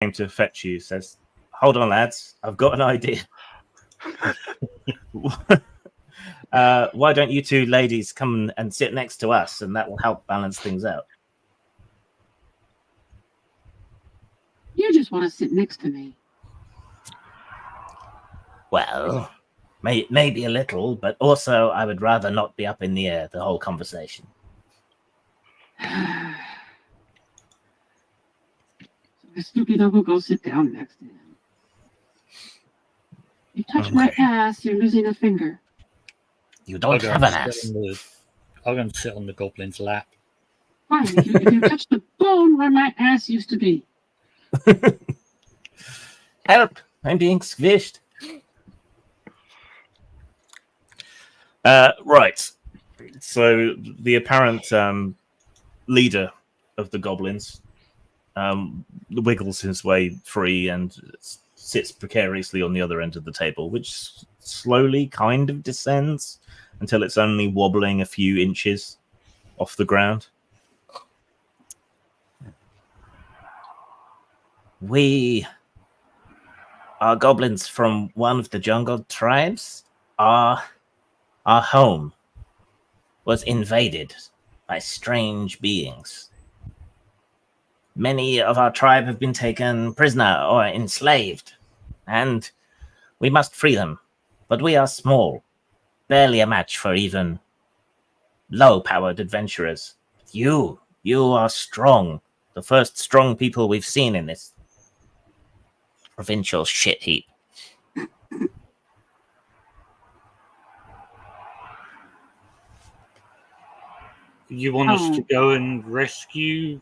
came to fetch you says, "Hold on, lads, I've got an idea. Why don't you two ladies come and sit next to us, and that will help balance things out." You just want to sit next to me. Well, maybe a little, but also I would rather not be up in the air the whole conversation. The stupid will go sit down next to him. You touch my ass, you're losing a finger. You don't have an ass. I'm going to sit on the goblin's lap. Fine, if you touch the bone where my ass used to be. Help! I'm being squished. Right. So the apparent leader of the goblins wiggles his way free and sits precariously on the other end of the table, which slowly kind of descends until it's only wobbling a few inches off the ground. We are goblins from one of the jungle tribes. Our home was invaded by strange beings. Many of our tribe have been taken prisoner or enslaved, and we must free them. But we are small, barely a match for even low-powered adventurers. You are strong, the first strong people we've seen in this provincial shit heap. You want us to go and rescue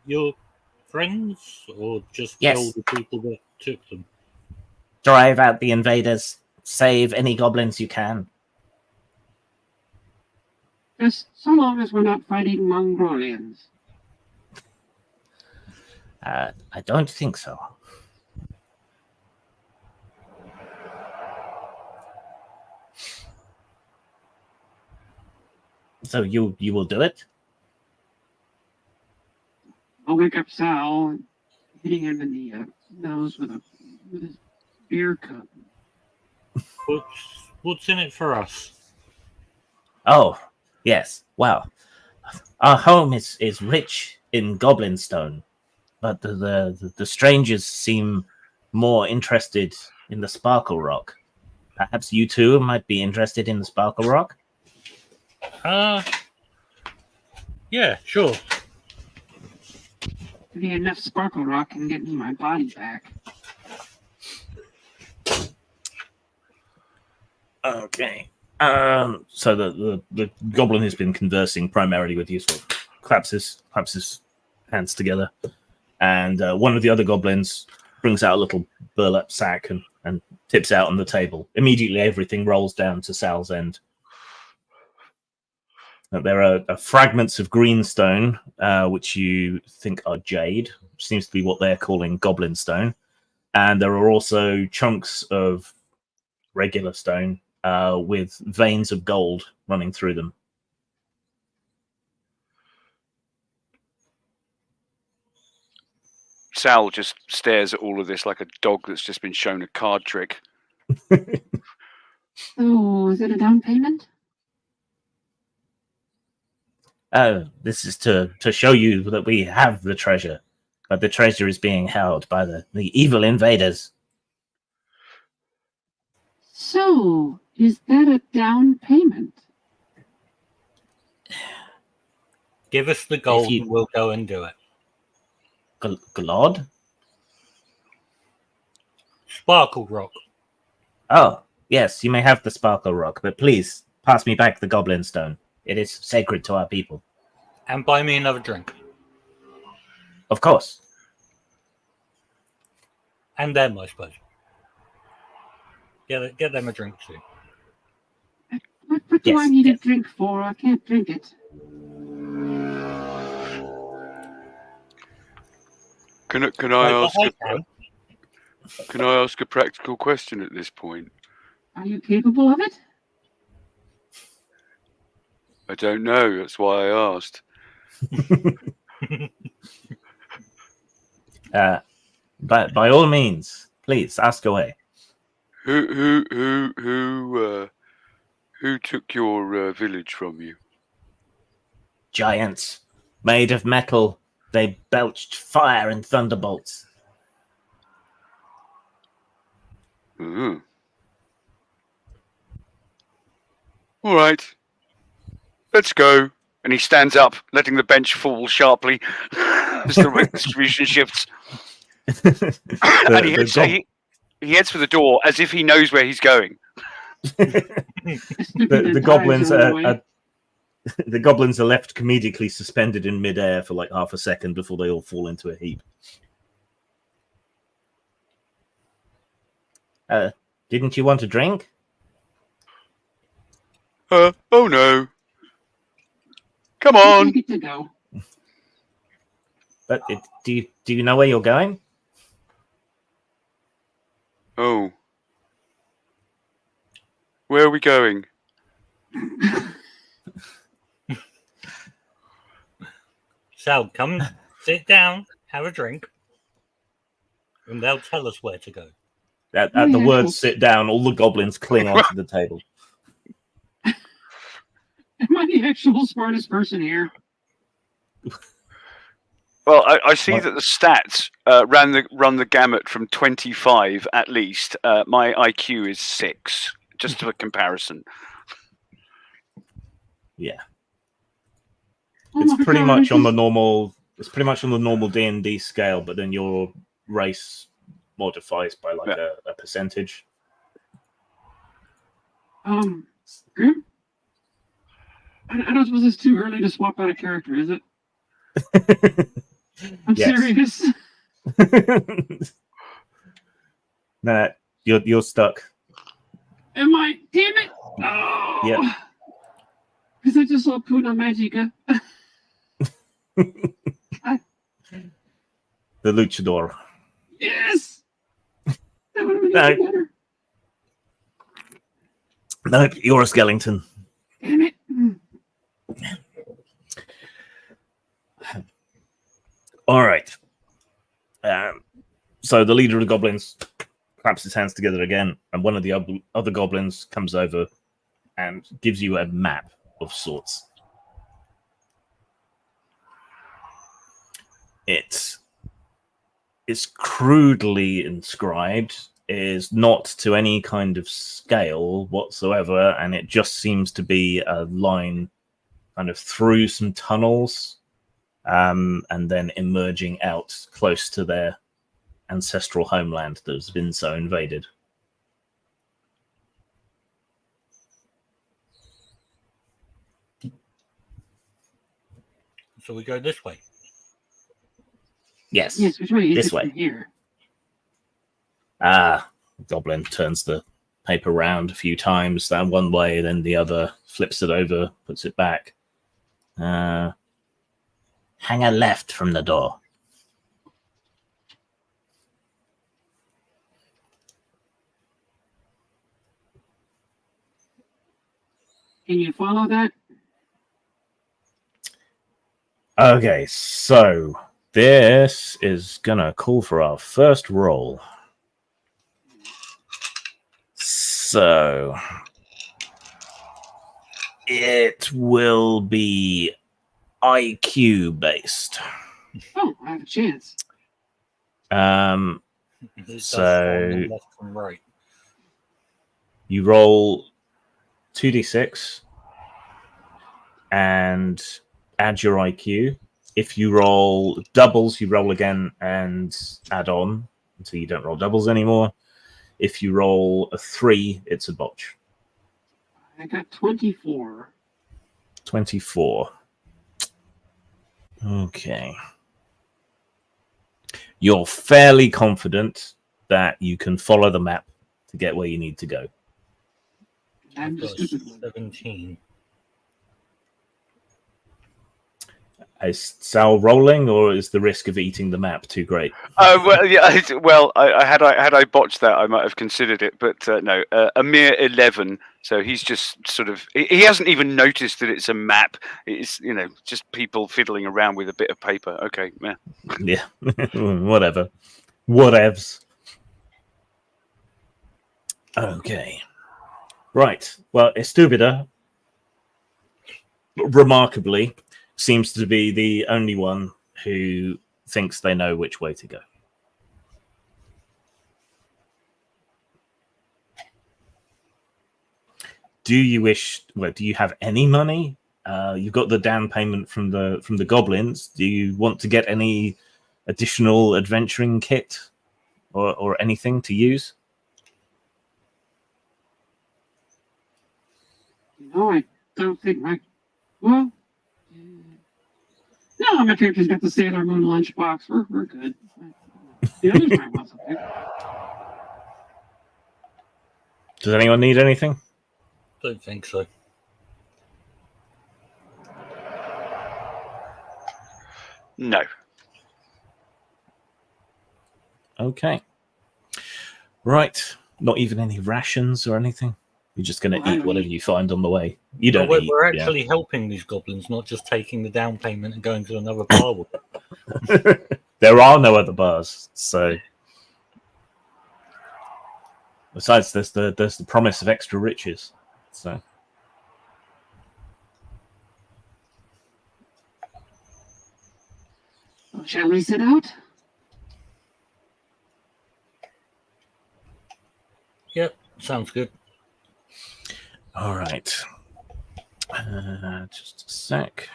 your friends, or just kill the people that took them? Drive out the invaders. Save any goblins you can. Just so long as we're not fighting Mongolians. I don't think so. So you will do it? I'll wake up Sal and hitting him in the nose with his beer cup. What's in it for us? Oh, yes. Well, our home is rich in goblin stone, but the strangers seem more interested in the sparkle rock. Perhaps you two might be interested in the sparkle rock? Yeah, sure. Give me enough sparkle rock and get me my body back. Okay. So the goblin has been conversing primarily with you, sort of claps his hands together, and one of the other goblins brings out a little burlap sack and tips out on the table. Immediately, everything rolls down to Sal's end. There are fragments of green stone, which you think are jade. Seems to be what they're calling goblin stone. And there are also chunks of regular stone with veins of gold running through them. Sal just stares at all of this like a dog that's just been shown a card trick. Oh, is it a down payment? This is to show you that we have the treasure, but the treasure is being held by the evil invaders. So, is that a down payment? Give us the gold and we'll go and do it. Glod? Sparkle rock. Oh, yes, you may have the sparkle rock, but please pass me back the goblin stone. It is sacred to our people. And buy me another drink. Of course. And them, I suppose. Get them a drink too. What do I need a drink for? I can't drink it. Can I ask a practical question at this point? Are you capable of it? I don't know. That's why I asked. by all means, please ask away. Who took your village from you? Giants, made of metal. They belched fire and thunderbolts. All right, let's go. And he stands up, letting the bench fall sharply as the distribution shifts. And he heads for the door as if he knows where he's going. the goblins the goblins are left comedically suspended in midair for like half a second before they all fall into a heap. Didn't you want a drink? Oh no. Come on. Get to go. But do you know where you're going? Oh. Where are we going? So come sit down, have a drink, and they'll tell us where to go. At the word "sit down," all the goblins cling onto the table. Am I the actual smartest person here? Well, I see that the stats run the gamut from 25 at least. My IQ is 6, just for comparison. Yeah, Oh it's my pretty God, much this on is- the normal. It's pretty much on the normal D&D scale, but then your race modifies by like a percentage. Grim? I don't suppose it's too early to swap out a character, is it? I'm Yes. serious. Nah, you're stuck. Am I? Damn it! Oh. Yeah. Because I just saw Puna Magica. The luchador. Yes! That would have been No. even better. Nope, you're a skeleton. Damn it. All right. So the leader of the goblins claps his hands together again, and one of the other goblins comes over and gives you a map of sorts. It's crudely inscribed, is not to any kind of scale whatsoever, and it just seems to be a line kind of through some tunnels, and then emerging out close to their ancestral homeland that has been so invaded. So we go this way. Yes. Yes, which way is This it way. from here? The goblin turns the paper round a few times, then one way, then the other, flips it over, puts it back. Hang a left from the door. Can you follow that? Okay, so this is gonna call for our first roll. So it will be IQ based. Oh, I have a chance. It does So- form left and right. You roll 2d6 and add your IQ. If you roll doubles, you roll again and add on until you don't roll doubles anymore. If you roll a 3, it's a botch. I got 24. 24. Okay. You're fairly confident that you can follow the map to get where you need to go. I'm the I've got stupid one. 17. Is Sal rolling, or is the risk of eating the map too great? Well, yeah. Well, had I botched that, I might have considered it, but no, a mere 11. So he's just sort of he hasn't even noticed that it's a map. It's just people fiddling around with a bit of paper. Okay, yeah. Yeah, whatever. Whatevs. Okay. Right. Well, Estúpida, remarkably, seems to be the only one who thinks they know which way to go. Do you have any money? You've got the down payment from the goblins. Do you want to get any additional adventuring kit or anything to use? No, I don't think well, no, my character's got the Sailor Moon lunchbox. We're good. The others might want something. Does anyone need anything? Don't think so. No. Okay. Right. Not even any rations or anything? You're just going to eat whatever you find on the way. You don't eat. We're actually helping these goblins, not just taking the down payment and going to another bar with them. There are no other bars, so... Besides, there's the promise of extra riches. So... Well, shall we set out? Yep, sounds good. All right. Just a sec.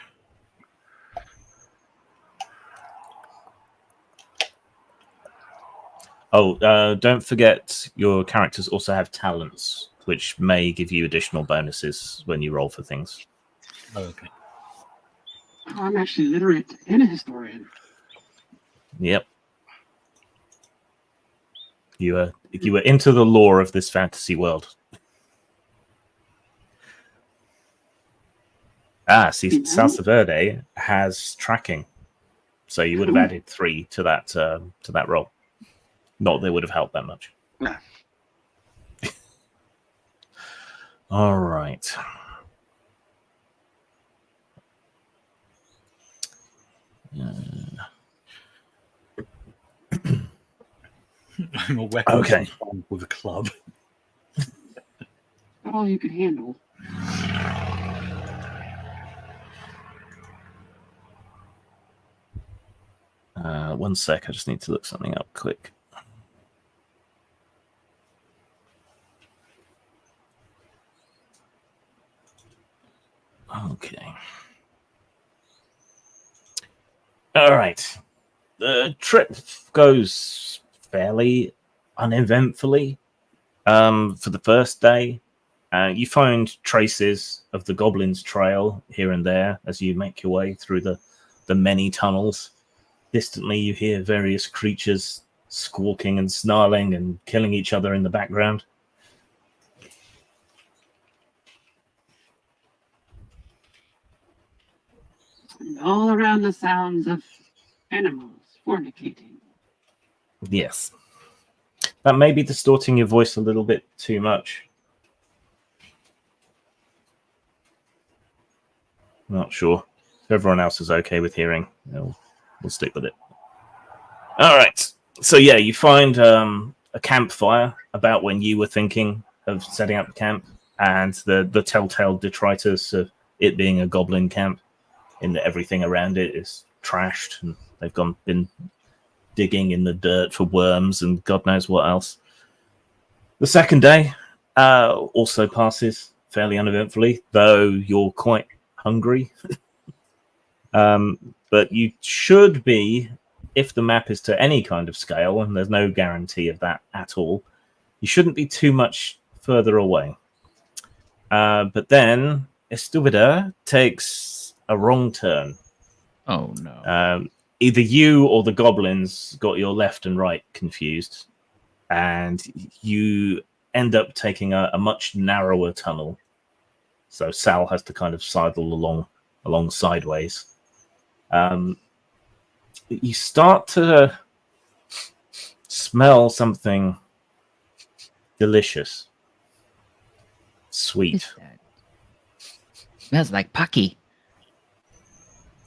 Oh, don't forget your characters also have talents, which may give you additional bonuses when you roll for things. Okay. Oh, I'm actually literate and a historian. Yep. You were into the lore of this fantasy world. See, Salsa Verde has tracking, so you would have added 3 to that roll. Not that it would have helped that much. No. All right. I'm a weapons with a club. Not all you can handle. One sec, I just need to look something up quick. Okay. All right. The trip goes fairly uneventfully for the first day. You find traces of the goblins' trail here and there as you make your way through the many tunnels. Distantly, you hear various creatures squawking and snarling and killing each other in the background. And all around the sounds of animals fornicating. Yes. That may be distorting your voice a little bit too much. Not sure. If everyone else is okay with hearing, we'll stick with it. All right. So, yeah, you find a campfire about when you were thinking of setting up the camp, and the telltale detritus of it being a goblin camp, in that everything around it is trashed, and they've been digging in the dirt for worms and God knows what else. The second day also passes fairly uneventfully, though you're quite hungry. But you should be, if the map is to any kind of scale, and there's no guarantee of that at all, you shouldn't be too much further away. But then Estúpida takes a wrong turn. Oh, no. Either you or the goblins got your left and right confused, and you end up taking a much narrower tunnel. So Sal has to kind of sidle along sideways. You start to smell something delicious, sweet. Smells like Pucky.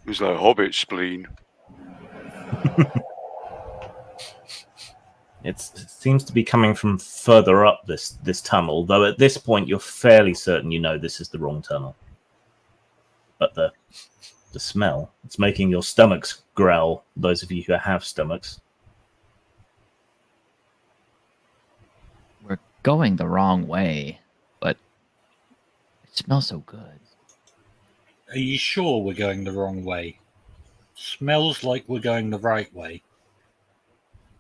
It's like hobbit spleen. It seems to be coming from further up this tunnel, though at this point you're fairly certain you know this is the wrong tunnel. But the smell, it's making your stomachs growl, those of you who have stomachs. We're going the wrong way, but it smells so good. Are you sure we're going the wrong way? Smells like we're going the right way.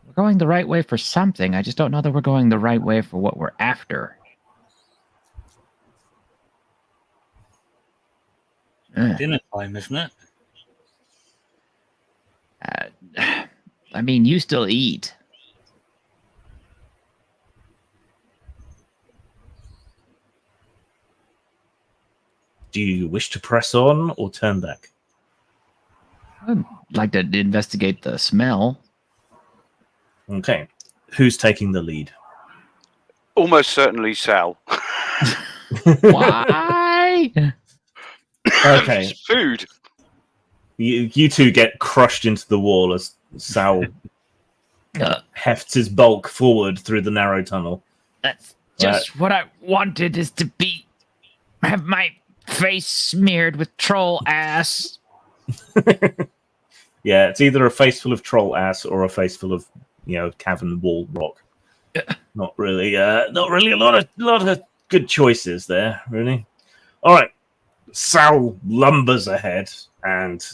We're going the right way for something. I just don't know that we're going the right way for what we're after. Dinner time, isn't it? I mean, you still eat. Do you wish to press on or turn back? I'd like to investigate the smell. Okay. Who's taking the lead? Almost certainly Sal. Why? Okay. It's food. You two get crushed into the wall as Sal hefts his bulk forward through the narrow tunnel. That's just what I wanted, is to have my face smeared with troll ass. Yeah, it's either a face full of troll ass or a face full of, cavern wall rock. Not really a lot of good choices there, really. All right, Sal lumbers ahead and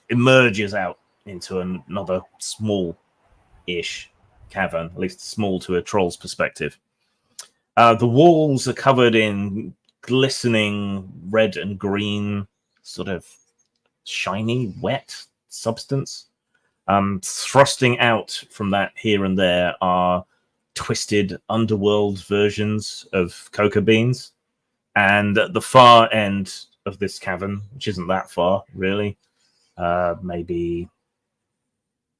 emerges out into another small-ish cavern, at least small to a troll's perspective. The walls are covered in glistening red and green, sort of shiny, wet substance. Thrusting out from that here and there are twisted underworld versions of coca beans. And at the far end of this cavern, which isn't that far, really, maybe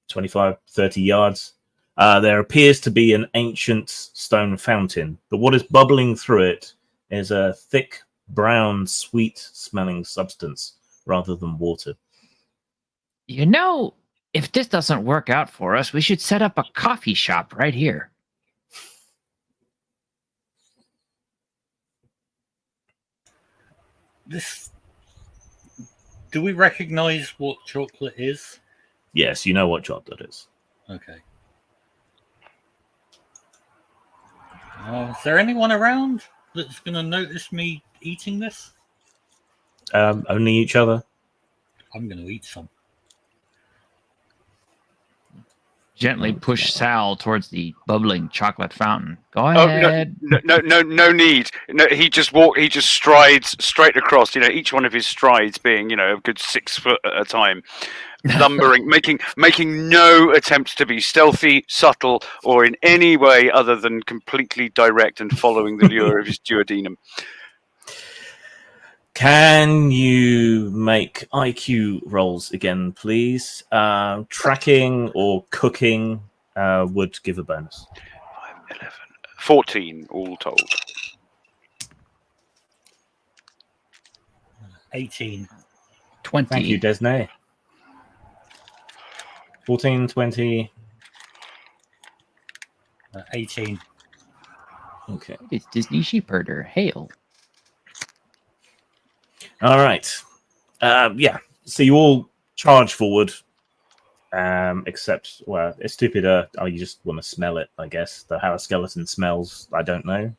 25, 30 yards, there appears to be an ancient stone fountain. But what is bubbling through it is a thick, brown, sweet-smelling substance rather than water. You know, if this doesn't work out for us, we should set up a coffee shop right here. Do we recognize what chocolate is? Yes, you know what chocolate is. Okay. Is there anyone around that's going to notice me eating this? Only each other. I'm going to eat some. Gently push Sal towards the bubbling chocolate fountain. Go ahead. No need. No, he just strides straight across. Each one of his strides being, a good 6 foot at a time, lumbering, making no attempts to be stealthy, subtle, or in any way other than completely direct and following the lure of his duodenum. Can you make IQ rolls again, please? Tracking or cooking would give a bonus. 5, 11, 14 all told. 18. 20. Thank you, Desnay. 14, 20. 18. Okay. It's Disney Sheepherder. Hail. All right. Yeah. So you all charge forward, except, well, it's stupid. You just want to smell it, I guess. How a skeleton smells, I don't know.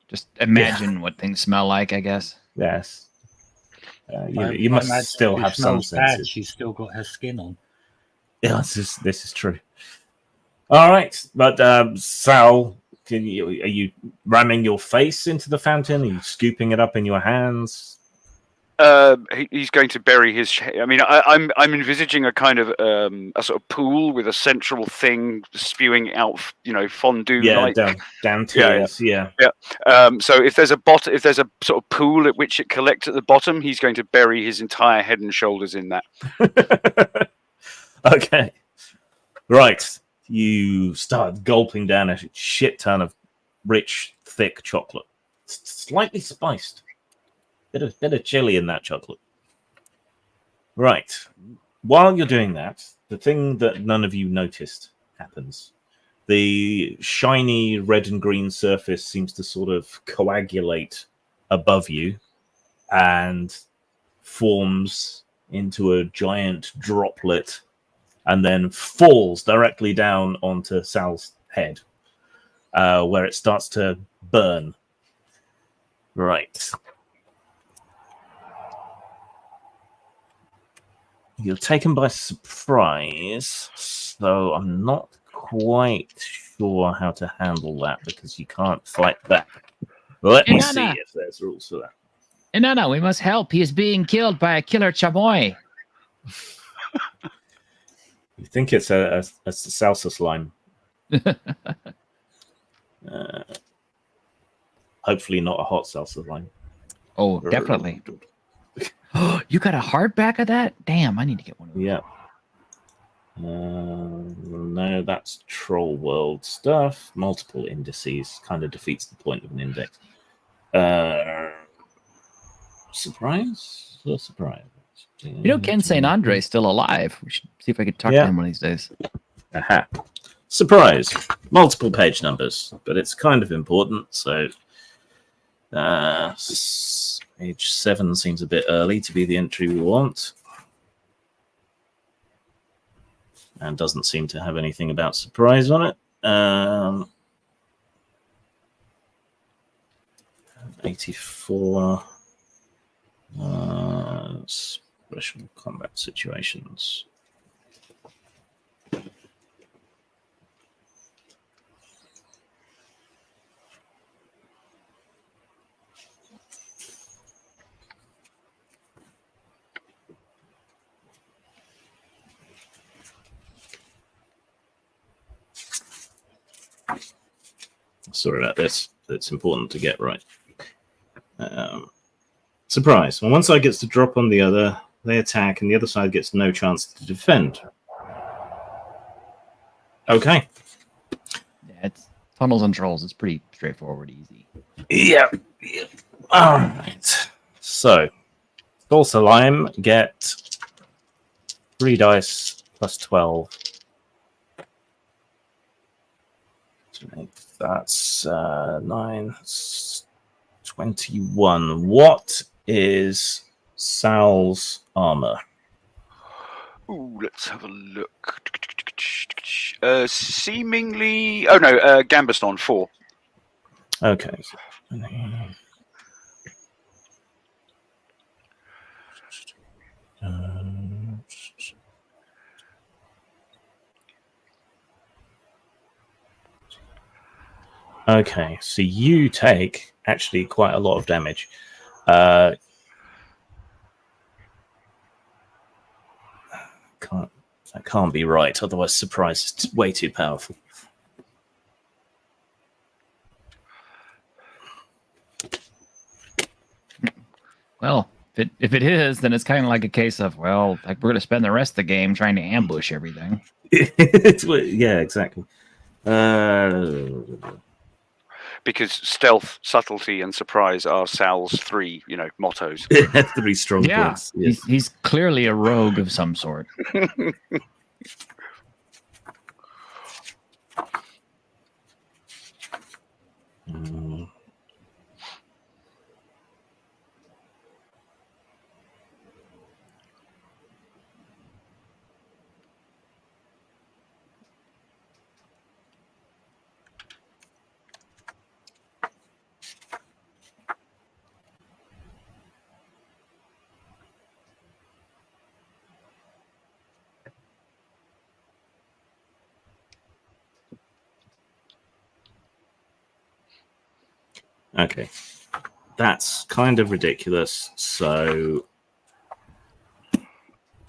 Just imagine what things smell like, I guess. Yes. You must still have some senses. She's still got her skin on. Yeah, this is true. All right, but Sal, are you ramming your face into the fountain? Are you scooping it up in your hands? He's going to bury his. I mean, I'm envisaging a kind of a sort of pool with a central thing spewing out, fondue. Yeah, down tears. Yeah. So if there's a sort of pool at which it collects at the bottom, he's going to bury his entire head and shoulders in that. Okay. Right. You start gulping down a shit ton of rich, thick chocolate. It's slightly spiced. Bit of chili in that chocolate. Right. While you're doing that, the thing that none of you noticed happens. The shiny red and green surface seems to sort of coagulate above you and forms into a giant droplet and then falls directly down onto Sal's head, where it starts to burn. Right. You're taken by surprise, so I'm not quite sure how to handle that because you can't fight back. Let me see if there's rules for that. No, we must help. He is being killed by a killer chamoy. You think it's a salsa slime. Hopefully not a hot salsa slime. Oh, definitely. You got a hardback of that? Damn, I need to get one of those. Yeah. No, that's Troll World stuff. Multiple indices kind of defeats the point of an index. Surprise? Or surprise? Ken St. Andre's still alive. We should see if I could talk to him one of these days. Aha. Surprise. Multiple page numbers, but it's kind of important, so page 7 seems a bit early to be the entry we want. And doesn't seem to have anything about surprise on it. 84 special combat situations. Sorry about this. It's important to get right. Surprise. When one side gets to drop on the other, they attack, and the other side gets no chance to defend. Okay. Yeah, it's tunnels and trolls. It's pretty straightforward, easy. Yeah. All right. So, Salsa Lime get 3 dice plus 12. That's 9, 21. What is Sal's armor? Ooh, let's have a look. Seemingly... Oh, no, Gambeston, 4. Okay. Okay, so you take actually quite a lot of damage. That can't be right. Otherwise, surprise is way too powerful. Well, if it is, then it's kind of like a case of, well, like we're going to spend the rest of the game trying to ambush everything. Yeah, exactly. Because stealth, subtlety, and surprise are Sal's 3, mottos. 3 strong points. Yes. He's clearly a rogue of some sort. Okay. That's kind of ridiculous. So,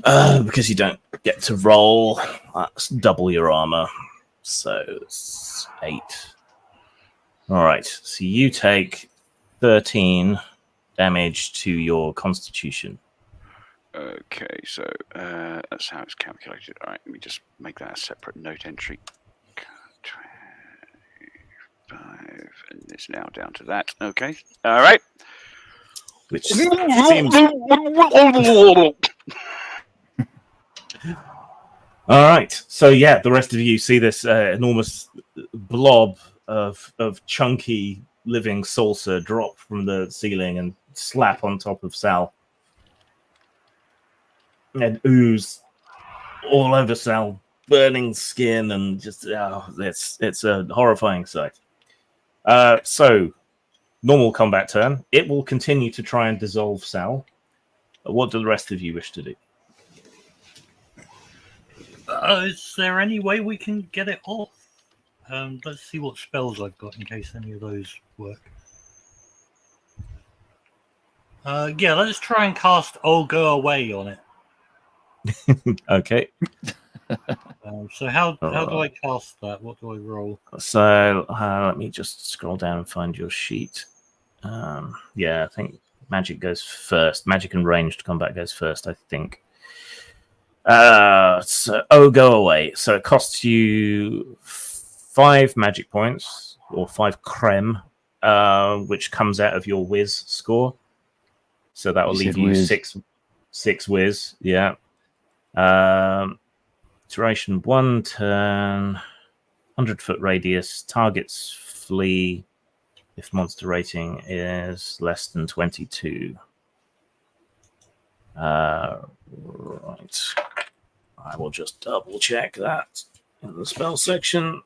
because you don't get to roll, that's double your armor. So, it's 8. All right. So, you take 13 damage to your constitution. Okay, so that's how it's calculated. All right, let me just make that a separate note entry. 5, and it's now down to that. Okay, all right. Which seems... All right. So, yeah, the rest of you see this enormous blob of chunky living salsa drop from the ceiling and slap on top of Sal. And ooze all over Sal, burning skin, and just it's a horrifying sight. So, normal combat turn. It will continue to try and dissolve Sal. What do the rest of you wish to do? Is there any way we can get it off? Let's see what spells I've got in case any of those work. Yeah, let's try and cast "Oh, Go Away" on it. Okay. So how do I cast that? What do I roll? So let me just scroll down and find your sheet. Yeah, I think magic goes first. Magic and ranged combat goes first, I think. So Go Away. So it costs you 5 magic points or 5 creme, which comes out of your whiz score. So that will leave you whiz. six whiz. Yeah. Duration 1 turn, 100-foot radius, targets flee if monster rating is less than 22. Right. I will just double check that in the spell section.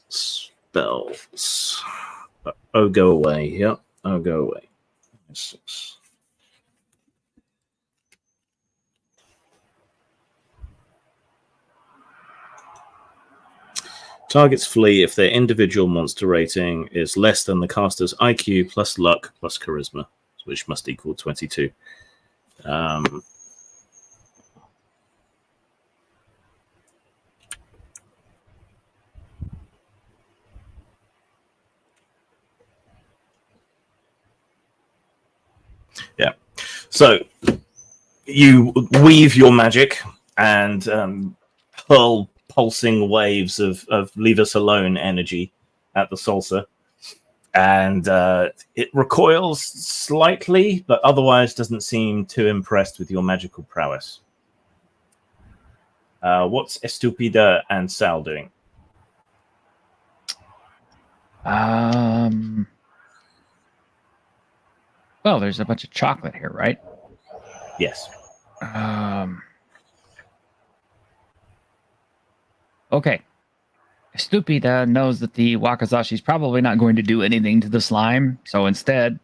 Spells. Oh, go away. Yep. Oh, go away. 6. Targets flee if their individual monster rating is less than the caster's IQ plus luck plus charisma, which must equal 22. Yeah. So you weave your magic and hurl pulsing waves of leave us alone energy at the salsa, and it recoils slightly, but otherwise doesn't seem too impressed with your magical prowess. What's Estupida and Sal doing? Well, there's a bunch of chocolate here, right? Yes. Okay. Estupida knows that the Wakazashi's probably not going to do anything to the slime, so instead,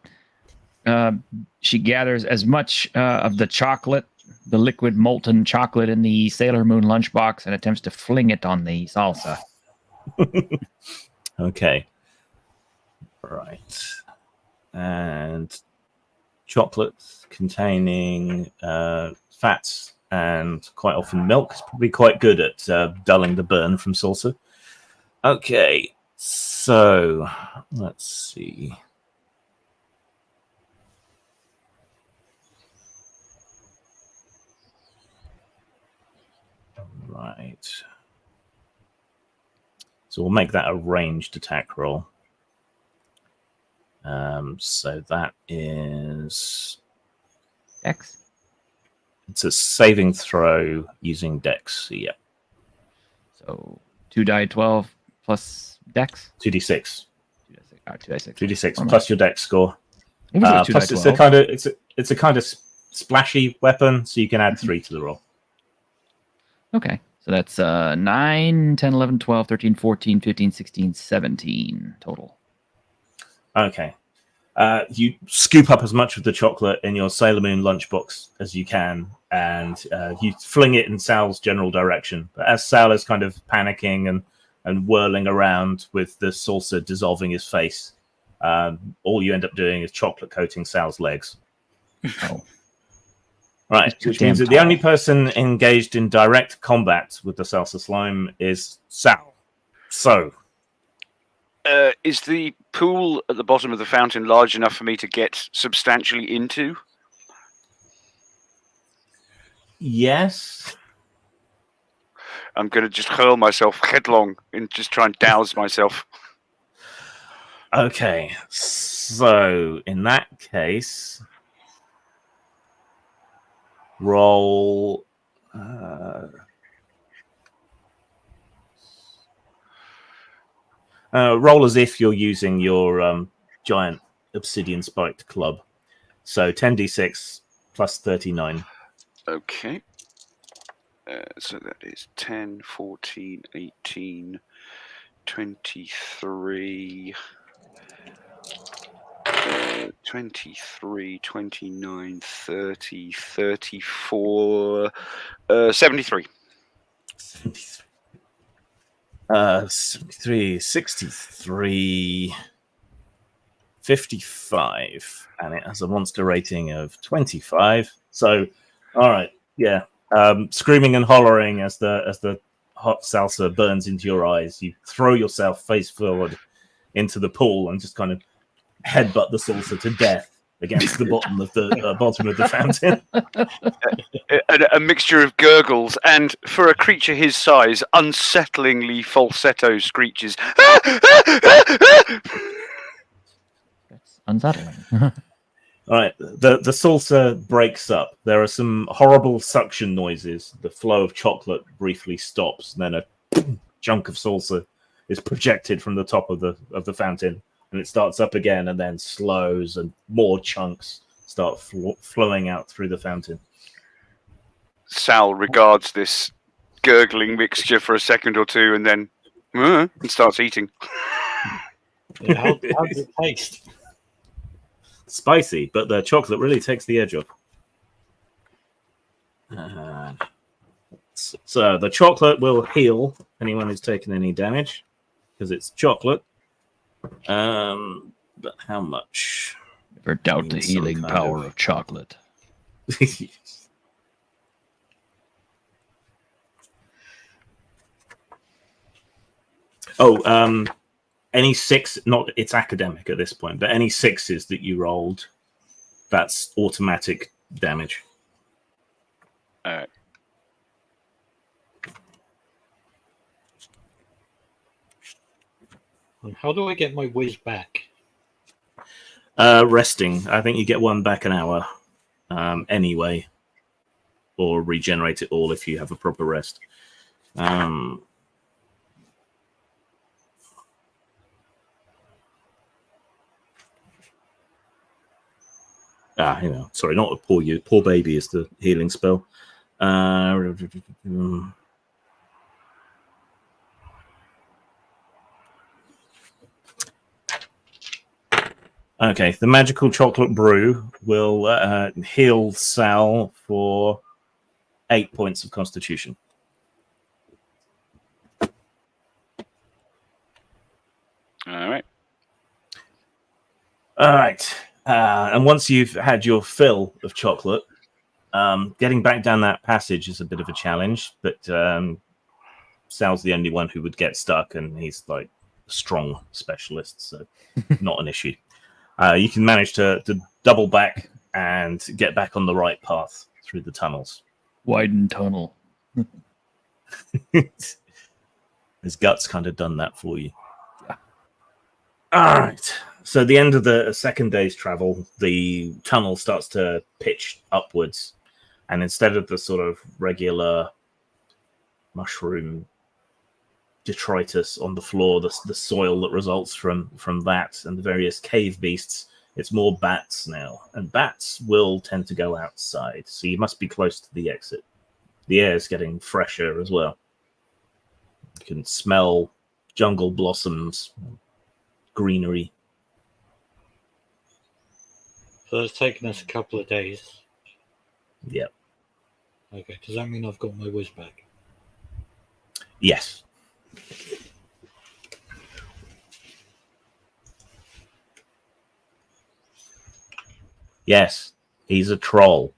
she gathers as much of the chocolate, the liquid molten chocolate in the Sailor Moon lunchbox, and attempts to fling it on the salsa. Okay. Right. And chocolate containing fats and quite often milk is probably quite good at dulling the burn from salsa. Okay, so let's see. Right. So we'll make that a ranged attack roll. So that is Dex? It's a saving throw using Dex. Yeah. So 2 die 12 plus Dex? 2d6. 2d6. 2d6 plus your Dex score. Plus Plus it's a kind of splashy weapon, so you can add 3 to the roll. Okay. So that's 9, 10, 11, 12, 13, 14, 15, 16, 17 total. Okay. You scoop up as much of the chocolate in your Sailor Moon lunchbox as you can, and you fling it in Sal's general direction. But as Sal is kind of panicking and whirling around with the salsa dissolving his face, all you end up doing is chocolate coating Sal's legs. Oh. Right, which means that the only person engaged in direct combat with the salsa slime is Sal. So... is the pool at the bottom of the fountain large enough for me to get substantially into? Yes. I'm going to just hurl myself headlong and just try and douse myself. Okay, so in that case, roll. Roll as if you're using your giant obsidian spiked club. So 10d6 plus 39. Okay. So that is 10, 14, 18, 23, 23, 29, 30, 34, 73. 73, 63, 55, and it has a monster rating of 25. So, all right, yeah. Screaming and hollering as the hot salsa burns into your eyes, you throw yourself face forward into the pool and just kind of headbutt the salsa to death against the bottom of the fountain. A mixture of gurgles and, for a creature his size, unsettlingly falsetto screeches. That's unsettling. All right, the salsa breaks up. There are some horrible suction noises. The flow of chocolate briefly stops, and then a chunk of salsa is projected from the top of the fountain, and it starts up again, and then slows, and more chunks start flowing out through the fountain. Sal regards this gurgling mixture for a second or two, and then and starts eating. How does it taste? Spicy, but the chocolate really takes the edge off. So the chocolate will heal anyone who's taken any damage because it's chocolate. But how much? Never doubt the healing power of chocolate. Any six, not it's academic at this point, but any sixes that you rolled, that's automatic damage. All right. How do I get my whiz back? Resting. I think you get one back an hour anyway, or regenerate it all if you have a proper rest. Sorry, not a poor you. Poor baby is the healing spell. Okay, the magical chocolate brew will heal Sal for 8 points of constitution. All right. All right. And once you've had your fill of chocolate, getting back down that passage is a bit of a challenge, but Sal's the only one who would get stuck, and he's like a strong specialist, so not an issue. You can manage to double back and get back on the right path through the tunnels. Widen tunnel. His gut's kind of done that for you. All right. So at the end of the second day's travel, the tunnel starts to pitch upwards. And instead of the sort of regular mushroom detritus on the floor, the soil that results from that and the various cave beasts, it's more bats now. And bats will tend to go outside. So you must be close to the exit. The air is getting fresher as well. You can smell jungle blossoms, greenery. So it's taken us a couple of days. Yep. Okay, does that mean I've got my whiz back? Yes. Yes, he's a troll.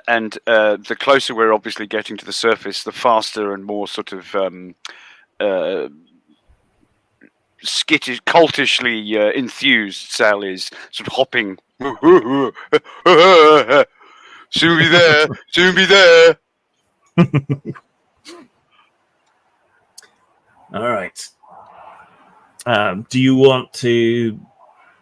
And the closer we're obviously getting to the surface, the faster and more sort of skittish, cultishly enthused Sal is, sort of hopping. Soon be there. Soon be there. All right. Do you want to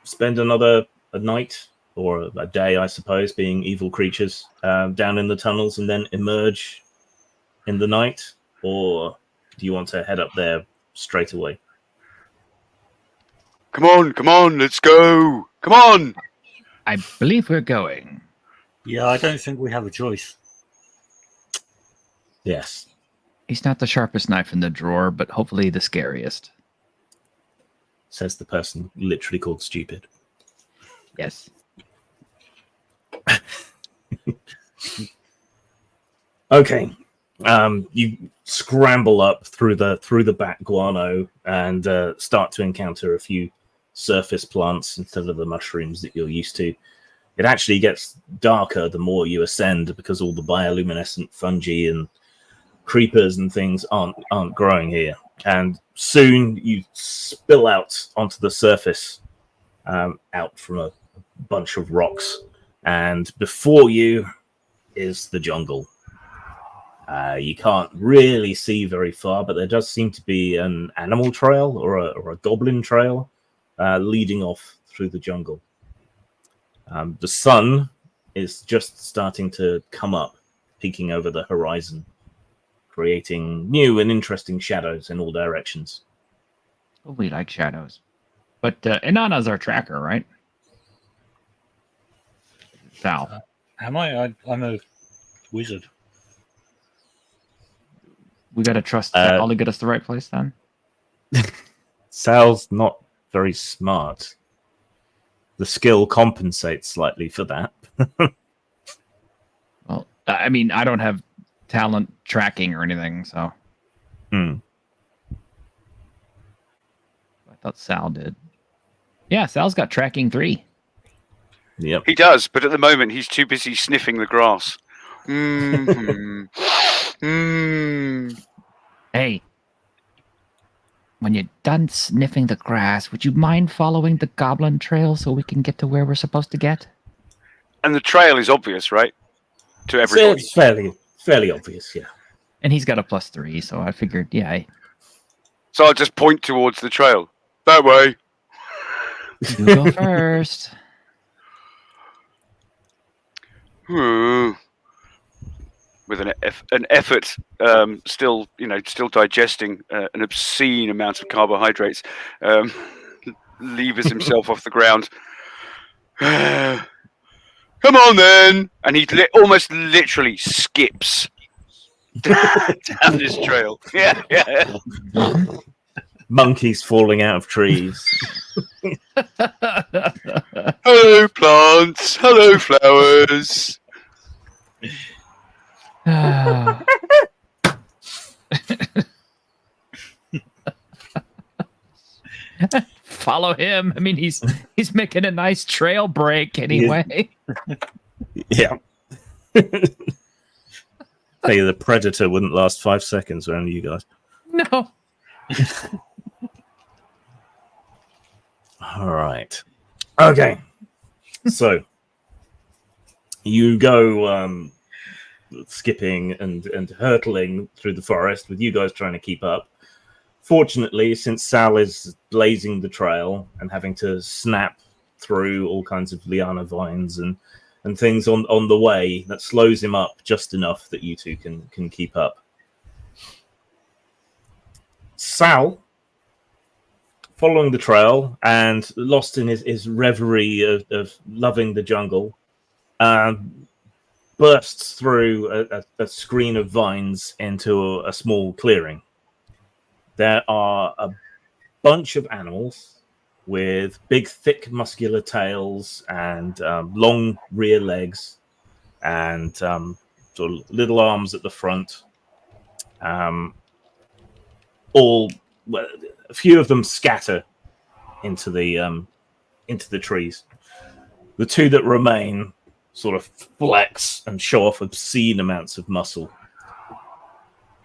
spend a night or a day, I suppose, being evil creatures down in the tunnels and then emerge in the night, or do you want to head up there straight away? Come on, let's go. Come on. I believe we're going. Yeah, I don't think we have a choice. Yes. He's not the sharpest knife in the drawer, but hopefully the scariest. Says the person literally called stupid. Yes. Okay. You scramble up through the back guano and start to encounter a few surface plants instead of the mushrooms that you're used to. It actually gets darker the more you ascend because all the bioluminescent fungi and creepers and things aren't growing here. And soon you spill out onto the surface, out from a bunch of rocks. And before you is the jungle. You can't really see very far, but there does seem to be an animal trail or a goblin trail leading off through the jungle. The sun is just starting to come up, peeking over the horizon, creating new and interesting shadows in all directions. Oh, we like shadows. But Inanna's our tracker, right? Sal. Am I? I'm a wizard. We got to trust Sal to get us the right place then? Sal's not very smart. The skill compensates slightly for that. Well, I mean, I don't have talent tracking or anything, so. I thought Sal did. Yeah, Sal's got tracking 3. Yep. He does, but at the moment he's too busy sniffing the grass. Mm-hmm. Hey, when you're done sniffing the grass, would you mind following the goblin trail so we can get to where we're supposed to get? And the trail is obvious, right? To everybody. It's fairly obvious, yeah. And he's got a +3, so I figured, yeah. So I'll just point towards the trail. That way. You go first. With an effort, still digesting an obscene amount of carbohydrates, levers himself off the ground. Come on then, and he almost literally skips down this trail. Yeah. Monkeys falling out of trees. Hello, plants. Hello, flowers. Follow him. I mean, he's making a nice trail break anyway. Yeah. Hey, the predator wouldn't last 5 seconds around you guys. No. All right. Okay. So you go skipping and hurtling through the forest with you guys trying to keep up. Fortunately, since Sal is blazing the trail and having to snap through all kinds of liana vines and things on the way, that slows him up just enough that you two can keep up. Sal, following the trail and lost in his reverie of loving the jungle, bursts through a screen of vines into a small clearing. There are a bunch of animals with big, thick, muscular tails and long rear legs and sort of little arms at the front. Well, a few of them scatter into the trees. The two that remain sort of flex and show off obscene amounts of muscle.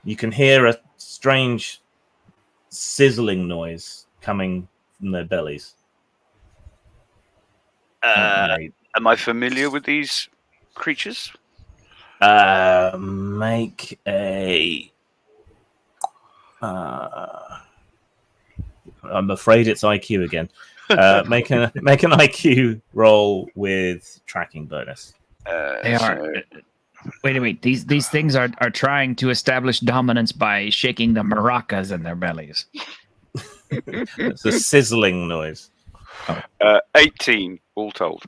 You can hear a strange sizzling noise coming from their bellies. Am I familiar with these creatures? Make a I'm afraid it's IQ again. Make an IQ roll with tracking bonus. They are. Wait. These things are trying to establish dominance by shaking the maracas in their bellies. It's a sizzling noise. 18 all told.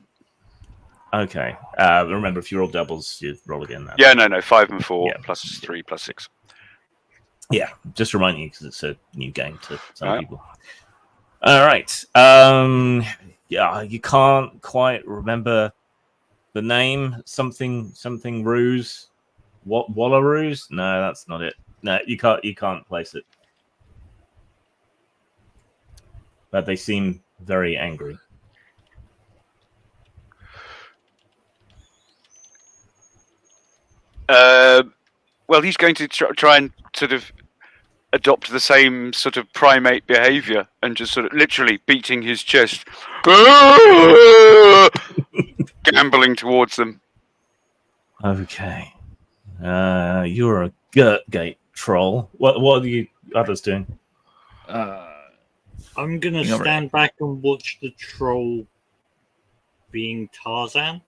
Okay. Remember, if you roll doubles, you roll again. Now. Yeah, no, 5 and 4 Yeah. plus 3 plus 6. Yeah, just reminding you because it's a new game to some Alright. people. All right. Yeah, you can't quite remember the name. Something Ruse. What Wallaroos? No, that's not it. No, you can't place it. But they seem very angry. Well, he's going to try and sort of adopt the same sort of primate behavior and just sort of literally beating his chest, gambling towards them. Okay. You're a Gurt-Gate troll. What are you others doing? I'm gonna You're stand back and watch the troll being Tarzan.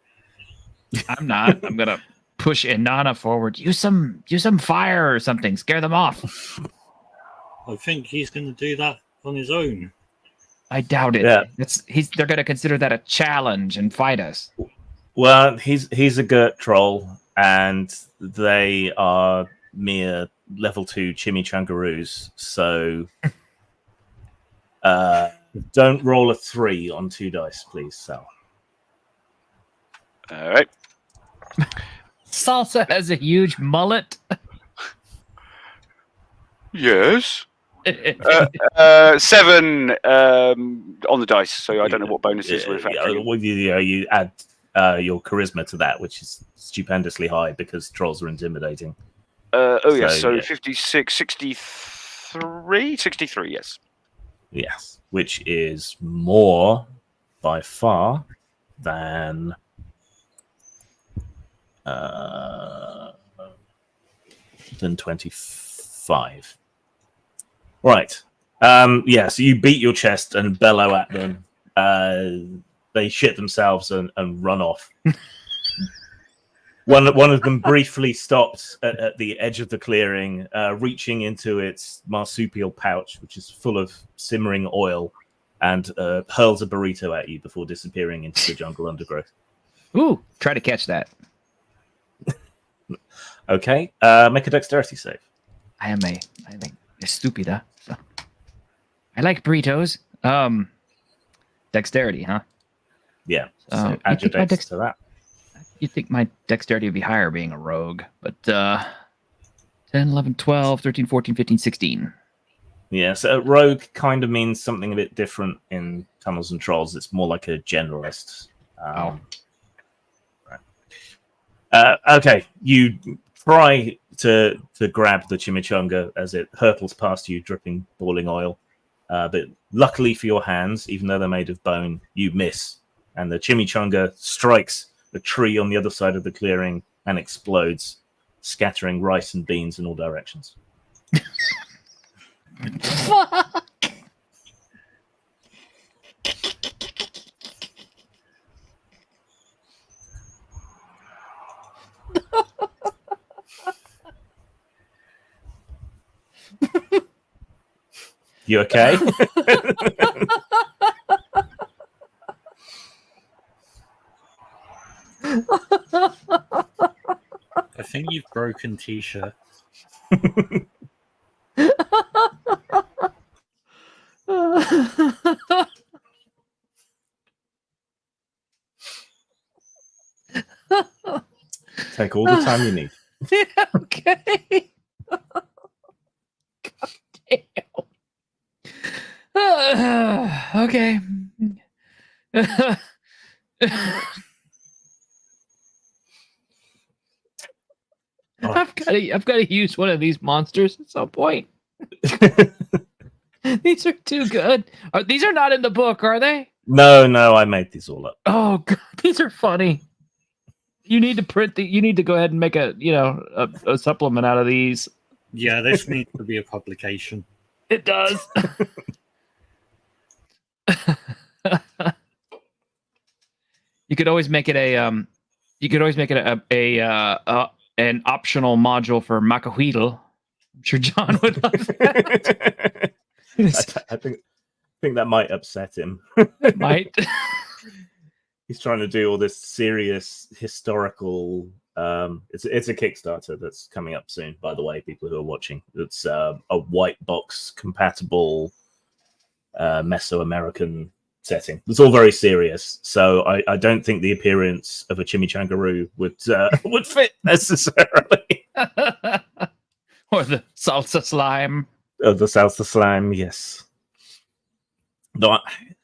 I'm not. I'm gonna push Inanna forward. Use some fire or something. Scare them off. I think he's gonna do that on his own. I doubt it. Yeah. They're gonna consider that a challenge and fight us. Well, he's a Gurt troll, and they are mere level 2 chimichangaroos. So, don't roll a 3 on 2 dice, please, Sal. All right. Salsa has a huge mullet. Yes. 7 on the dice, so I don't know what bonuses we're factoring. You add your charisma to that, which is stupendously high because trolls are intimidating. Yes, so yeah. 56, 63, yes. Yes, which is more by far than 25. Right. Yeah, so you beat your chest and bellow at them. They shit themselves and run off. One of them briefly stops at the edge of the clearing, reaching into its marsupial pouch, which is full of simmering oil, and hurls a burrito at you before disappearing into the jungle undergrowth. Ooh, try to catch that. Okay, make a dexterity save. I am a stupida. So. I like burritos. Dexterity, huh? Yeah, so you add your think my dex to that. You'd think my dexterity would be higher being a rogue, but 10, 11, 12, 13, 14, 15, 16. Yeah, so rogue kind of means something a bit different in Tunnels and Trolls. It's more like a generalist. Right. Okay, you try to grab the chimichanga as it hurtles past you, dripping boiling oil. But luckily for your hands, even though they're made of bone, you miss. And the chimichanga strikes a tree on the other side of the clearing and explodes, scattering rice and beans in all directions. Fuck! You okay? I think you've broken T-shirt. Take all the time you need. Okay. God damn. Okay. I've got to use one of these monsters at some point. These are too good. These are not in the book, are they? No, I made these all up. Oh God, these are funny. You need to print the. You need to go ahead and make a supplement out of these. Yeah, this needs to be a publication. It does. You could always make it an optional module for Macahuitl. I'm sure John would love that. I think that might upset him. It might. He's trying to do all this serious historical. It's a Kickstarter that's coming up soon. By the way, people who are watching, it's a white box compatible Mesoamerican setting. It's all very serious, so I don't think the appearance of a chimichangaroo would fit necessarily. Or the salsa slime. Of the salsa slime, yes. No,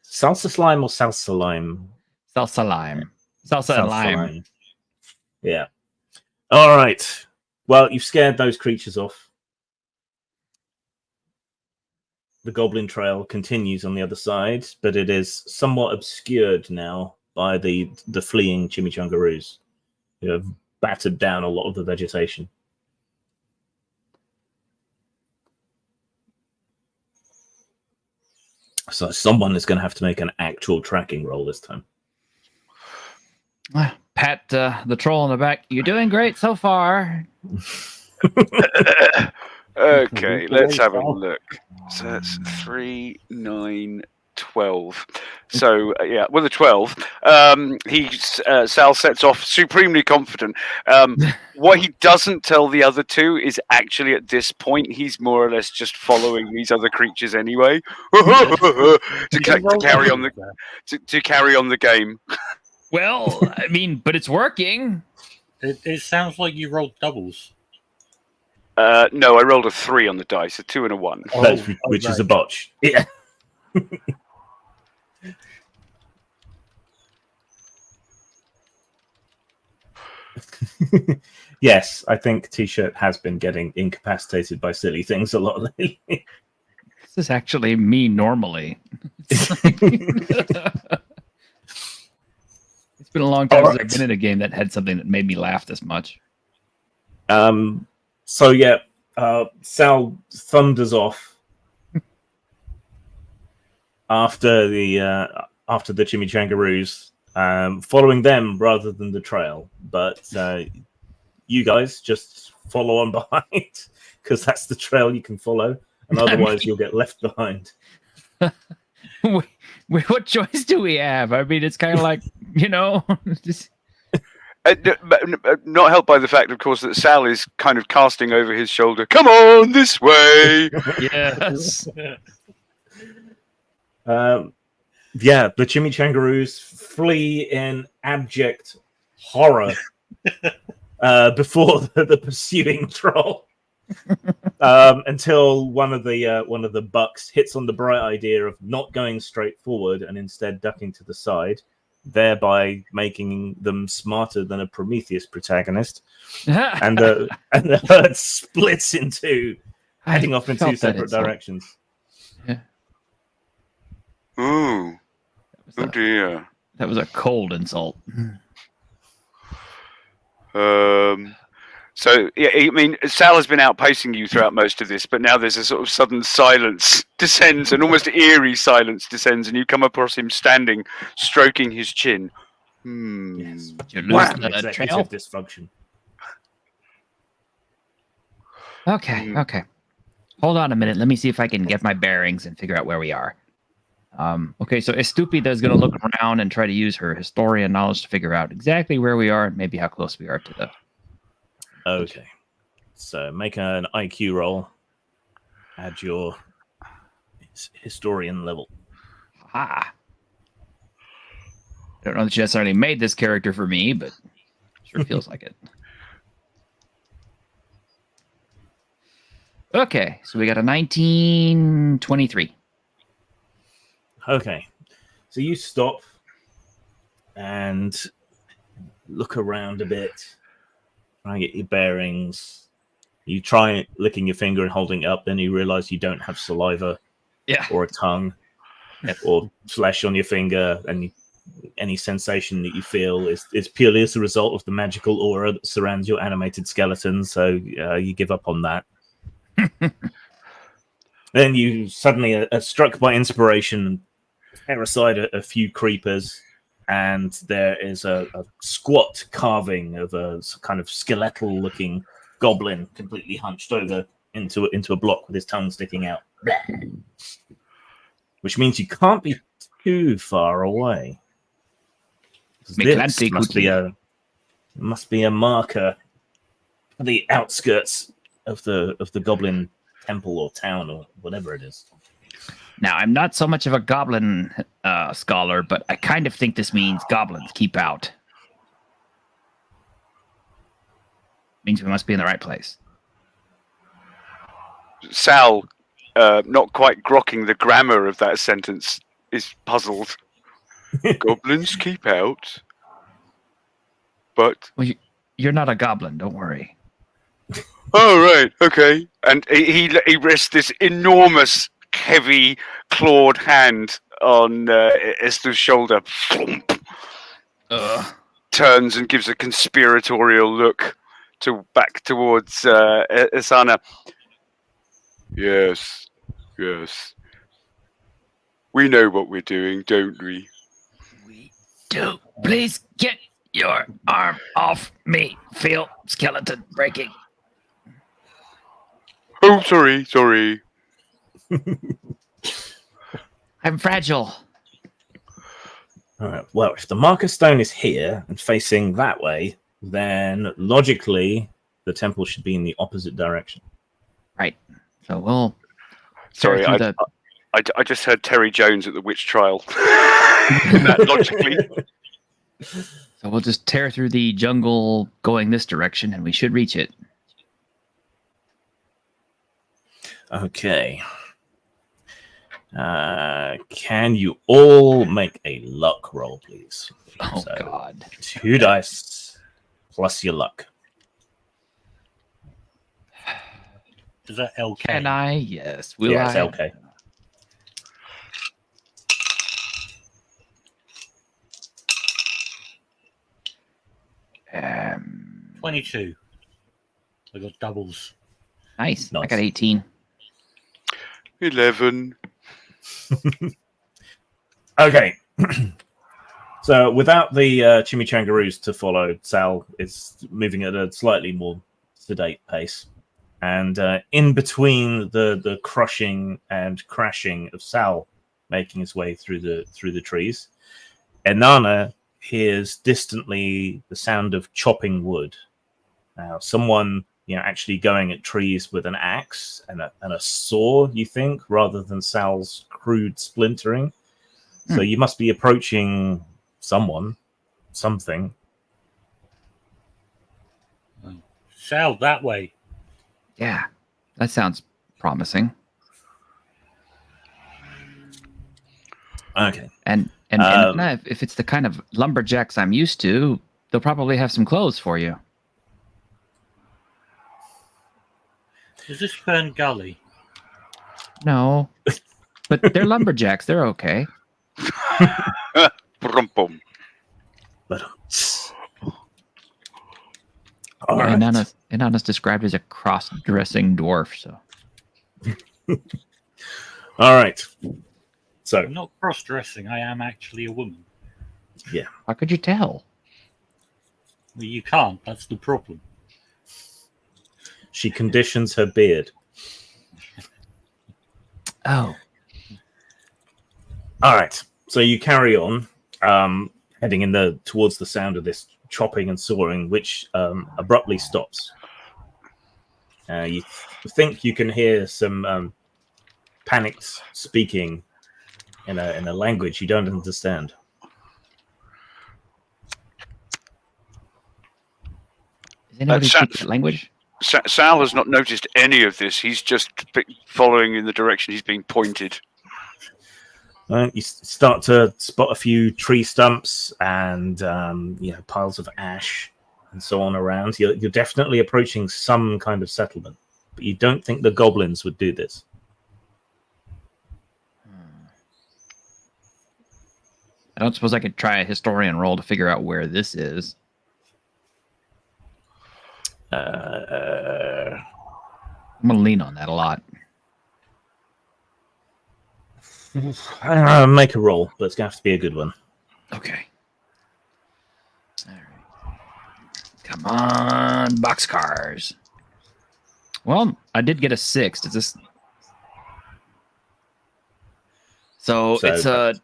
salsa slime or salsa lime? Salsa lime. Salsa and lime. Yeah. All right. Well, you've scared those creatures off. The goblin trail continues on the other side, but it is somewhat obscured now by the fleeing chimichangaroos, who have battered down a lot of the vegetation. So someone is going to have to make an actual tracking roll this time. Pat the troll in the back. You're doing great so far. Okay, let's have a look. So that's 3, 9, 12. So yeah, with a 12, Sal sets off supremely confident. What he doesn't tell the other two is actually at this point he's more or less just following these other creatures anyway to carry on the game. Well, I mean, but it's working. It sounds like you rolled doubles. No, I rolled a 3 on the dice, a 2 and a 1. Which is a botch. Yeah. Yes, I think T-shirt has been getting incapacitated by silly things a lot lately. This is actually me normally. It's been a long time since I've been in a game that had something that made me laugh this much. So yeah, Sal thunders off after the chimichangaroos, following them rather than the trail. But you guys just follow on behind because that's the trail you can follow, and otherwise you'll get left behind. What choice do we have? I mean, it's kind of like, just... Not helped by the fact, of course, that Sal is kind of casting over his shoulder, "Come on, this way!" Yes. Yeah, the chimichangaroos flee in abject horror before the pursuing troll, until one of the bucks hits on the bright idea of not going straight forward and instead ducking to the side, thereby making them smarter than a Prometheus protagonist. and the herd splits in two, heading off in two separate directions. Yeah. Ooh. Oh dear. That was a cold insult. So yeah, I mean, Sal has been outpacing you throughout most of this, but now there's a sort of sudden silence descends, an almost eerie silence descends, and you come across him standing, stroking his chin. Yes. You lose the Executive trail? dysfunction. Okay. Hold on a minute. Let me see if I can get my bearings and figure out where we are. Okay, so Estupida is going to look around and try to use her historian knowledge to figure out exactly where we are and maybe how close we are to the... Okay. So make an IQ roll. Add your historian level. I don't know that she necessarily made this character for me, but sure feels like it. Okay, so we got a 1923. Okay. So you stop and look around a bit, try and get your bearings. You try licking your finger and holding it up, then you realize you don't have saliva or a tongue or flesh on your finger, and any sensation that you feel is purely as a result of the magical aura that surrounds your animated skeleton, so you give up on that. Then you suddenly are struck by inspiration and tear aside a few creepers, and there is a squat carving of a kind of skeletal-looking goblin, completely hunched over into a block with his tongue sticking out. Which means you can't be too far away. This must be a marker for the outskirts of the goblin temple or town or whatever it is. Now, I'm not so much of a goblin scholar, but I kind of think this means goblins keep out. Means we must be in the right place. Sal, not quite grokking the grammar of that sentence, is puzzled. Goblins keep out, but... Well, you're not a goblin, don't worry. Oh, right, okay. And he rests this enormous, heavy, clawed hand on Esther's shoulder. Turns and gives a conspiratorial look back towards Asana. Yes. We know what we're doing, don't we? We do. Please get your arm off me. Feel skeleton breaking. Oh, sorry. I'm fragile. All right. Well, if the marker stone is here and facing that way, then logically the temple should be in the opposite direction. Right. So we'll. Sorry, I just heard Terry Jones at the witch trial. That logically. So we'll just tear through the jungle going this direction, and we should reach it. Okay. Can you all make a luck roll, please? Oh, God. 2 dice plus your luck. Is that LK? Can I? Yes. Will Yeah, I? it's LK. Um, 22. I got doubles. nice. I Nice. got 18. 11. Okay. So without the chimichangaroos to follow, Sal is moving at a slightly more sedate pace. And in between the crushing and crashing of Sal making his way through the trees, Enana hears distantly the sound of chopping wood. Now, someone actually going at trees with an axe and a saw, you think, rather than Sal's crude splintering. So you must be approaching something. Sal, that way. Yeah. That sounds promising. Okay. And if it's the kind of lumberjacks I'm used to, they'll probably have some clothes for you. Is this Fern Gully? No. But they're lumberjacks. They're okay. Brum-bum. But all right. Inanna's described as a cross-dressing dwarf, so. All right. So I'm not cross-dressing. I am actually a woman. How could you tell? Well, you can't. That's the problem. she conditions her beard. Oh. All right. So you carry on, heading towards the sound of this chopping and sawing, which abruptly stops. You think you can hear some panicked speaking in a language you don't understand. Does anybody speak that language? Sal has not noticed any of this. He's just following in the direction he's being pointed. You start to spot a few tree stumps and piles of ash and so on around. You're definitely approaching some kind of settlement, but you don't think the goblins would do this. I don't suppose I could try a historian roll to figure out where this is. Uh, I'm going to lean on that a lot. Make a roll, but it's going to have to be a good one. Okay. All right. Come on, boxcars. Well, I did get a 6. Does this? So it's a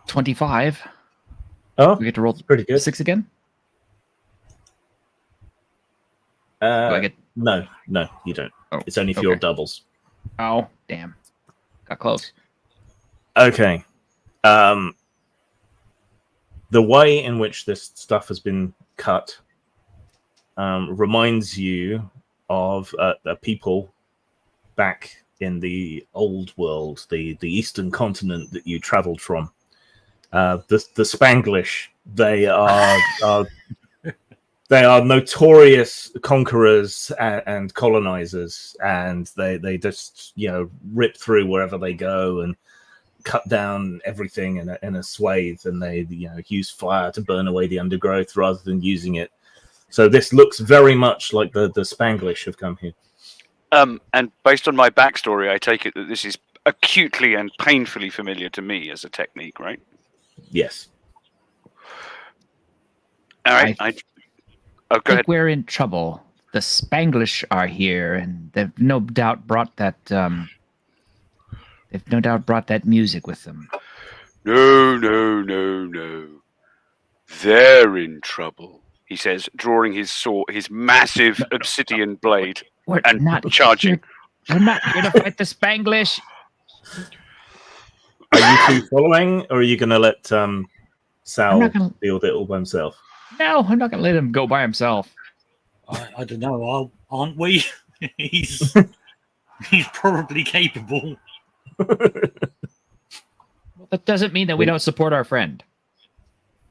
25. Oh, We get to roll pretty good. 6 again. Do I get? No, you don't. Oh, It's only for your okay. doubles. Oh, damn. Got close. Okay. The way in which this stuff has been cut reminds you of the people back in the old world, the eastern continent that you traveled from. The Spanglish. They are they are notorious conquerors and colonizers, and they just rip through wherever they go and cut down everything in a swathe, and they use fire to burn away the undergrowth rather than using it. So this looks very much like the Spanglish have come here. And based on my backstory, I take it that this is acutely and painfully familiar to me as a technique, right? Yes. All right. I go think ahead. we're in trouble. The Spanglish are here, and they've no doubt brought that. They've no doubt brought that music with them. No. They're in trouble, he says, drawing his sword, his massive obsidian blade, We're and not charging. We're not here to fight the Spanglish. Are you two following, or are you going to let Sal not gonna- deal with it all by himself? No, I'm not going to let him go by himself. I don't know, aren't we? he's probably capable. That doesn't mean that we don't support our friend.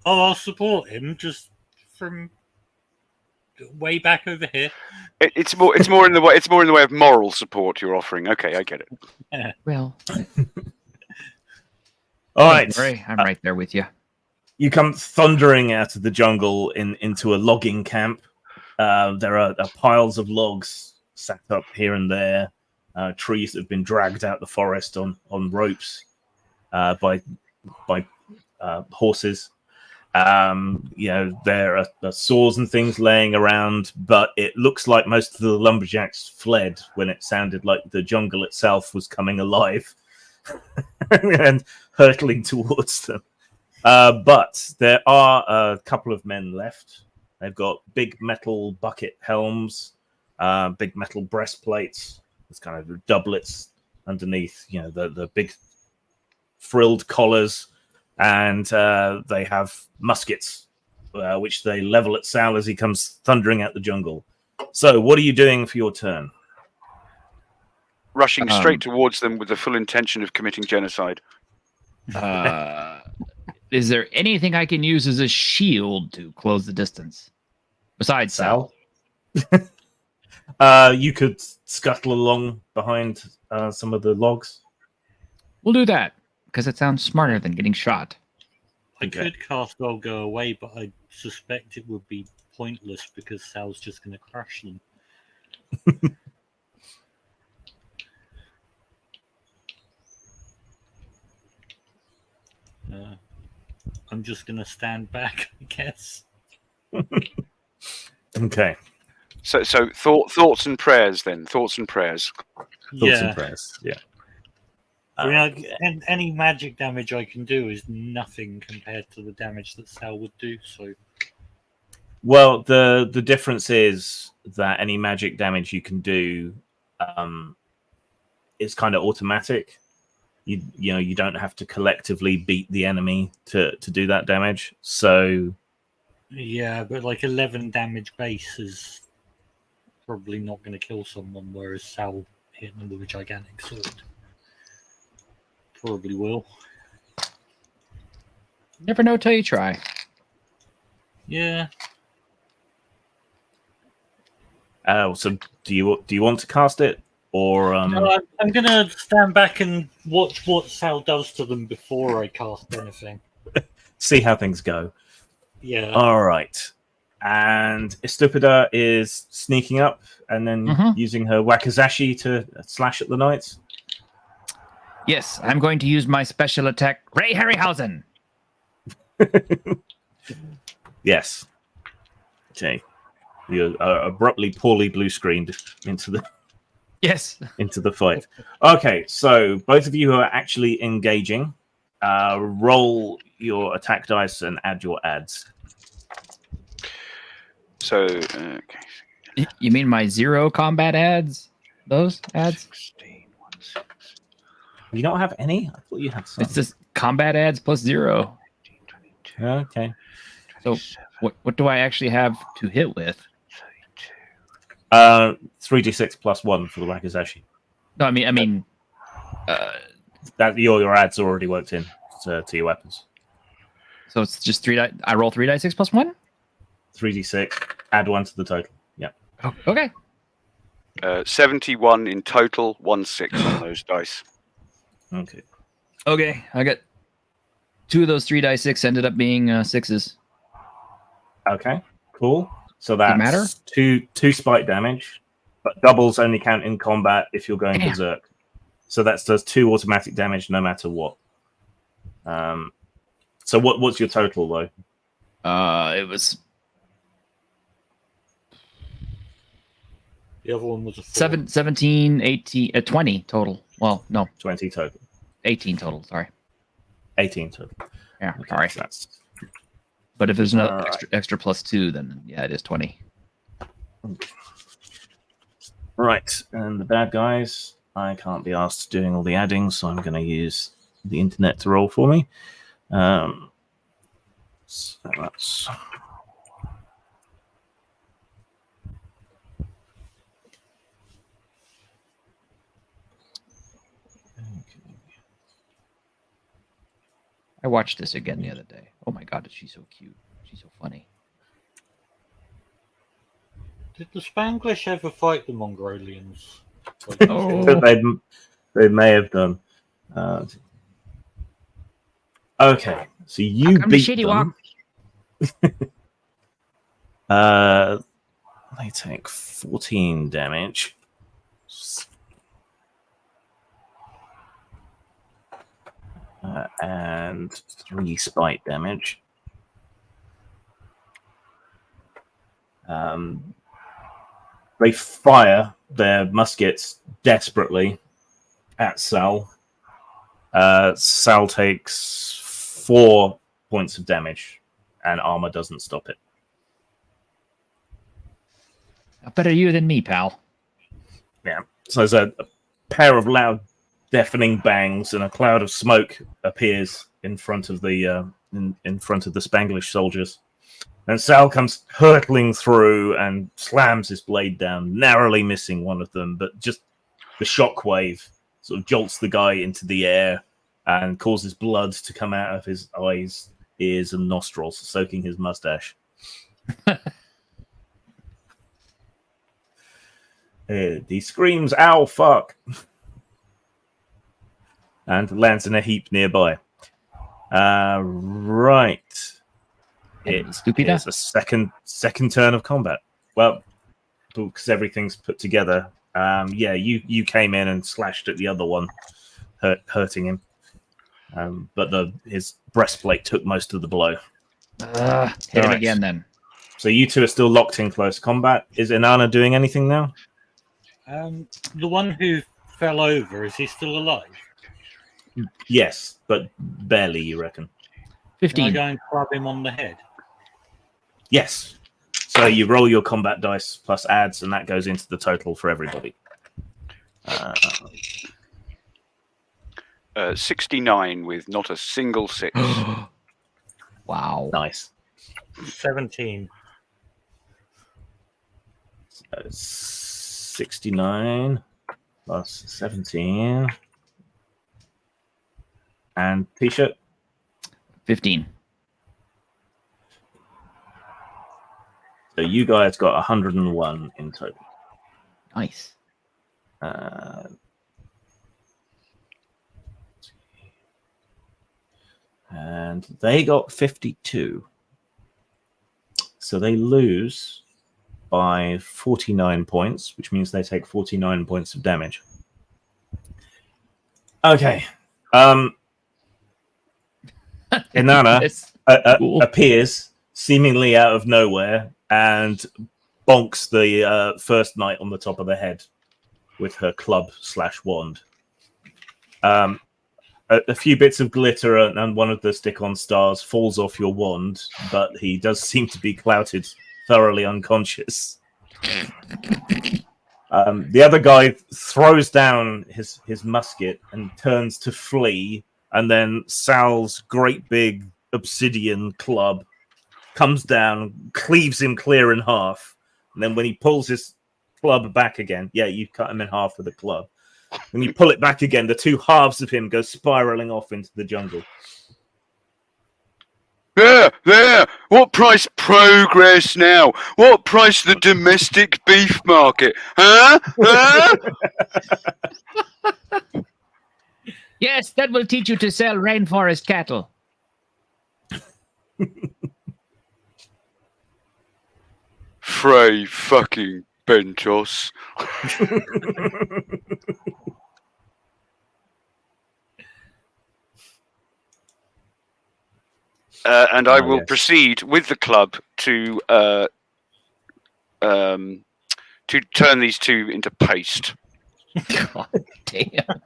Oh, I'll support him just from way back over here. It's more in the way of moral support you're offering. Okay, I get it. Well, All right. I'm right there with you. You come thundering out of the jungle into a logging camp. There are piles of logs sat up here and there. Trees that have been dragged out the forest on ropes by horses. There are saws and things laying around, but it looks like most of the lumberjacks fled when it sounded like the jungle itself was coming alive and hurtling towards them. But there are a couple of men left. They've got big metal bucket helms, big metal breastplates. There's kind of doublets underneath, the big frilled collars, and they have muskets, which they level at Sal as he comes thundering out the jungle. So, what are you doing for your turn? Rushing straight towards them with the full intention of committing genocide. Is there anything I can use as a shield to close the distance? Besides Sal? You could scuttle along behind some of the logs. We'll do that, because it sounds smarter than getting shot. I Okay. could cast I'll Go Away, but I suspect it would be pointless because Sal's just going to crush them. I'm just going to stand back, I guess. Okay. So thoughts and prayers then. Thoughts and prayers. Thoughts and prayers. Yeah. I mean, any magic damage I can do is nothing compared to the damage that Sal would do. So, Well, the difference is that any magic damage you can do is kind of automatic. You don't have to collectively beat the enemy to do that damage. So yeah, but like 11 damage base is probably not going to kill someone, whereas Sal hitting them with a gigantic sword probably will. Never know till you try. Yeah. so do you want to cast it, or No, I'm going to stand back and watch what Sal does to them before I cast anything. see how things go? Yeah. All right. And Estupida is sneaking up and then Mhm. using her wakizashi to slash at the knights. Yes, I'm going to use my special attack, Ray Harryhausen. Yes. Okay. You are abruptly poorly blue screened into the Yes. fight. Okay, so both of you who are actually engaging, roll your attack dice and add your adds. So, okay. You mean my 0 combat ads? Those ads? 16, 1, 6, You don't have any? I thought you had some. It's just combat ads plus 0. 22, Okay. So 27, what do I actually have to hit with? 32. 3d6 plus 1 for the Wakizashi. No, I mean, That your adds are already worked in to your weapons. so it's just 3 die. I roll 3 die 6 plus 1. 3d6, add 1 to the total. Yeah. Oh, okay. 71 in total, 1/6 on those dice. Okay. Okay, I got 2 of those 3 die 6 ended up being 6s. Okay. Cool. So Does it that's matter? two spike damage, but doubles only count in combat if you're going Damn. berserk. So that does 2 automatic damage no matter what. So what's your total though? It was The other one was a 4. 17, 18, 20 total. Well, no, 20 total. 18 total. Sorry. 18 total. Yeah, Okay, sorry. so that's But if there's no Alright. extra plus 2, then yeah, it is 20. right. And the bad guys, I can't be asked doing all the adding, so I'm going to use the internet to roll for me. So that's I watched this again the other day. Oh my god, is she so cute? She's so funny. Did the Spanglish ever fight the Mongolians? Oh. they may have done. Okay, so you come to beat Shitty them. They take 14 damage. And 3 spike damage. They fire their muskets desperately at Sal. Sal takes 4 points of damage, and armor doesn't stop it. Better you than me, pal. Yeah. So there's a pair of loud, deafening bangs, and a cloud of smoke appears in front of the in front of the Spanglish soldiers. And Sal comes hurtling through and slams his blade down, narrowly missing one of them, but just the shockwave sort of jolts the guy into the air and causes blood to come out of his eyes, ears, and nostrils, soaking his mustache. He screams, "Ow, fuck!" and lands in a heap nearby. Right. It's Stupida? a second turn of combat. Well, because everything's put together. Yeah, you came in and slashed at the other one, hurting him. But his breastplate took most of the blow. Hit him Alright. again then. So you two are still locked in close combat. Is Inanna doing anything now? The one who fell over, is he still alive? Yes, but barely, you reckon? Can I 15. go and club him on the head? Yes. So you roll your combat dice plus adds, and that goes into the total for everybody. 69 with not a single 6. Wow. Nice. 17. 69 plus 17. And T-shirt? 15. So you guys got 101 in total. Nice. And they got 52. So they lose by 49 points, which means they take 49 points of damage. Okay. Inanna It's cool. appears seemingly out of nowhere and bonks the first knight on the top of the head with her club/wand. A few bits of glitter and one of the stick-on stars falls off your wand, but he does seem to be clouted, thoroughly unconscious. The other guy throws down his musket and turns to flee, and then Sal's great big obsidian club comes down, cleaves him clear in half, and then when he pulls his club back again, yeah, you cut him in half with a club. When you pull it back again, the two halves of him go spiraling off into the jungle. There! What price progress now? What price the domestic beef market? Huh? Yes, that will teach you to sell rainforest cattle. Frey fucking Bentos. And I will proceed with the club to turn these two into paste. God damn.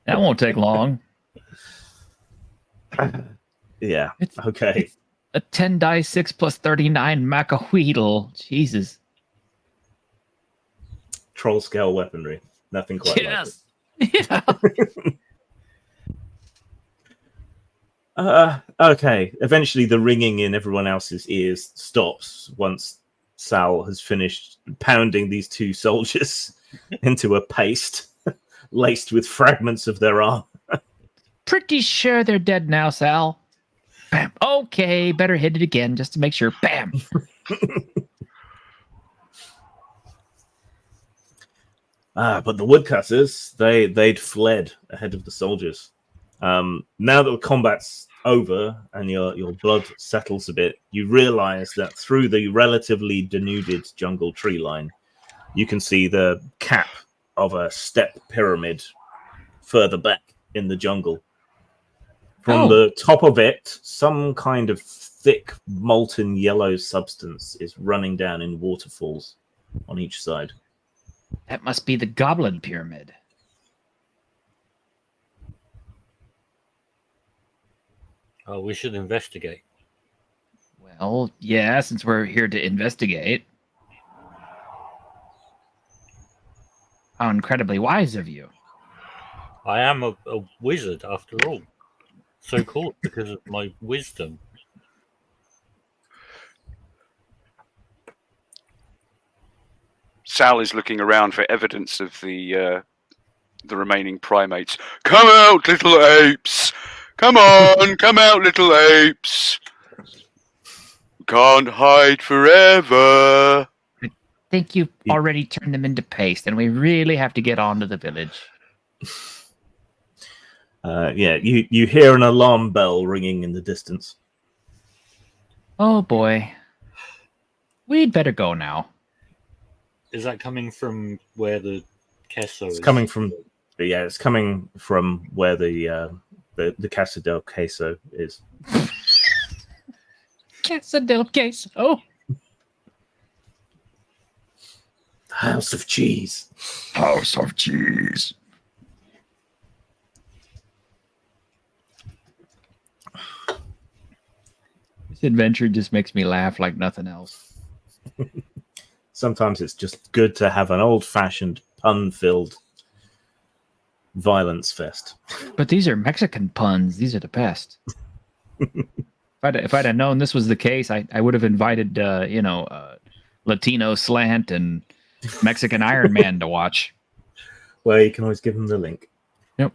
That won't take long. Yeah. It's- Okay. A 10 die 6 plus 39 Macahuedel. Jesus. Troll scale weaponry. Nothing quite Yes. Yeah. Okay. Eventually, the ringing in everyone else's ears stops once Sal has finished pounding these two soldiers into a paste laced with fragments of their arm. Pretty sure they're dead now, Sal. Bam. Okay, better hit it again just to make sure. Bam. But the woodcutters, they'd fled ahead of the soldiers. Now that the combat's over and your blood settles a bit, you realize that through the relatively denuded jungle tree line, you can see the cap of a step pyramid further back in the jungle. From the top of it, some kind of thick, molten yellow substance is running down in waterfalls on each side. That must be the Goblin Pyramid. Oh, we should investigate. Well, yeah, since we're here to investigate. How incredibly wise of you. I am a wizard after all. So called because of my wisdom. Sal is looking around for evidence of the remaining primates. Come out, little apes! Come on, come out, little apes! Can't hide forever. I think you've already turned them into paste, and we really have to get on to the village. Yeah, you hear an alarm bell ringing in the distance. Oh boy. We'd better go now. Is that coming from where the Queso is? It's coming from where the Casa del Queso is. Casa del Queso. House of Cheese. House of Cheese. This adventure just makes me laugh like nothing else. Sometimes it's just good to have an old-fashioned, pun-filled violence fest. But these are Mexican puns. These are the best. If I'd have known this was the case, I would have invited, Latino Slant and Mexican Iron Man to watch. Well, you can always give them the link. Yep.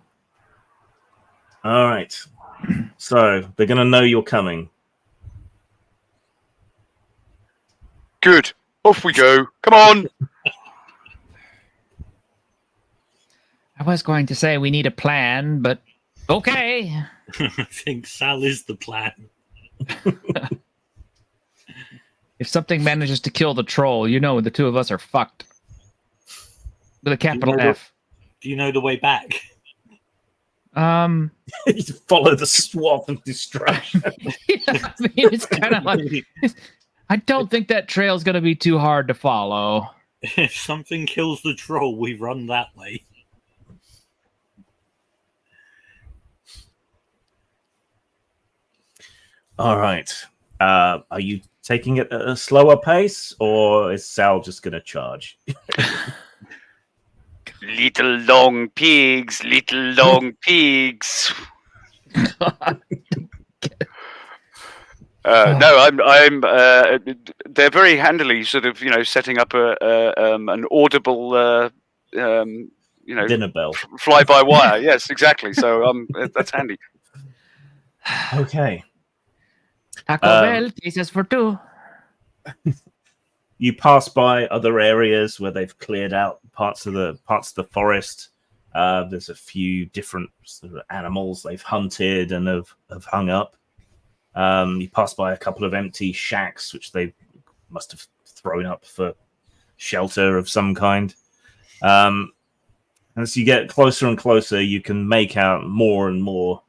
All right. So they're going to know you're coming. Good. Off we go. Come on. I was going to say we need a plan, but okay. I think Sal is the plan. If something manages to kill the troll, you know the two of us are fucked. With a capital F. Do you know the way back? You follow the swath of destruction. Yeah, I mean, it's kind of like I don't think that trail's going to be too hard to follow. If something kills the troll, we run that way. All right. Are you taking it at a slower pace, or is Sal just going to charge? Little long pigs, little long pigs. No, I'm. They're very handily sort of, setting up an audible, Dinner bell. fly by wire. Yes, exactly. So that's handy. Okay. Taco Bell, pieces for two. You pass by other areas where they've cleared out parts of the forest. There's a few different sort of animals they've hunted and have hung up. You pass by a couple of empty shacks, which they must have thrown up for shelter of some kind. As you get closer and closer, you can make out more and more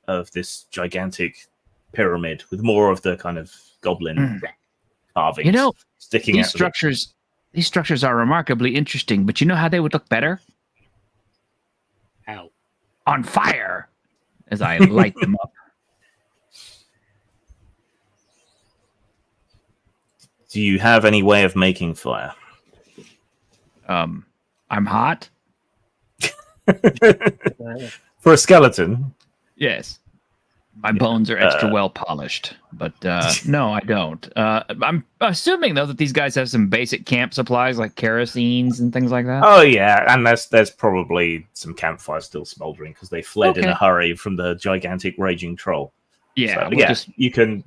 of this gigantic pyramid with more of the kind of goblin carvings sticking these out. These structures are remarkably interesting, but you know how they would look better? How? On fire, as I light them up. Do you have any way of making fire? I'm hot. For a skeleton? Yes. My bones are extra well polished, but no, I don't. I'm assuming though that these guys have some basic camp supplies like kerosenes and things like that. Oh yeah, and there's probably some campfires still smoldering because they fled in a hurry from the gigantic raging troll. Yeah, so, you can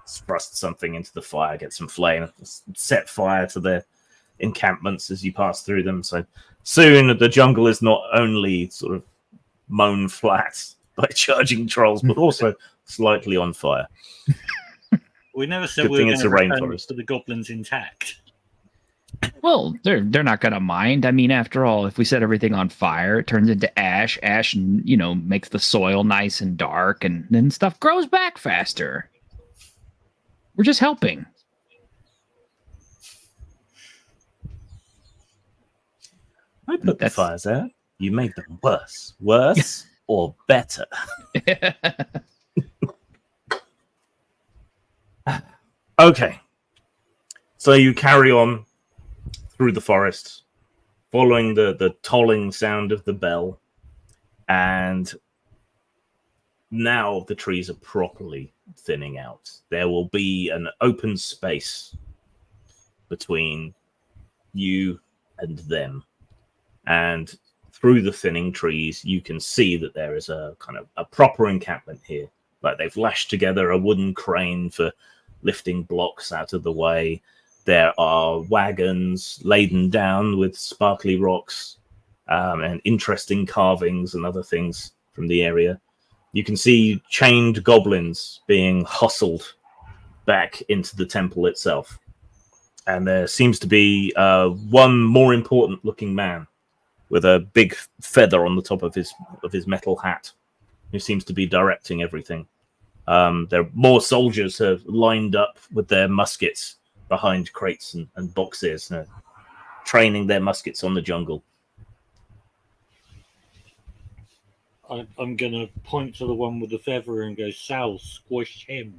thrust something into the fire, get some flame, set fire to the encampments as you pass through them. So soon the jungle is not only sort of mown flat by charging trolls, but also slightly on fire. We never said Good we thing were it's going a to rainforest. to the goblins intact. Well, they're not gonna mind. I mean, after all, if we set everything on fire, it turns into ash. Ash, makes the soil nice and dark, and then stuff grows back faster. We're just helping. I put the fires out. You made them worse or better. Okay. So you carry on through the forest, following the tolling sound of the bell, and now the trees are properly thinning out. There will be an open space between you and them. And through the thinning trees, you can see that there is a kind of a proper encampment here. Like they've lashed together a wooden crane for lifting blocks out of the way. There are wagons laden down with sparkly rocks and interesting carvings and other things from the area. You can see chained goblins being hustled back into the temple itself. And there seems to be one more important looking man with a big feather on the top of his metal hat, who seems to be directing everything. There more soldiers have lined up with their muskets behind crates and boxes, training their muskets on the jungle. I'm going to point to the one with the feather and go, Sal, squish him.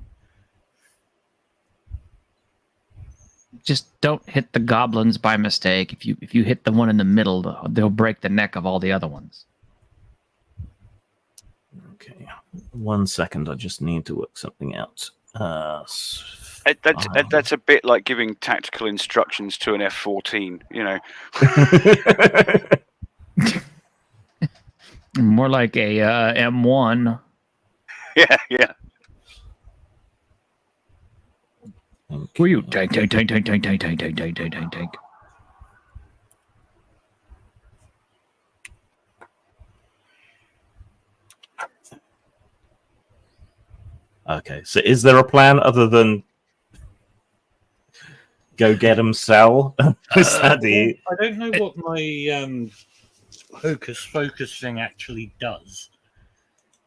Just don't hit the goblins by mistake. If you hit the one in the middle, they'll break the neck of all the other ones. Okay, 1 second. I just need to work something out. That's a bit like giving tactical instructions to an F-14, More like a M1. Yeah. Okay. Who are you? Tank. Okay, so is there a plan other than go get him, Sal? Is that the... I don't know what my hocus focus thing actually does.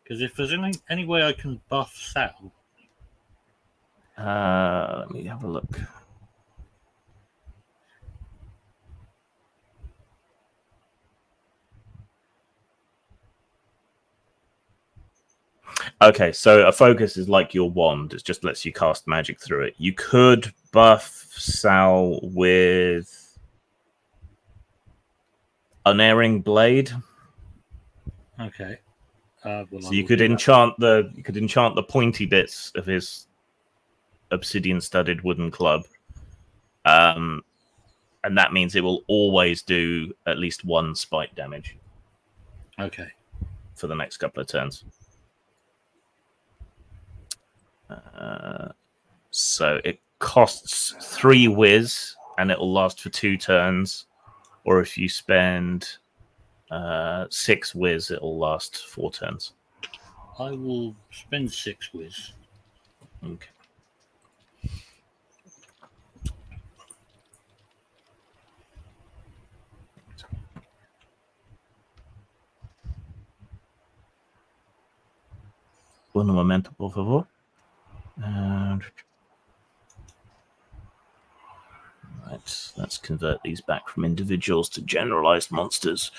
Because if there's any way I can buff Sal, Let me have a look. Okay, so a focus is like your wand. It just lets you cast magic through it. You could buff Sal with Unerring Blade. okay. So you could enchant the pointy bits of his obsidian-studded wooden club, and that means it will always do at least 1 spite damage. Okay. For the next couple of turns. So it costs 3 whiz, and it will last for 2 turns. Or if you spend 6 whiz, it will last 4 turns. I will spend 6 whiz. Okay. Un momento, por favor. Right, let's convert these back from individuals to generalized monsters.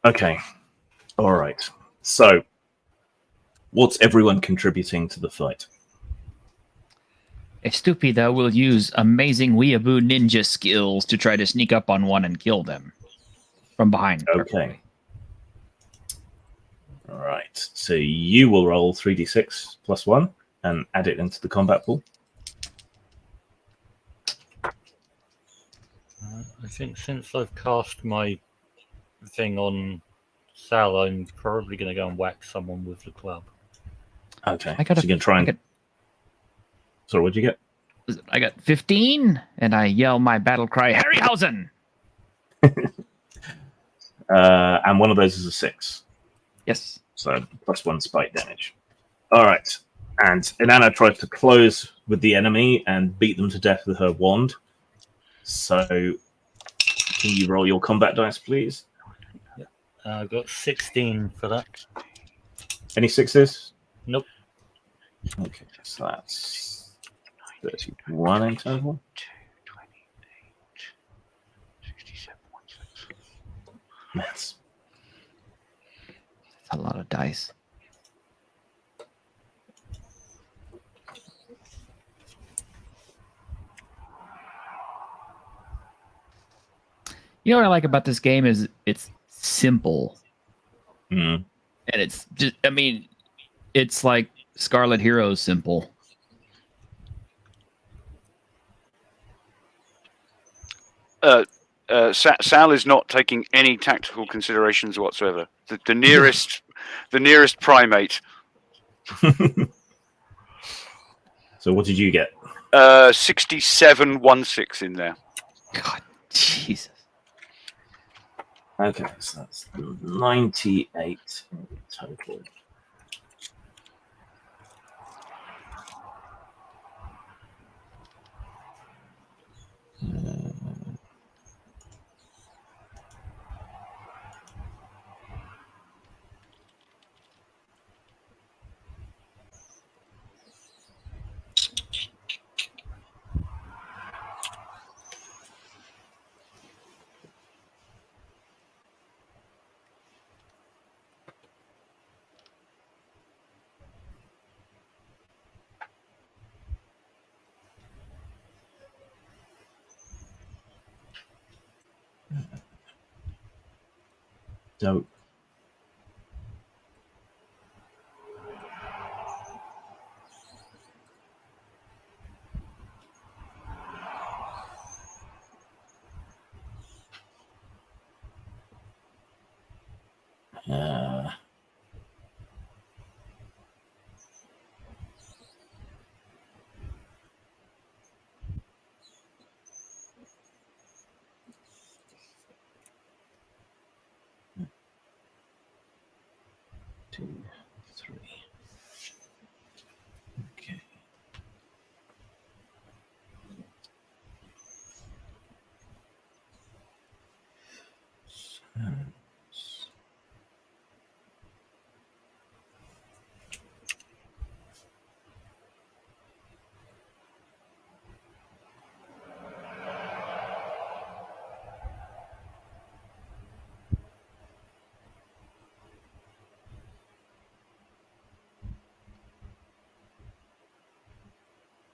Okay. All right. So, what's everyone contributing to the fight? Estúpida will use amazing weeaboo ninja skills to try to sneak up on one and kill them from behind. Okay. Preferably. All right. So you will roll 3d6 plus 1 and add it into the combat pool. I think since I've cast my thing on Sal, I'm probably going to go and whack someone with the club. Okay. I got so you're going to try and... Sorry, what'd you get? I got 15, and I yell my battle cry, Harryhausen! And one of those is a 6. Yes. So plus 1 spite damage. All right. And Inanna tries to close with the enemy and beat them to death with her wand. So can you roll your combat dice, please? I've got 16 for that. Any 6s? Nope. Okay, so that's 31 in total. 67, 16. That's a lot of dice. You know what I like about this game is it's simple. Mm. And it's just, I mean, it's like Scarlet Heroes simple. Sal is not taking any tactical considerations whatsoever. The nearest primate. So what did you get? 6716 in there. God, Jesus. Okay, so that's 98 in total. Dope. 2, 3. Okay.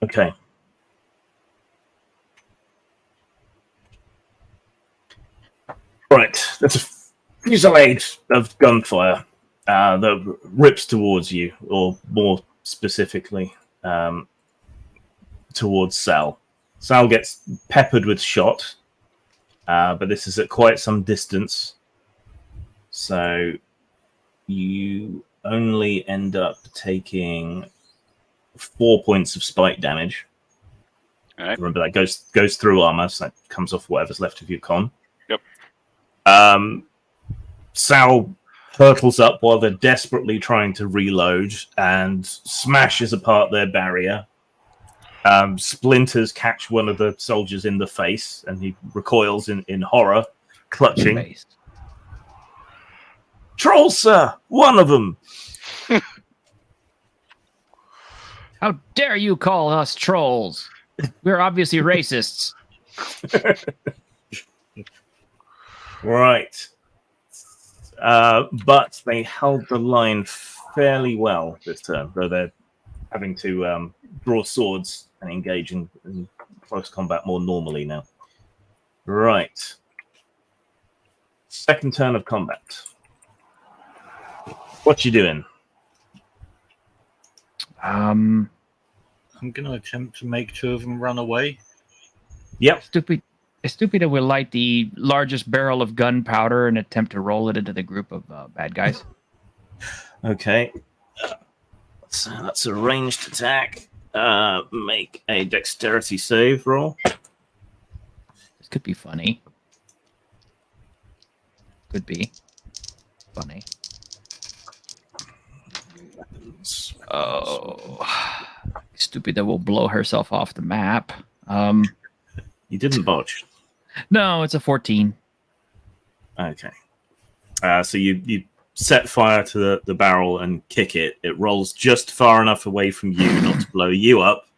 Okay. Right. There's a fusillade of gunfire that rips towards you, or more specifically, towards Sal. Sal gets peppered with shot, but this is at quite some distance. So you only end up taking 4 points of spike damage. All right. Remember, that goes through armor, so that comes off whatever's left of your con. Yep. Sal hurtles up while they're desperately trying to reload and smashes apart their barrier. Splinters catch one of the soldiers in the face, and he recoils in horror, clutching. Face. Trolls, sir! One of them! How dare you call us trolls? We're obviously racists. Right. But they held the line fairly well this turn, though they're having to draw swords and engage in close combat more normally now. Right. Second turn of combat. What you doing? I'm going to attempt to make 2 of them run away. Yep. Estúpida will light the largest barrel of gunpowder and attempt to roll it into the group of bad guys. Okay. So that's a ranged attack. Make a dexterity save roll. This could be funny. Could be funny. Oh, Estúpida will blow herself off the map. You didn't botch. No, it's a 14. Okay. So you set fire to the barrel and kick it. It rolls just far enough away from you not to blow you up,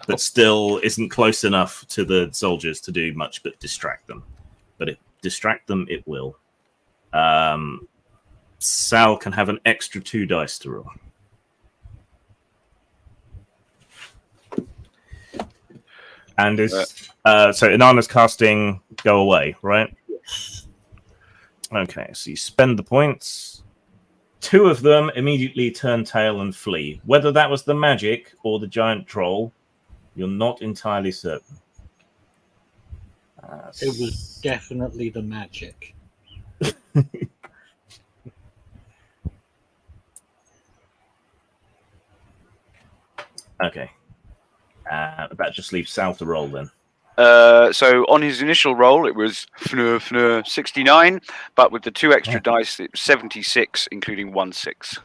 but still isn't close enough to the soldiers to do much but distract them. But if distract them, it will. Sal can have an extra 2 dice to roll. And is so Inanna's casting go away, right? Yes. Okay, so you spend the points. 2 of them immediately turn tail and flee. Whether that was the magic or the giant troll, you're not entirely certain. It was definitely the magic. Okay. That just leaves Sal to roll then. So on his initial roll, it was 69, but with the 2 extra dice, it was 76, including 1 6.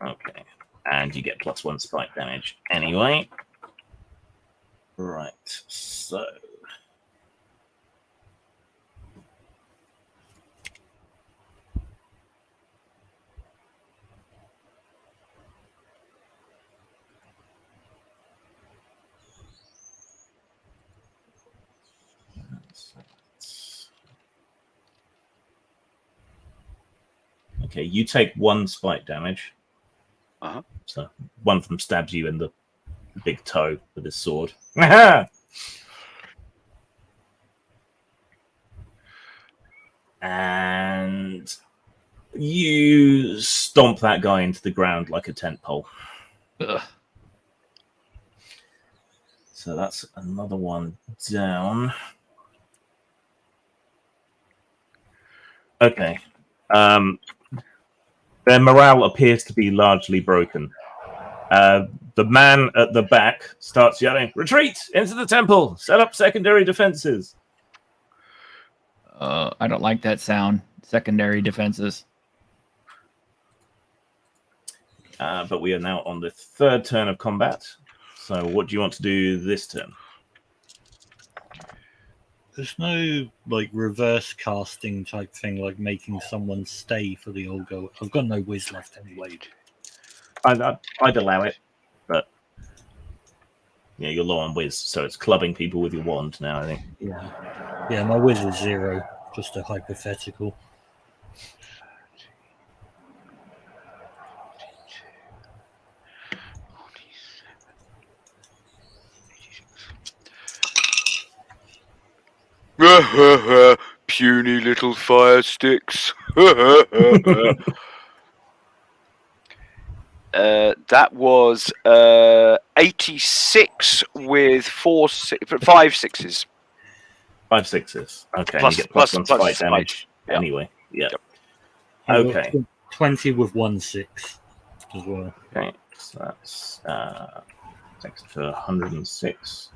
Okay. And you get +1 spike damage anyway. Right. So. Okay, you take 1 spike damage. Uh-huh. So one of them stabs you in the big toe with his sword. Aha! And you stomp that guy into the ground like a tent pole. Ugh. So that's another one down. Okay. Their morale appears to be largely broken. The man at the back starts yelling, "Retreat into the temple! Set up secondary defenses!" I don't like that sound. Secondary defenses. But we are now on the third turn of combat. So what do you want to do this turn? There's no like reverse casting type thing, like making someone stay for the old go. I've got no whiz left anyway. I'd allow it, but yeah, you're low on whiz, so it's clubbing people with your wand now, I think. Yeah, my whiz is 0. Just a hypothetical. Puny little fire sticks. That was 86 with 5 sixes. 5 sixes. Okay, Plus- you get plus plus- 1 plus spite spite. damage Yeah. anyway. Yeah. I've Okay. got 20 with 1 6 as well. Okay, so that's takes it to 106.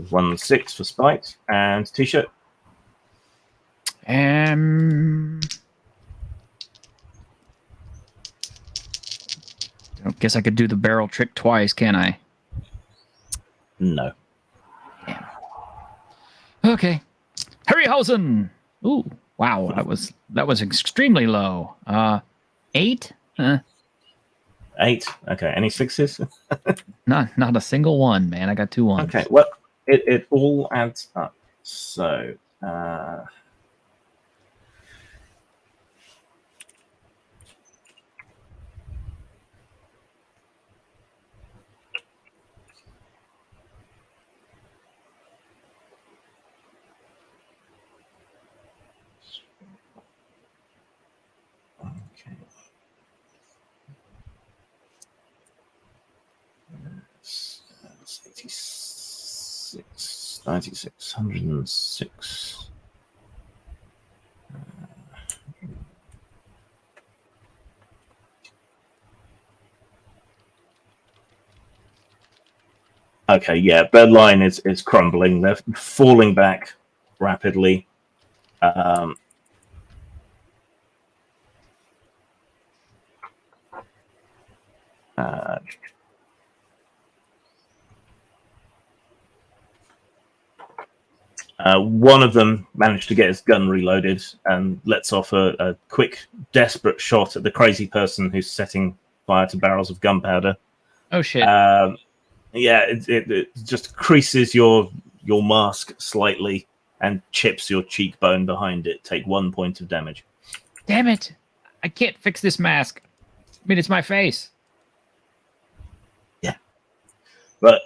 1 6 for spite and t-shirt. I guess I could do the barrel trick twice, can I? No. Okay. Harryhausen. Ooh, wow, that was extremely low. 8? 8. Okay, any sixes? Not a single one, man. I got 2 ones. Okay, well, it all adds up. So, okay. That's 86, 96, 106. Okay, yeah, Bedline is crumbling. They're falling back rapidly. One of them managed to get his gun reloaded and lets off a quick, desperate shot at the crazy person who's setting fire to barrels of gunpowder. Oh shit. Yeah, it just creases your mask slightly and chips your cheekbone behind it. Take 1 point of damage. Damn it. I can't fix this mask. I mean, it's my face. But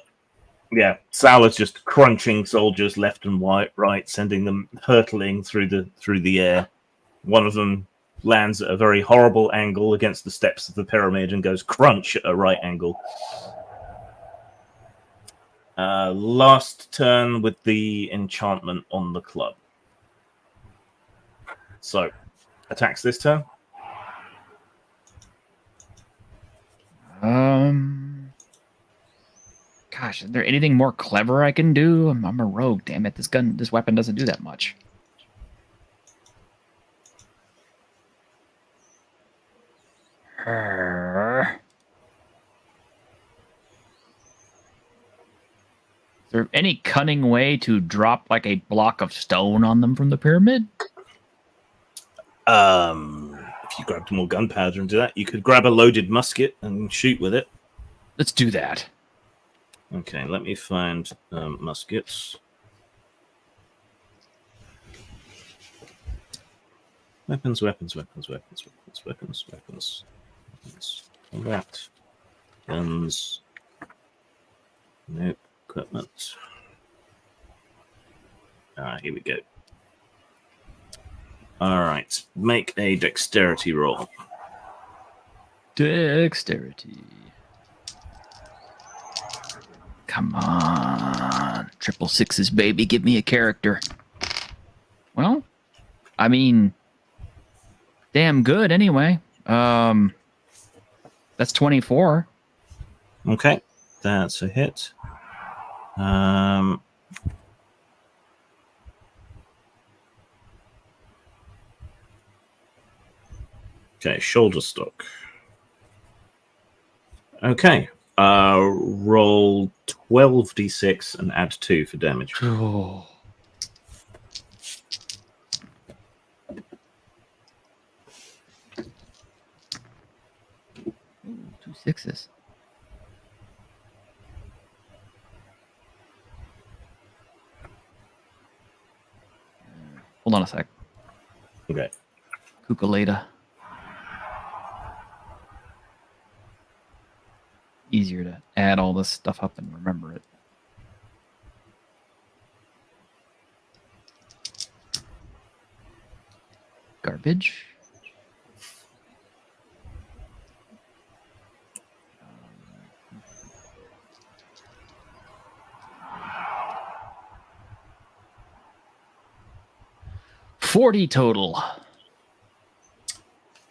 yeah, Sal is just crunching soldiers left and right, sending them hurtling through the air. One of them lands at a very horrible angle against the steps of the pyramid and goes crunch at a right angle. Last turn with the enchantment on the club. So, attacks this turn. Gosh, is there anything more clever I can do? I'm a rogue, damn it. This weapon doesn't do that much. Is there any cunning way to drop like a block of stone on them from the pyramid? If you grabbed more gunpowder and do that, you could grab a loaded musket and shoot with it. Let's do that. Okay, let me find muskets. Weapons. Combat. Guns. Nope. Equipment. Here we go. Alright, make a dexterity roll. Dexterity. Come on. 666s, baby. Give me a character. Well, I mean, damn good anyway. That's 24. Okay, that's a hit. Okay, shoulder stock. Okay. Roll 12d6 and add 2 for damage. Oh. Ooh, 2 6s. Hold on a sec. Okay. Kukuleta. Easier to add all this stuff up and remember it. Garbage. $40 total.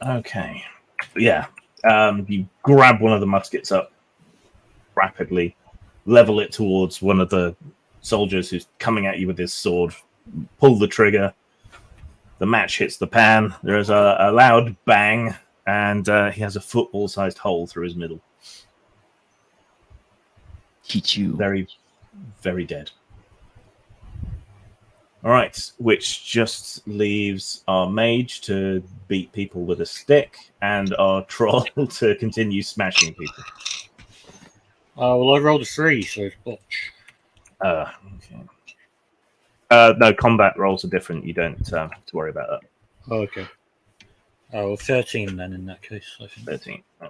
Okay. Yeah. You grab one of the muskets up rapidly, level it towards one of the soldiers who's coming at you with his sword, pull the trigger. The match hits the pan. There is a loud bang, and he has a football-sized hole through his middle. Teach you. Very, very dead. All right, which just leaves our mage to beat people with a stick and our troll to continue smashing people. Well, I rolled a 3, so it's botch. Okay. No, combat rolls are different. You don't have to worry about that. Oh, okay. Oh, well, 13 then in that case, I think. 13. Oh.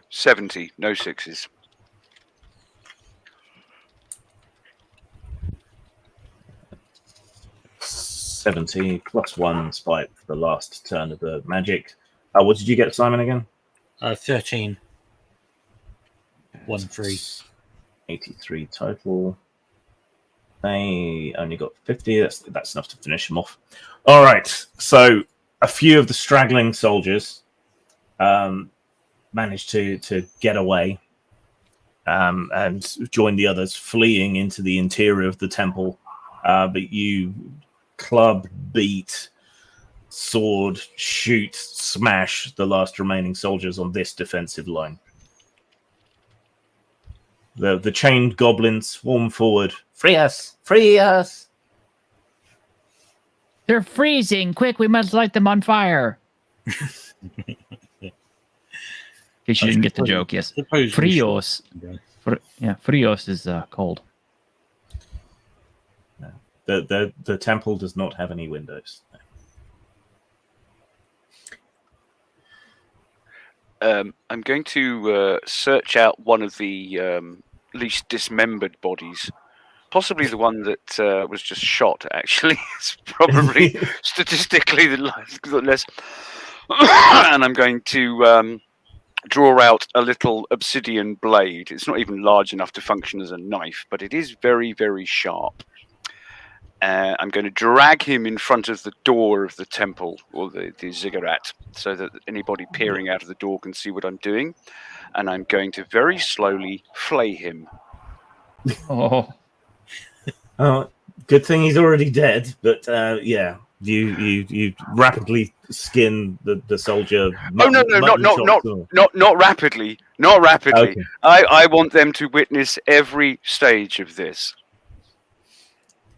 70, no 6s. +70 +1 spite for the last turn of the magic. What did you get, Simon, again? 13. 1 3. 83 total. They only got 50. That's enough to finish them off. All right. So a few of the straggling soldiers managed to get away and join the others fleeing into the interior of the temple. But you club, beat, sword, shoot, smash the last remaining soldiers on this defensive line. The chained goblins swarm forward. Free us! Free us! They're freezing. Quick, we must light them on fire. In case you didn't get the joke, yes. Frios. Frios is cold. The temple does not have any windows. I'm going to search out one of the least dismembered bodies. Possibly the one that was just shot, actually. It's probably statistically the less. And I'm going to draw out a little obsidian blade. It's not even large enough to function as a knife, but it is very, very sharp. I'm going to drag him in front of the door of the temple, or the ziggurat, so that anybody peering out of the door can see what I'm doing. And I'm going to very slowly flay him. Oh. Good thing he's already dead. But yeah, you rapidly skin the soldier. Not rapidly. Not rapidly. Okay. I want them to witness every stage of this.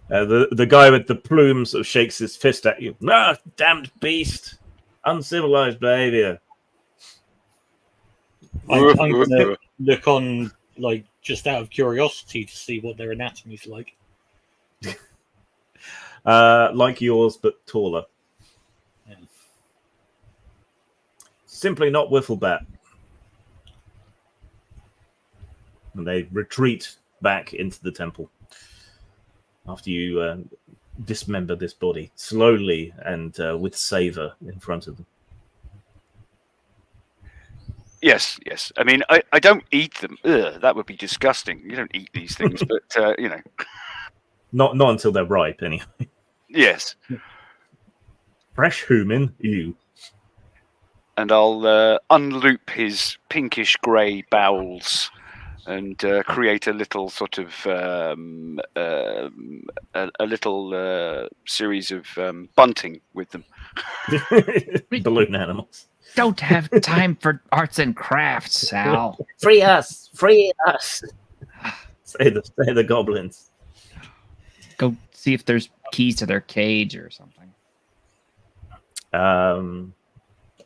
The guy with the plumes sort of shakes his fist at you. Ah, damned beast! Uncivilized behavior. I'm going to look on, like, just out of curiosity to see what their anatomy's like. Like yours, but taller. Yeah. Simply not Wifflebat. And they retreat back into the temple after you dismember this body slowly and with savor in front of them. Yes. I mean, I don't eat them. Ugh, that would be disgusting. You don't eat these things, but you know. Not until they're ripe, anyway. Yes. Fresh human, you. And I'll unloop his pinkish grey bowels and create a little sort of a little series of bunting with them. Balloon animals. don't have time for arts and crafts, Sal. Free us! Free us! Say the goblins. Go see if there's keys to their cage or something.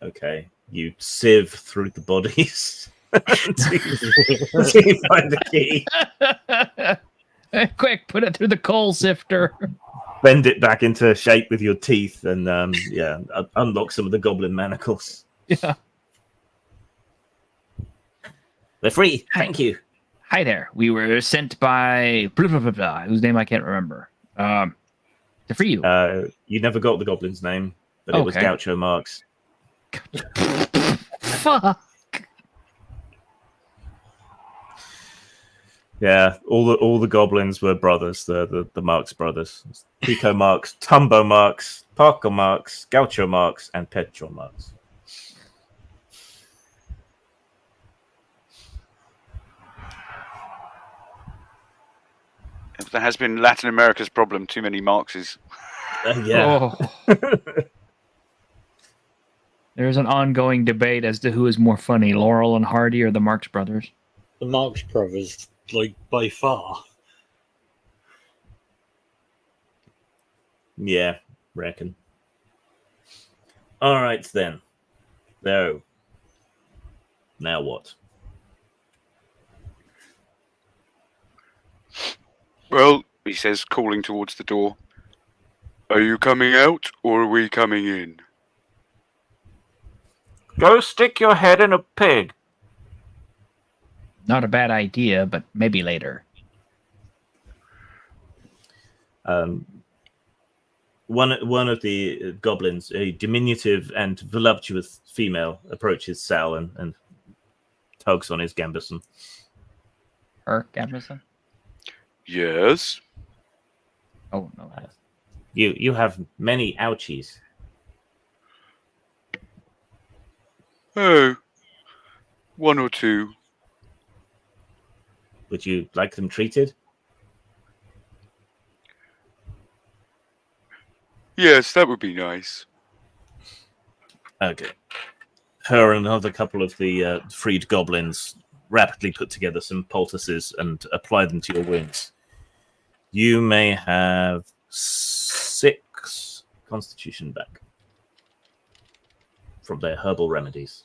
Okay. You sieve through the bodies until you find the key. Quick, put it through the coal sifter. Bend it back into shape with your teeth and unlock some of the goblin manacles. Yeah. They're free. Thank you. Hi there. We were sent by blah, blah, blah, blah, whose name I can't remember. To free you. You never got the goblin's name, but it was Okay. Gaucho Marx. Fuck. Yeah, all the goblins were brothers, the Marx brothers. Pico Marx, Tumbo Marx, Parker Marx, Gaucho Marx, and Pedro Marx. That has been Latin America's problem. Too many Marxes. Yeah. Oh. There's an ongoing debate as to who is more funny, Laurel and Hardy or the Marx Brothers. The Marx Brothers, like, by far. Yeah, reckon. All right, then. No. Now what? Well, he says, calling towards the door. Are you coming out, or are we coming in? Go stick your head in a pig. Not a bad idea, but maybe later. One of the goblins, a diminutive and voluptuous female, approaches Sal and tugs on his gambeson. Her, Gabberson? Yes. Oh, no. You have many ouchies. Oh, one or two. Would you like them treated? Yes, that would be nice. Okay. Her and another couple of the freed goblins rapidly put together some poultices and apply them to your wounds. You may have 6 constitution back from their herbal remedies.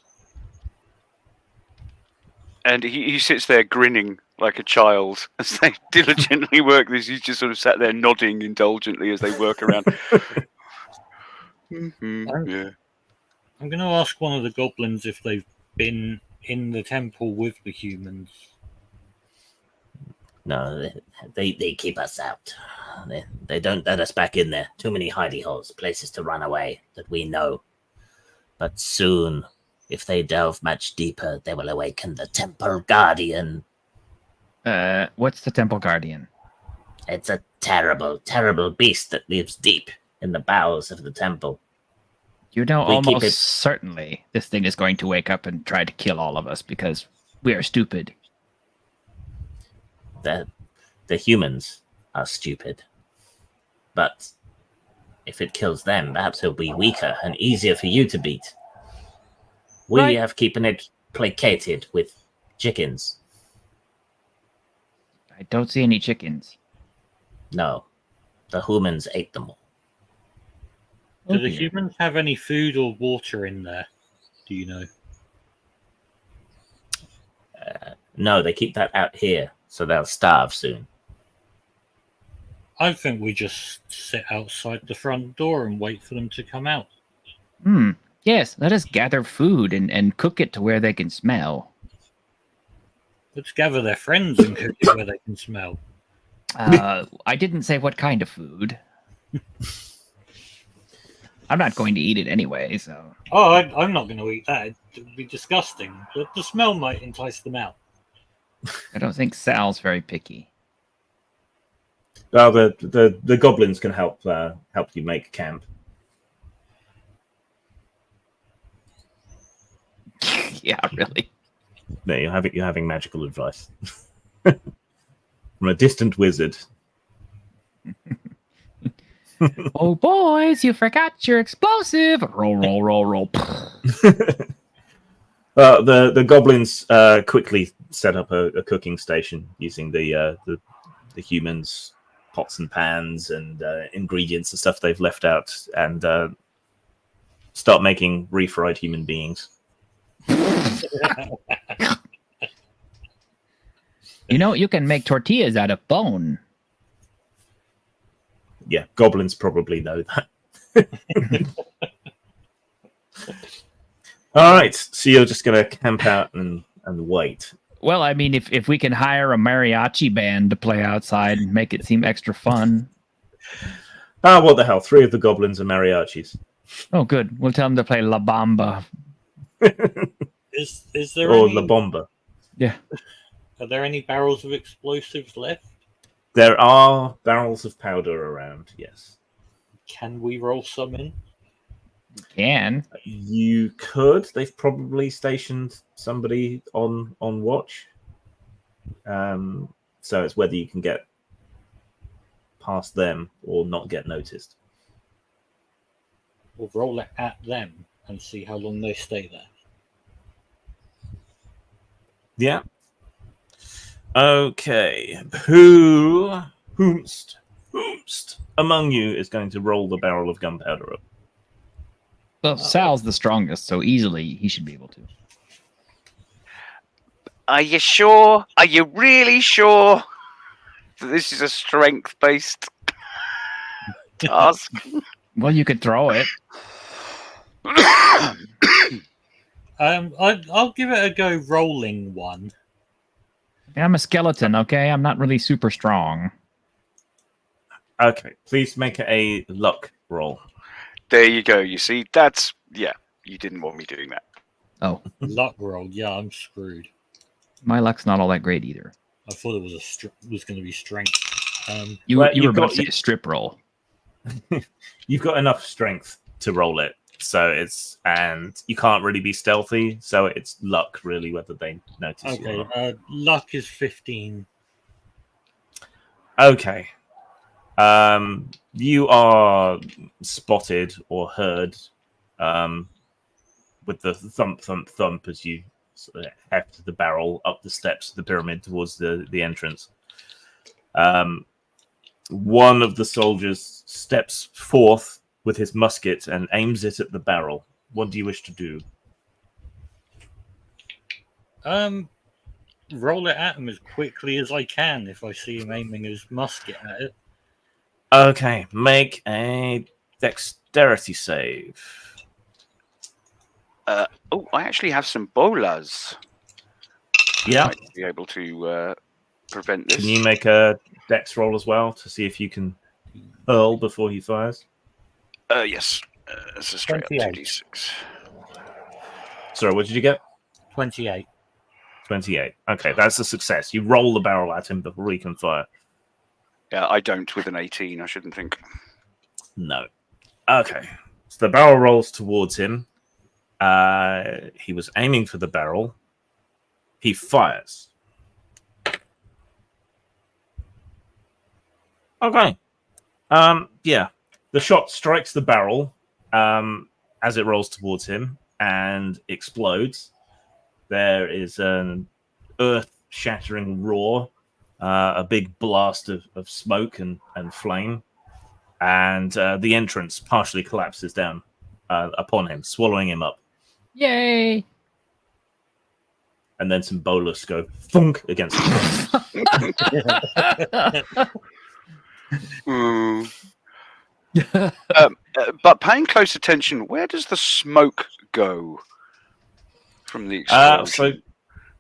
And he sits there grinning like a child as they diligently work this. He's just sort of sat there nodding indulgently as they work around. Yeah. I'm going to ask one of the goblins if they've been in the temple with the humans. No, they keep us out. They don't let us back in there. Too many hidey holes, places to run away that we know. But soon, if they delve much deeper, they will awaken the Temple Guardian. What's the Temple Guardian? It's a terrible, terrible beast that lives deep in the bowels of the temple. You know, We keep almost it- certainly this thing is going to wake up and try to kill all of us because we are stupid. The humans are stupid. But if it kills them, perhaps it'll be weaker and easier for you to beat. We Right. have keeping it placated with chickens. I don't see any chickens. No, the humans ate them all. Do the dear. humans have any food or water in there? Do you know? No, they keep that out here, so they'll starve soon. I think we just sit outside the front door and wait for them to come out. Yes, let us gather food and cook it to where they can smell. Let's gather their friends and cook it where they can smell. I didn't say what kind of food. I'm not going to eat it anyway, so. Oh, I'm not going to eat that. It would be disgusting. But the smell might entice them out. I don't think Sal's very picky. Well, the goblins can help you make camp. Yeah, really. No, you're having magical advice from a distant wizard. Oh, boys, you forgot your explosive. Roll, roll, roll, roll. The goblins quickly set up a cooking station using the humans' pots and pans and ingredients and stuff they've left out, and start making refried human beings. You know, you can make tortillas out of bone. Yeah, goblins probably know that. All right, so you're just going to camp out and wait. Well, I mean, if we can hire a mariachi band to play outside and make it seem extra fun. Ah, what the hell? 3 of the goblins are mariachis. Oh, good. We'll tell them to play La Bamba. Is there Or any, La Bomba. Yeah. Are there any barrels of explosives left? There are barrels of powder around, yes. Can we roll some in? Can. You could. They've probably stationed somebody on watch. So it's whether you can get past them or not get noticed. We'll roll it at them and see how long they stay there. Yeah. Okay. Whomst among you is going to roll the barrel of gunpowder up? Well, Sal's the strongest, so easily he should be able to. Are you sure? Are you really sure that this is a strength-based task? Well, you could throw it. I'll give it a go rolling one. I'm a skeleton, okay? I'm not really super strong. Okay. Please make a luck roll. There you go. You see, that's you didn't want me doing that. Oh, Luck roll. Yeah, I'm screwed. my luck's not all that great either. I thought it was going to be strength. You Well, were you've about got- to say a strip roll. You've got enough strength to roll it, and you can't really be stealthy, so it's luck really whether they notice you or not. Okay. Luck is 15. Okay. You are spotted or heard with the thump, thump, thump as you sort of heft the barrel up the steps of the pyramid towards the entrance. One of the soldiers steps forth with his musket and aims it at the barrel. What do you wish to do? Roll it at him as quickly as I can if I see him aiming his musket at it. Okay, make a dexterity save. Oh, I actually have some bolas. Yeah. Might be able to prevent this. Can you make a dex roll as well to see if you can hurl before he fires? Yes. It's a straight up 28. 2d6. Sorry, what did you get? 28. 28. Okay, that's a success. You roll the barrel at him before he can fire. Yeah, I don't with an 18. I shouldn't think. No. Okay. So the barrel rolls towards him. He was aiming for the barrel. He fires. Okay. Yeah. The shot strikes the barrel as it rolls towards him and explodes. There is an earth-shattering roar, a big blast of smoke and flame, and the entrance partially collapses down upon him, swallowing him up. Yay! And then some bolas go thunk against him. But paying close attention, where does the smoke go from the explosion?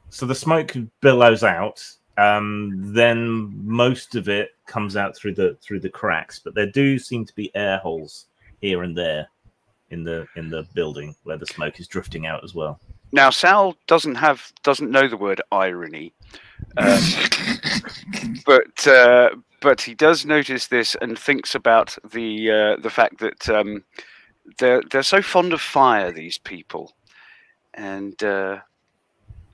So the smoke billows out. Then most of it comes out through the cracks, but there do seem to be air holes here and there in the building where the smoke is drifting out as well. Now, Sal doesn't know the word irony, but he does notice this and thinks about the fact that they're so fond of fire, these people, and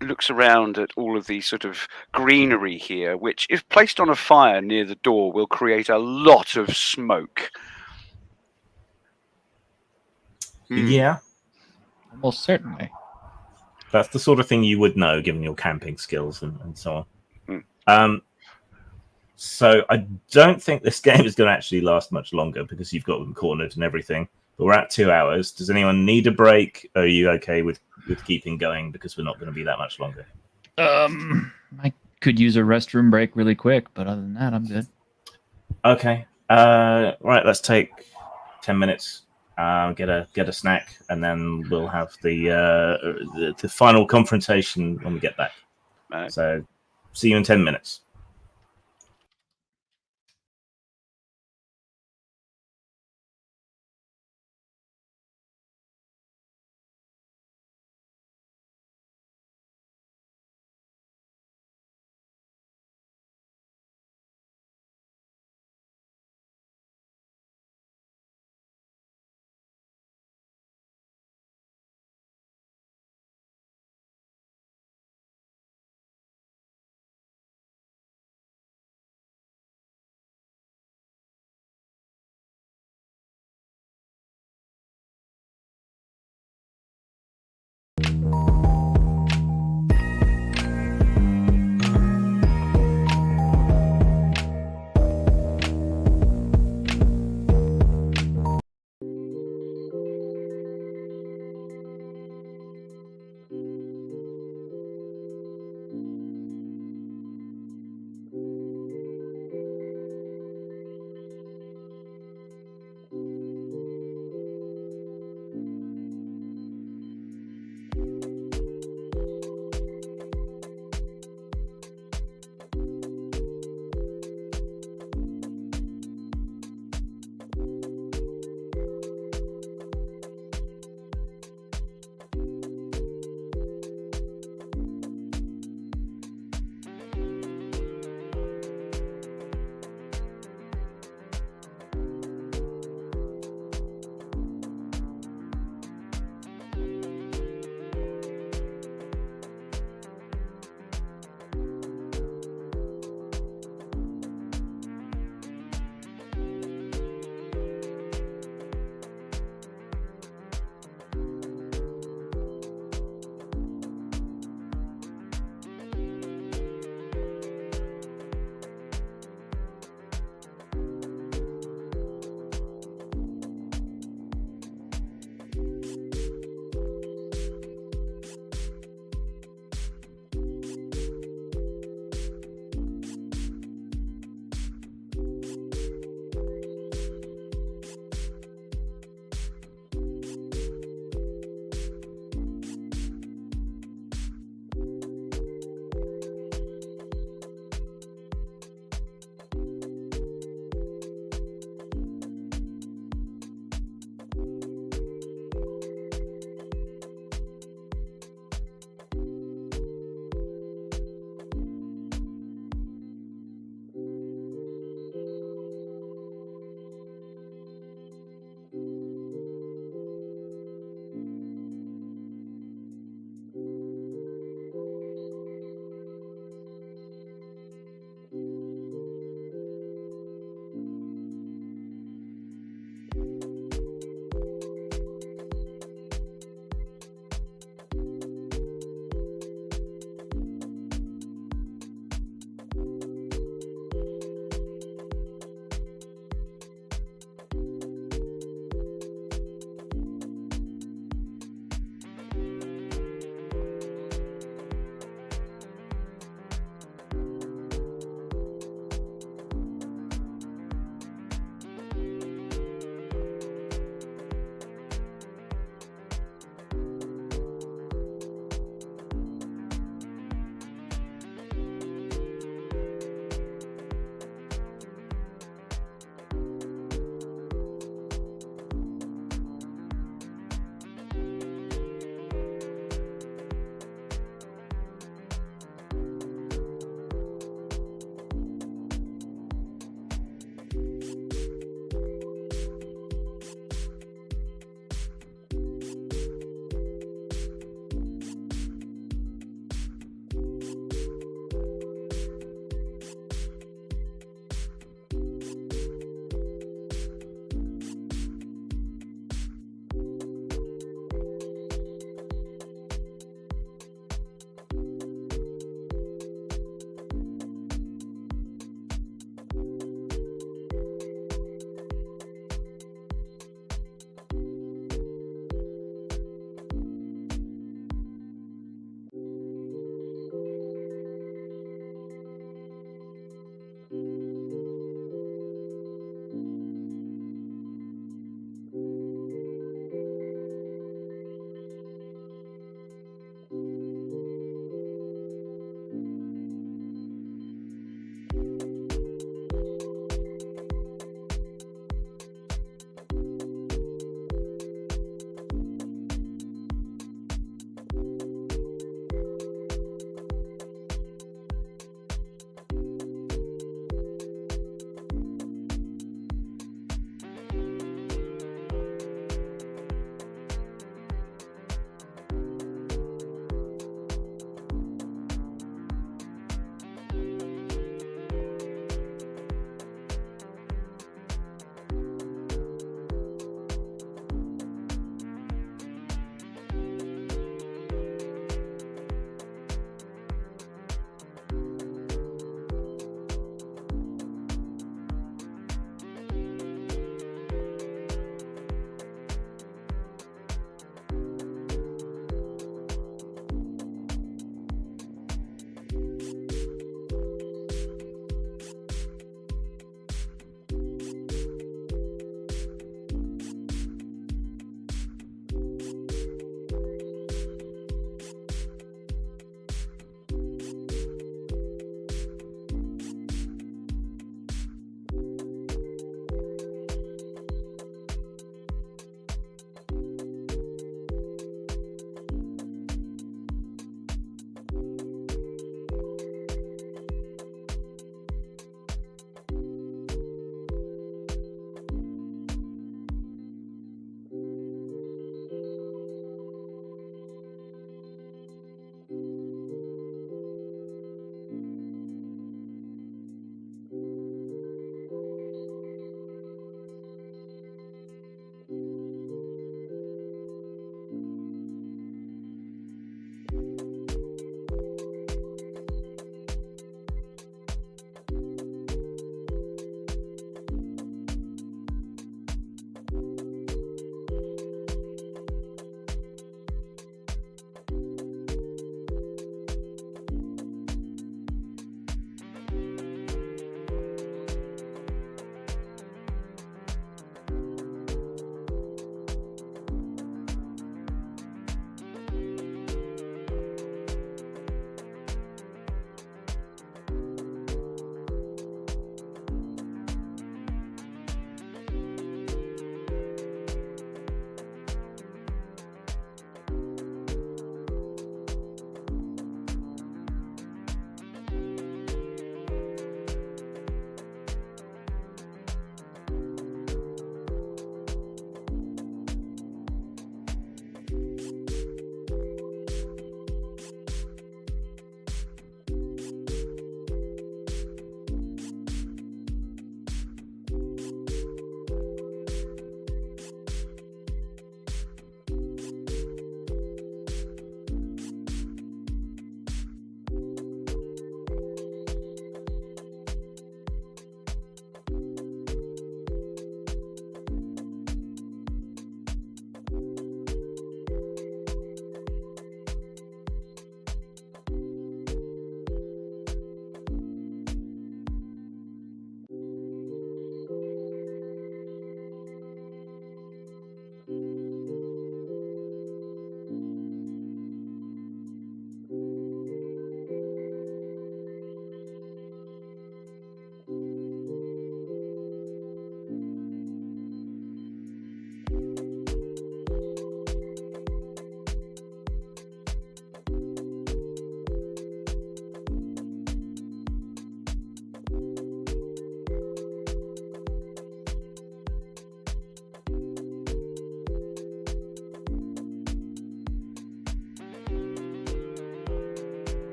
looks around at all of the sort of greenery here, which, if placed on a fire near the door, will create a lot of smoke. Yeah. Most certainly. That's the sort of thing you would know, given your camping skills and so on. Mm. So I don't think this game is going to actually last much longer because you've got them cornered and everything. But we're at 2 hours. Does anyone need a break? Are you okay with keeping going because we're not going to be that much longer? I could use a restroom break really quick, but other than that, I'm good. Okay. Right. Let's take 10 minutes. Get a snack, and then we'll have the final confrontation when we get back. Right. So, see you in 10 minutes.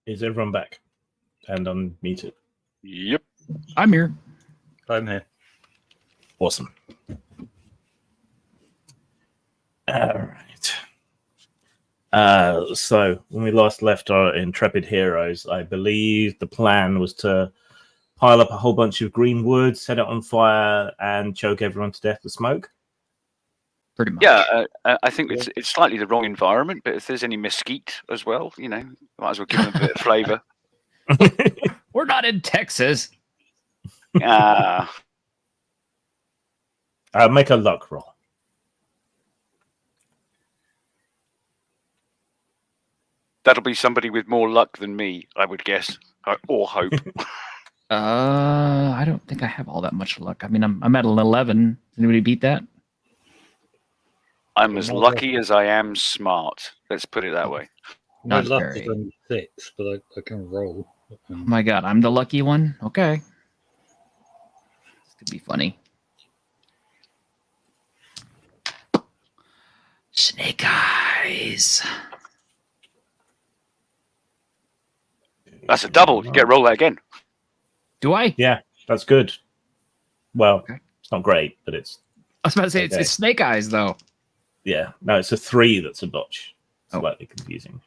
Is everyone back and unmuted? Yep. I'm here. I'm here. Awesome. All right. So when we last left our intrepid heroes, I believe the plan was to pile up a whole bunch of green wood, set it on fire, and choke everyone to death with smoke. Pretty much. Yeah, I think it's slightly the wrong environment, but if there's any mesquite as well, might as well give them a bit of flavour. We're not in Texas. Ah, Make a luck roll. that'll be somebody with more luck than me, I would guess, or hope. I don't think I have all that much luck. I mean, I'm at an 11. Does anybody beat that? I'm as lucky as I am smart. Let's put it that way. My Not luck very. is only 6, but I can roll. Oh my god, I'm the lucky one? Okay. This could be funny. Snake eyes. That's a double. You get roll that again. Do I? Yeah, that's good. Well, Okay. it's not great, but it's I was about to say Okay. it's snake eyes though. yeah. No, it's a 3 that's a botch. Oh. Slightly confusing.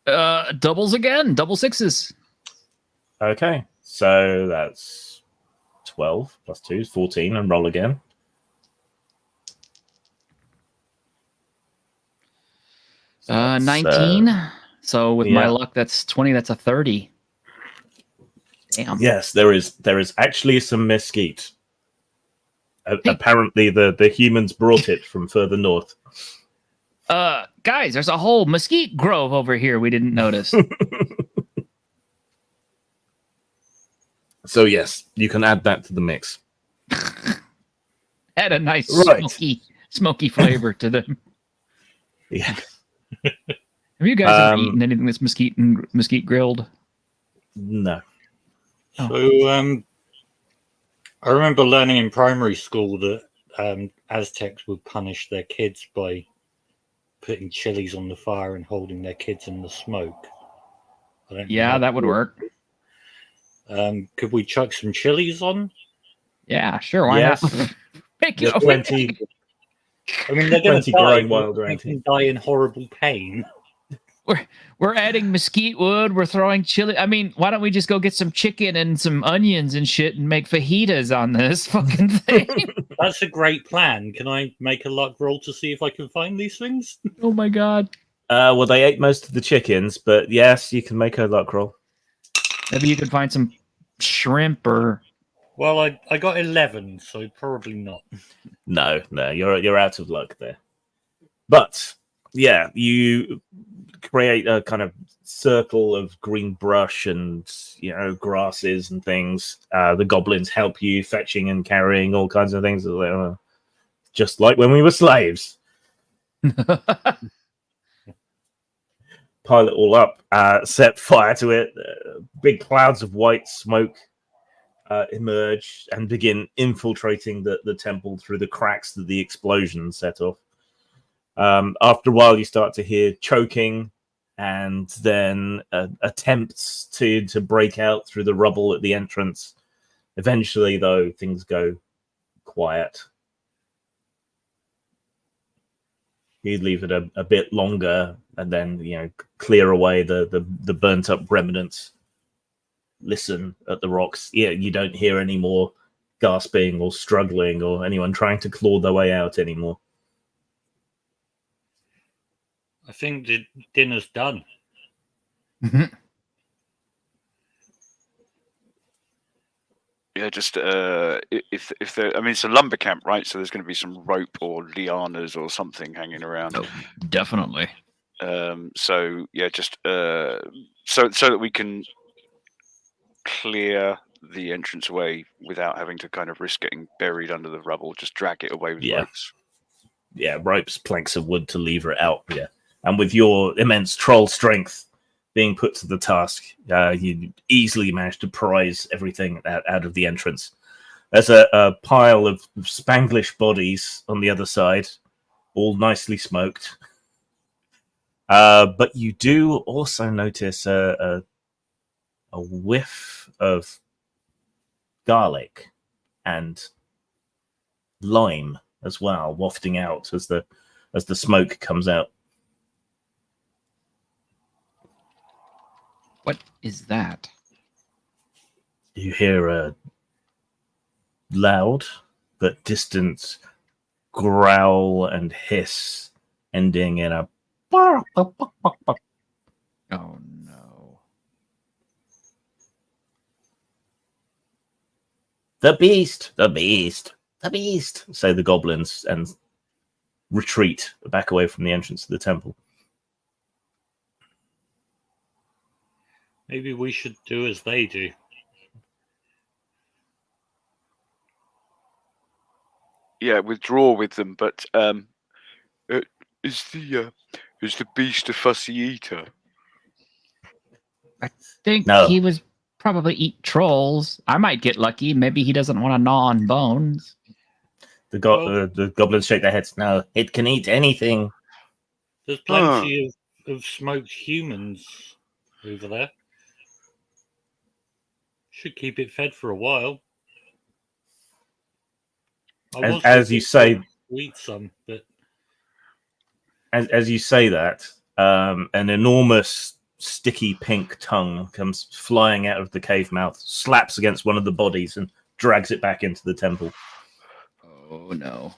Doubles again, double sixes. Okay, so that's 12 plus 2 is 14, and roll again. So that's, 19. So with my yeah. luck, that's 20. That's a 30. Damn. Yes, there is actually some mesquite. Hey. Apparently, the humans brought it from further north. Guys, there's a whole mesquite grove over here we didn't notice. So yes, you can add that to the mix. Had a nice Right. smoky flavor to them. Yeah. Have you guys ever Um, eaten anything that's mesquite grilled? No. So I remember learning in primary school that Aztecs would punish their kids by putting chilies on the fire and holding their kids in the smoke. I don't know Yeah, how- that would work. Could we chuck some chilies on? Yeah, sure. Why Yes. not? Make There's it plenty. I mean, they're going to Plenty die. growing wild They around can here. die in horrible pain. We're adding mesquite wood. We're throwing chili. I mean, why don't we just go get some chicken and some onions and shit and make fajitas on this fucking thing? That's a great plan. Can I make a luck roll to see if I can find these things? Oh my god. Well, they ate most of the chickens, but yes, you can make a luck roll. Maybe you could find some shrimp or Well, I got 11, so probably not. No, you're out of luck there. But yeah, you create a kind of circle of green brush and grasses and things. The goblins help you fetching and carrying all kinds of things. Just like when we were slaves. Pile it all up, set fire to it. Big clouds of white smoke emerge and begin infiltrating the temple through the cracks that the explosion set off. After a while, you start to hear choking and then attempts to break out through the rubble at the entrance. Eventually, though, things go quiet. You leave it a bit longer and then, clear away the burnt up remnants. Listen at the rocks. Yeah, you don't hear any more gasping or struggling or anyone trying to claw their way out anymore. I think the dinner's done. Yeah, just if there, I mean, it's a lumber camp, right? So there's going to be some rope or lianas or something hanging around. Oh, definitely. So yeah, just so that we can clear the entrance away without having to kind of risk getting buried under the rubble. Just drag it away with ropes. Yeah, ropes, planks of wood to lever it out. Yeah, and with your immense troll strength being put to the task, you easily manage to prise everything out of the entrance. There's a pile of Spanglish bodies on the other side, all nicely smoked. But you do also notice a whiff of garlic and lime as well, wafting out as the smoke comes out. What is that? You hear a loud but distant growl and hiss, ending in a. Oh no. The beast, the beast, the beast. Say the goblins, and retreat back away from the entrance to the temple. Maybe we should do as they do. Yeah, withdraw with them. But is the beast a fussy eater? Think No. he was probably eat trolls. I might get lucky. Maybe he doesn't want to gnaw on bones. The Well- the goblins shake their heads. No, It can eat anything. There's plenty of smoked humans over there. Should keep it fed for a while. I was as you say, to eat some, but as you say that, an enormous sticky pink tongue comes flying out of the cave mouth, slaps against one of the bodies, and drags it back into the temple. Oh no.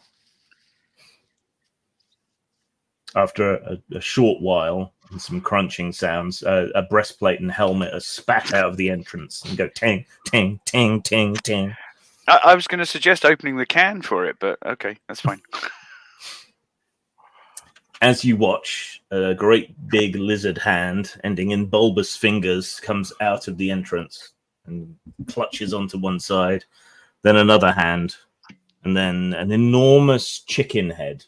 After a short while and some crunching sounds, a breastplate and helmet are spat out of the entrance and go ting, ting, ting, ting, ting. I was going to suggest opening the can for it, but okay, that's fine. As you watch, a great big lizard hand ending in bulbous fingers comes out of the entrance and clutches onto one side, then another hand, and then an enormous chicken head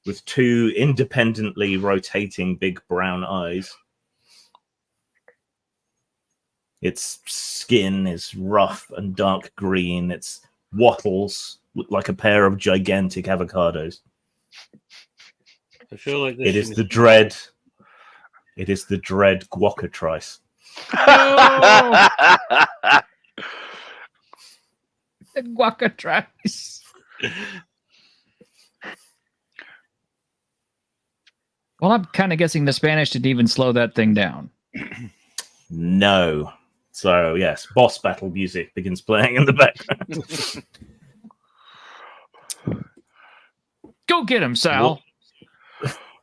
with two independently rotating big brown eyes. Its skin is rough and dark green. Its wattles look like a pair of gigantic avocados. I feel like this It is the dread Guacatrice. The guacatrice. Well, I'm kind of guessing the Spanish didn't even slow that thing down. No. So, yes, boss battle music begins playing in the background. Go get him, Sal.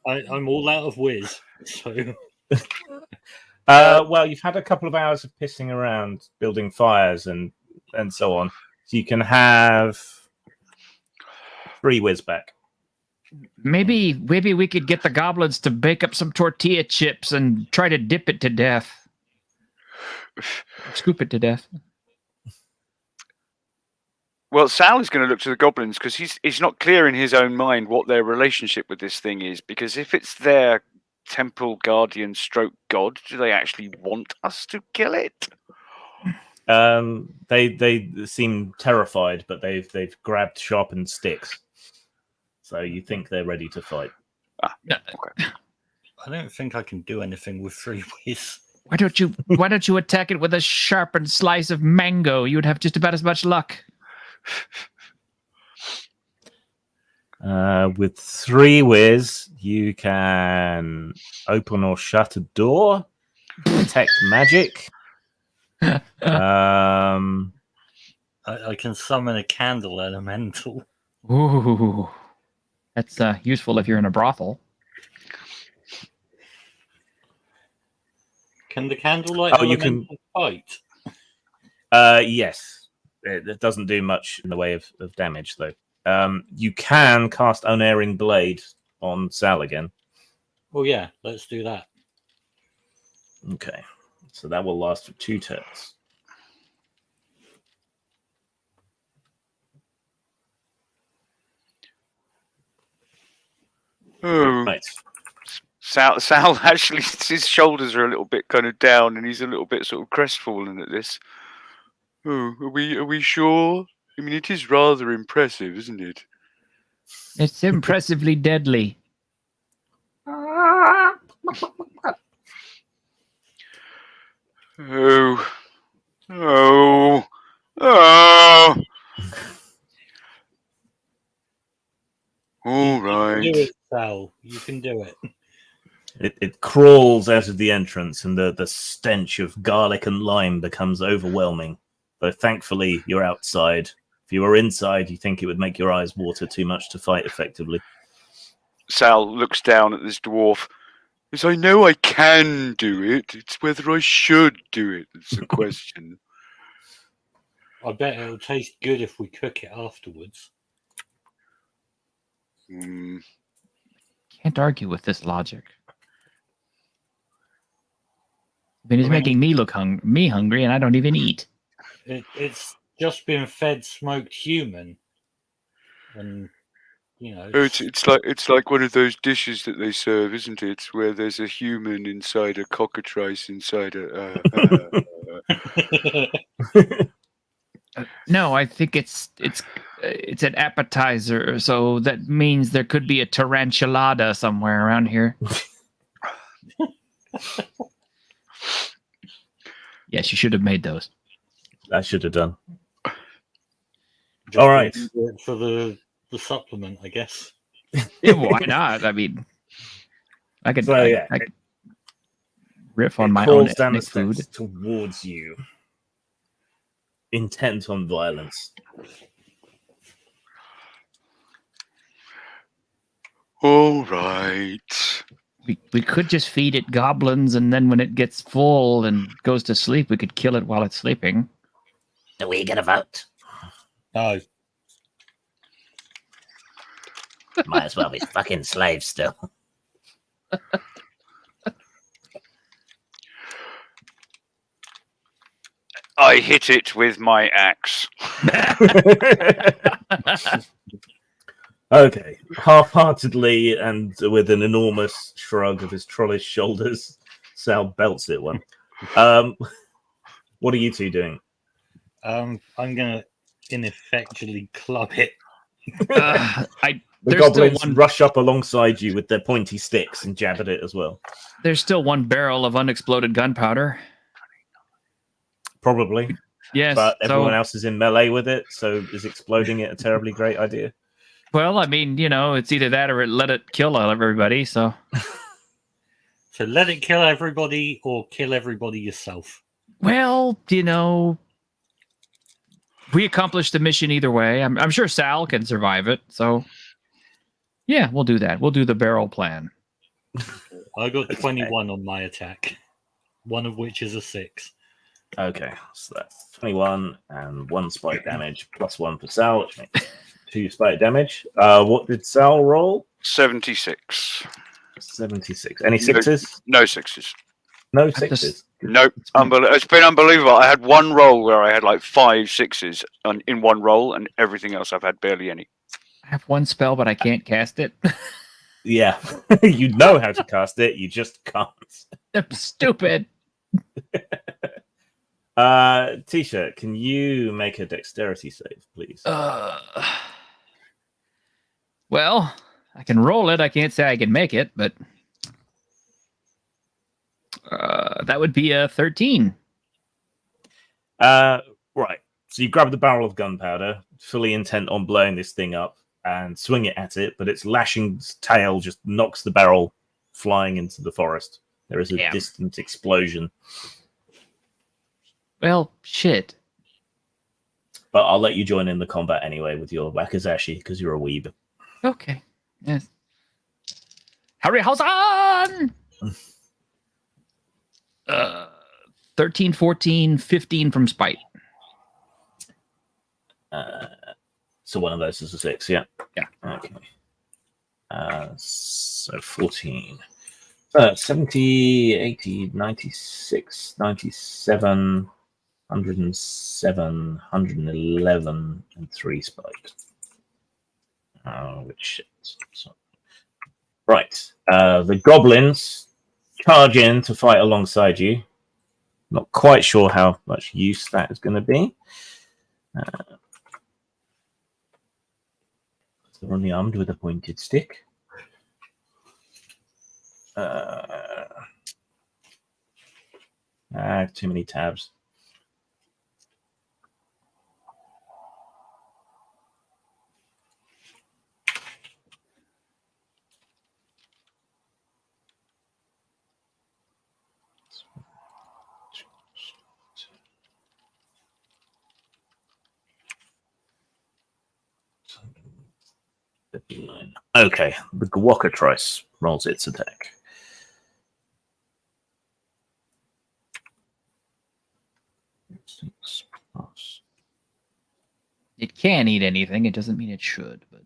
I'm all out of whiz, so Well, you've had a couple of hours of pissing around, building fires and so on. So you can have 3 whiz back. Maybe we could get the goblins to bake up some tortilla chips and try to dip it to death. Scoop it to death. Well, Sal is going to look to the goblins because he's not clear in his own mind what their relationship with this thing is. Because if it's their temple guardian stroke god, do they actually want us to kill it? They seem terrified, but they've grabbed sharpened sticks. So you think they're ready to fight. I don't think I can do anything with 3 whiz. Why don't you attack it with a sharpened slice of mango? You'd have just about as much luck. With 3 whiz, you can open or shut a door, detect magic. I can summon a candle elemental. Ooh, that's useful if you're in a brothel. Can the candlelight Oh, you can- fight? Yes. It doesn't do much in the way of damage, though. You can cast Unerring Blade on Sal again. Well, yeah, let's do that. Okay. So that will last for 2 turns. Oh, Right. Sal actually, his shoulders are a little bit kind of down, and he's a little bit sort of crestfallen at this. Oh, are we sure? I mean, it is rather impressive, isn't it? It's impressively deadly. Oh. Oh. Oh. All You can do right. it, Sal. You can do it. It crawls out of the entrance, and the stench of garlic and lime becomes overwhelming. But thankfully, you're outside. If you were inside, you think it would make your eyes water too much to fight effectively. Sal looks down at this dwarf. Yes, I know I can do it. It's whether I should do it that's the question. I bet it'll taste good if we cook it afterwards. Hmm. Can't argue with this logic. I mean, it's making me look hungry, and I don't even eat. It's just been fed smoked human, and you know. Oh, it's like one of those dishes that they serve, isn't it? Where there's a human inside a cockatrice inside a. No, I think it's an appetizer, so that means there could be a tarantulas somewhere around here. Yes, you should have made those. I should have done. Just All right. for the supplement, I guess. Yeah, why not? I mean, I could, So, I could riff on It my own crawls down the ethnic food. steps towards you, intent on violence. All right. We could just feed it goblins, and then when it gets full and goes to sleep, we could kill it while it's sleeping. Do we get a vote? No. Might as well be fucking slaves still. I hit it with my axe. Okay, half-heartedly and with an enormous shrug of his trollish shoulders, Sal belts it one. What are you two doing? I'm gonna ineffectually club it. The There's goblins still one. rush up alongside you with their pointy sticks and jab at it as well. There's still one barrel of unexploded gunpowder. Probably, Yes. but everyone so, else is in melee with it, so is exploding it a terribly great idea? well, I mean, it's either that or let it kill everybody. So, So let it kill everybody, or kill everybody yourself. well, we accomplished the mission either way. I'm sure Sal can survive it. So, yeah, we'll do that. We'll do the barrel plan. I got 21 on my attack, one of which is a 6. Okay, so that's 21 and 1 spike damage, plus 1 for Sal, which makes 2 spike damage. What did Sal roll? 76. 76. Any sixes? No sixes. No just- sixes. Nope. It's been unbelievable. I had one roll where I had like 5 sixes in one roll, and everything else I've had barely any. I have one spell, but I can't cast it. Yeah, you know how to cast it, you just can't. I'm stupid. T-shirt, can you make a dexterity save, please? Well, I can roll it. I can't say I can make it, but that would be a 13. Right. So you grab the barrel of gunpowder, fully intent on blowing this thing up, and swing it at it, but its lashing tail just knocks the barrel flying into the forest. There is a Yeah. distant explosion. Well, shit. But I'll let you join in the combat anyway with your Wakizashi, because you're a weeb. Okay. Yes. Harryhausen! 13, 14, 15 from spite. So one of those is a 6, yeah? Yeah. Okay. So 14. 70, 80, 96, 97, 107, 111, and 3 spikes. Which so. Right. The goblins charge in to fight alongside you. Not quite sure how much use that is going to be. They're only armed with a pointed stick. Too many tabs. Okay, the Gwakatrice rolls its attack. Six plus. It can eat anything. It doesn't mean it should, but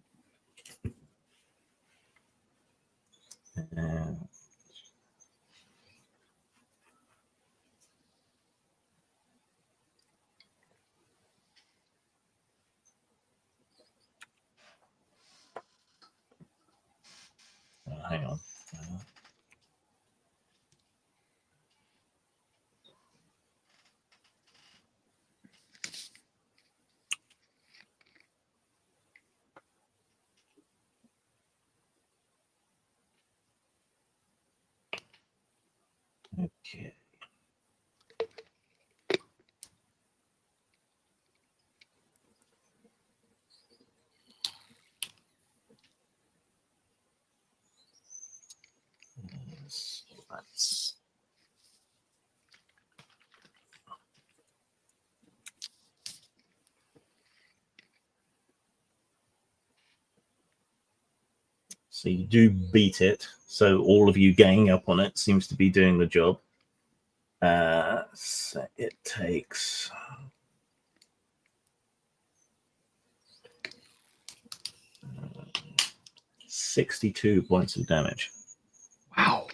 Hang on. Okay. That's so you do beat it. So all of you ganging up on it seems to be doing the job. So it takes 62 points of damage. wow.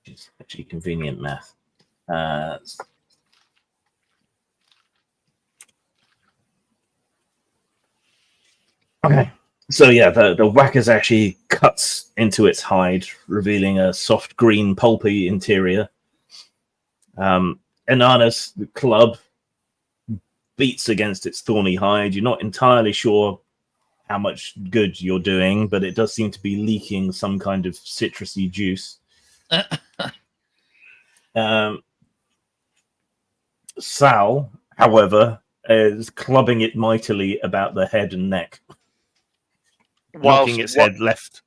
It's actually convenient math. Okay. So yeah, the whackers actually cuts into its hide, revealing a soft green pulpy interior. Inanna's club beats against its thorny hide. You're not entirely sure how much good you're doing, but it does seem to be leaking some kind of citrusy juice. Sal, however, is clubbing it mightily about the head and neck, knocking its head left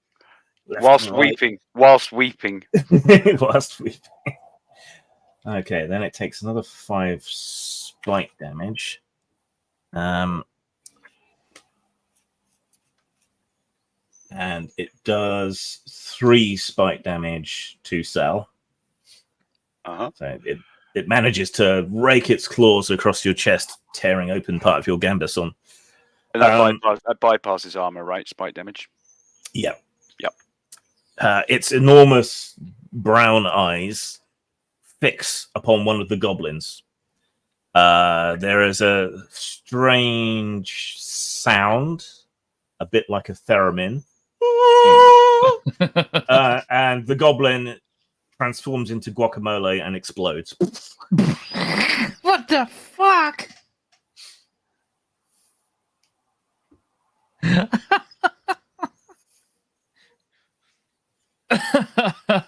whilst and right. weeping. Whilst weeping. Okay, then it takes another 5 spike damage. And it does 3 spike damage to Sal. So it manages to rake its claws across your chest, tearing open part of your gambeson. And that bypasses armor, right? Spike damage. Yeah. Yep. Its enormous brown eyes fix upon one of the goblins. There is a strange sound, a bit like a theremin. And the goblin transforms into guacamole and explodes. What the fuck?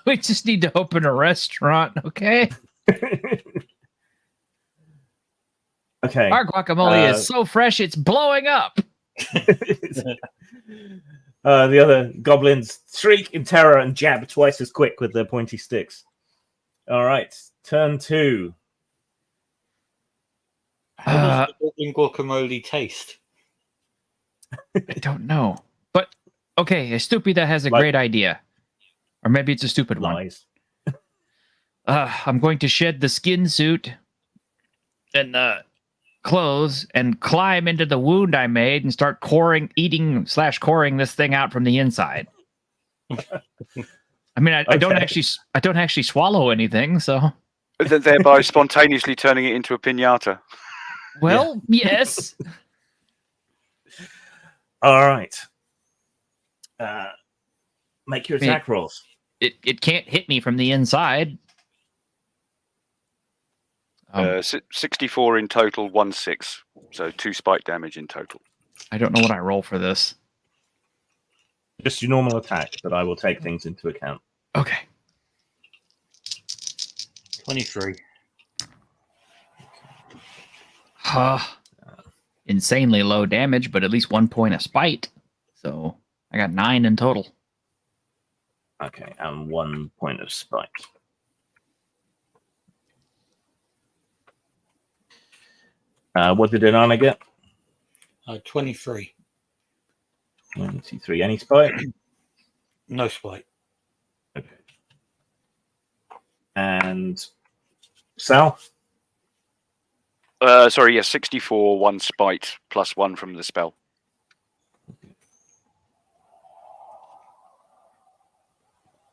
We just need to open a restaurant, okay? Okay. Our guacamole is so fresh, it's blowing up. The other goblins shriek in terror and jab twice as quick with their pointy sticks. All right, turn 2. How does the goblin guacamole taste? I don't know. But, okay, Estúpida has a great idea. Or maybe it's a stupid Lies. one. I'm going to shed the skin suit and clothes and climb into the wound I made and start coring this thing out from the inside. I mean, I don't actually swallow anything, so Thereby spontaneously turning it into a piñata. well, yes. All right. Make your attack rolls. It can't hit me from the inside. 64 in total, 1/6. So 2 spike damage in total. I don't know what I roll for this. Just your normal attack, but I will take things into account. Okay. 23. Insanely low damage, but at least 1 point of spite. So I got 9 in total. Okay, and 1 point of spite. What did Inanna get? 23. 23. Any spite? No spite. Okay. And Sal? Sorry, yes, 64, 1 spite, plus 1 from the spell.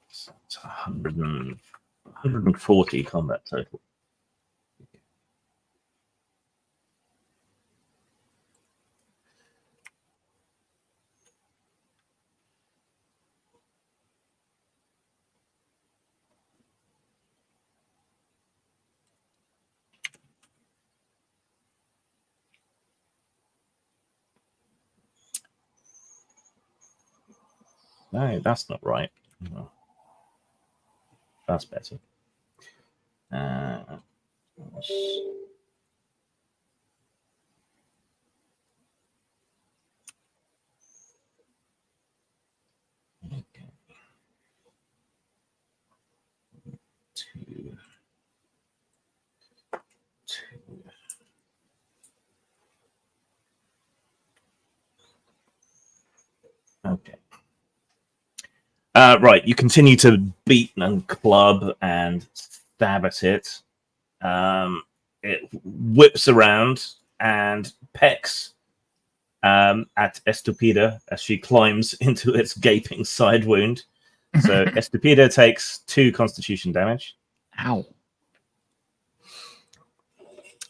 So it's 140 combat total. No, that's not right. No. That's better. Okay. 2. Okay. Right, you continue to beat and club and stab at it. It whips around and pecks at Estupida as she climbs into its gaping side wound. So Estupida takes 2 constitution damage. Ow.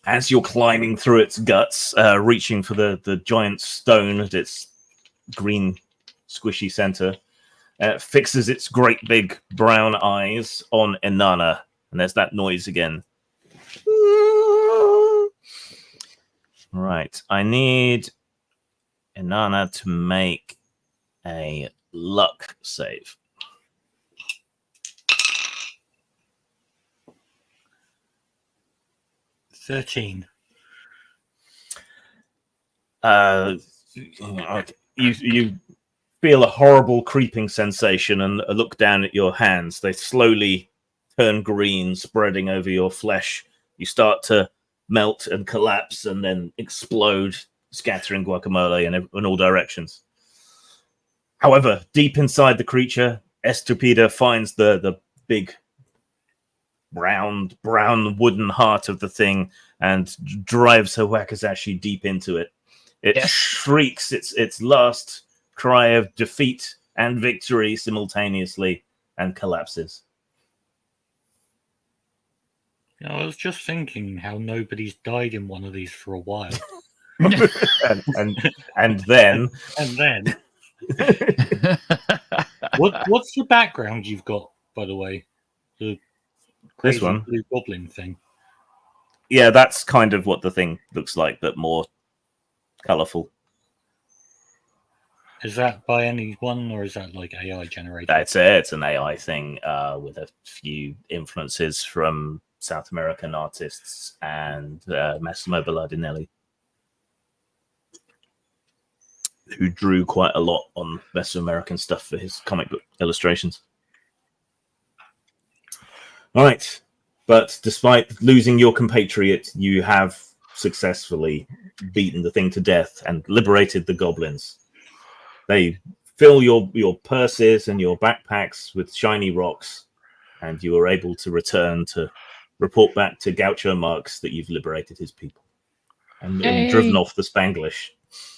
As you're climbing through its guts, reaching for the giant stone at its green squishy center, fixes its great big brown eyes on Inanna, and there's that noise again. Right, I need Inanna to make a luck save. $13. You feel a horrible creeping sensation and look down at your hands. They slowly turn green, spreading over your flesh. You start to melt and collapse and then explode, scattering guacamole in all directions. However, deep inside the creature, Estupida finds the big brown wooden heart of the thing and drives her wakizashi deep into it. It shrieks its last cry of defeat and victory simultaneously and collapses. I was just thinking how nobody's died in one of these for a while. and then what's the background you've got, by the way? The crazy This one? blue goblin thing. Yeah, that's kind of what the thing looks like, but more colorful. Is that by anyone, or is that like AI generated? That's it. It's an AI thing with a few influences from South American artists and Massimo Bellardinelli, who drew quite a lot on Mesoamerican stuff for his comic book illustrations. All right. But despite losing your compatriot, you have successfully beaten the thing to death and liberated the goblins. They fill your purses and your backpacks with shiny rocks, and you are able to return to report back to Gaucho Marx that you've liberated his people and driven off the Spanglish.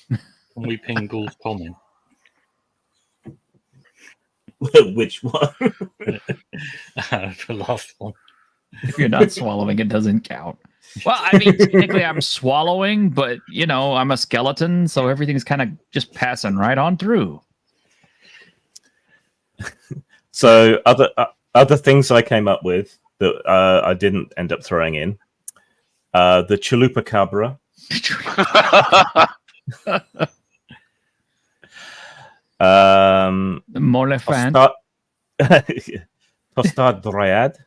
Can we ping Ghoul's comment? Which one? The last one. If you're not swallowing, it doesn't count. Well, I mean, technically I'm swallowing, but, you know, I'm a skeleton, so everything's kind of just passing right on through. So other things I came up with that I didn't end up throwing in. The Chalupa Cabra. Molefant. Tostad Dryad.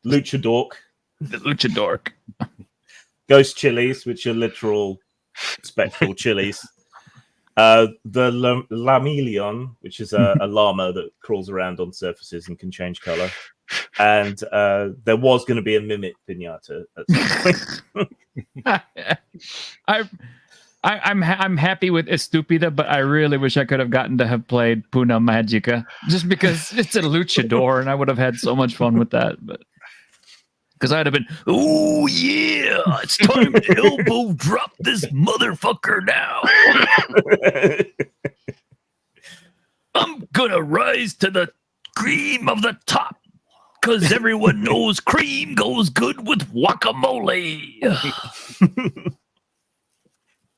Luchadork. The Luchadork. Ghost chilies, which are literal spectral chilies. The Lamelion, which is a llama that crawls around on surfaces and can change color. And there was going to be a mimic pinata at some point. I'm happy with Estúpida, but I really wish I could have gotten to have played Puna Magica just because it's a luchador, and I would have had so much fun with that. But because I'd have been, oh yeah, it's time to elbow drop this motherfucker now. I'm gonna rise to the cream of the top because everyone knows cream goes good with guacamole.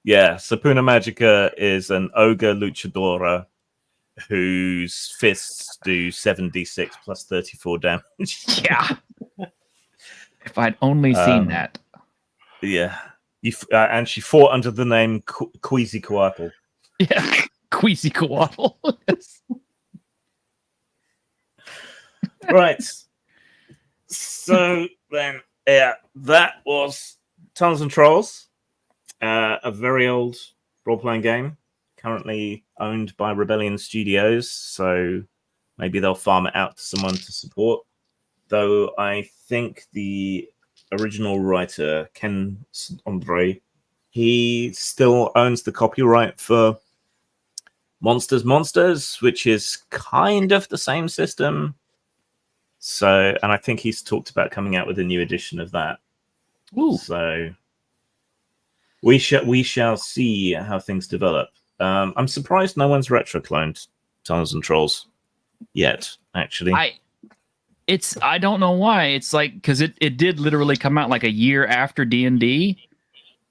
Yeah, so Puna Magica is an ogre luchadora whose fists do 7d6 plus 34 damage. Yeah. If I'd only seen that. Yeah. And she fought under the name Queasy-Coatl. Yeah. Queasy-Coatl. Yes. Right. So then, yeah, that was Tunnels and Trolls. A very old role-playing game, currently owned by Rebellion Studios, so maybe they'll farm it out to someone to support. Though I think the original writer, Ken Andre, he still owns the copyright for Monsters, which is kind of the same system. So, and I think he's talked about coming out with a new edition of that. Ooh. So we shall see how things develop. I'm surprised no one's retro-cloned Tunnels and Trolls yet, actually. I don't know why. It's like, because it did literally come out like a year after D&D,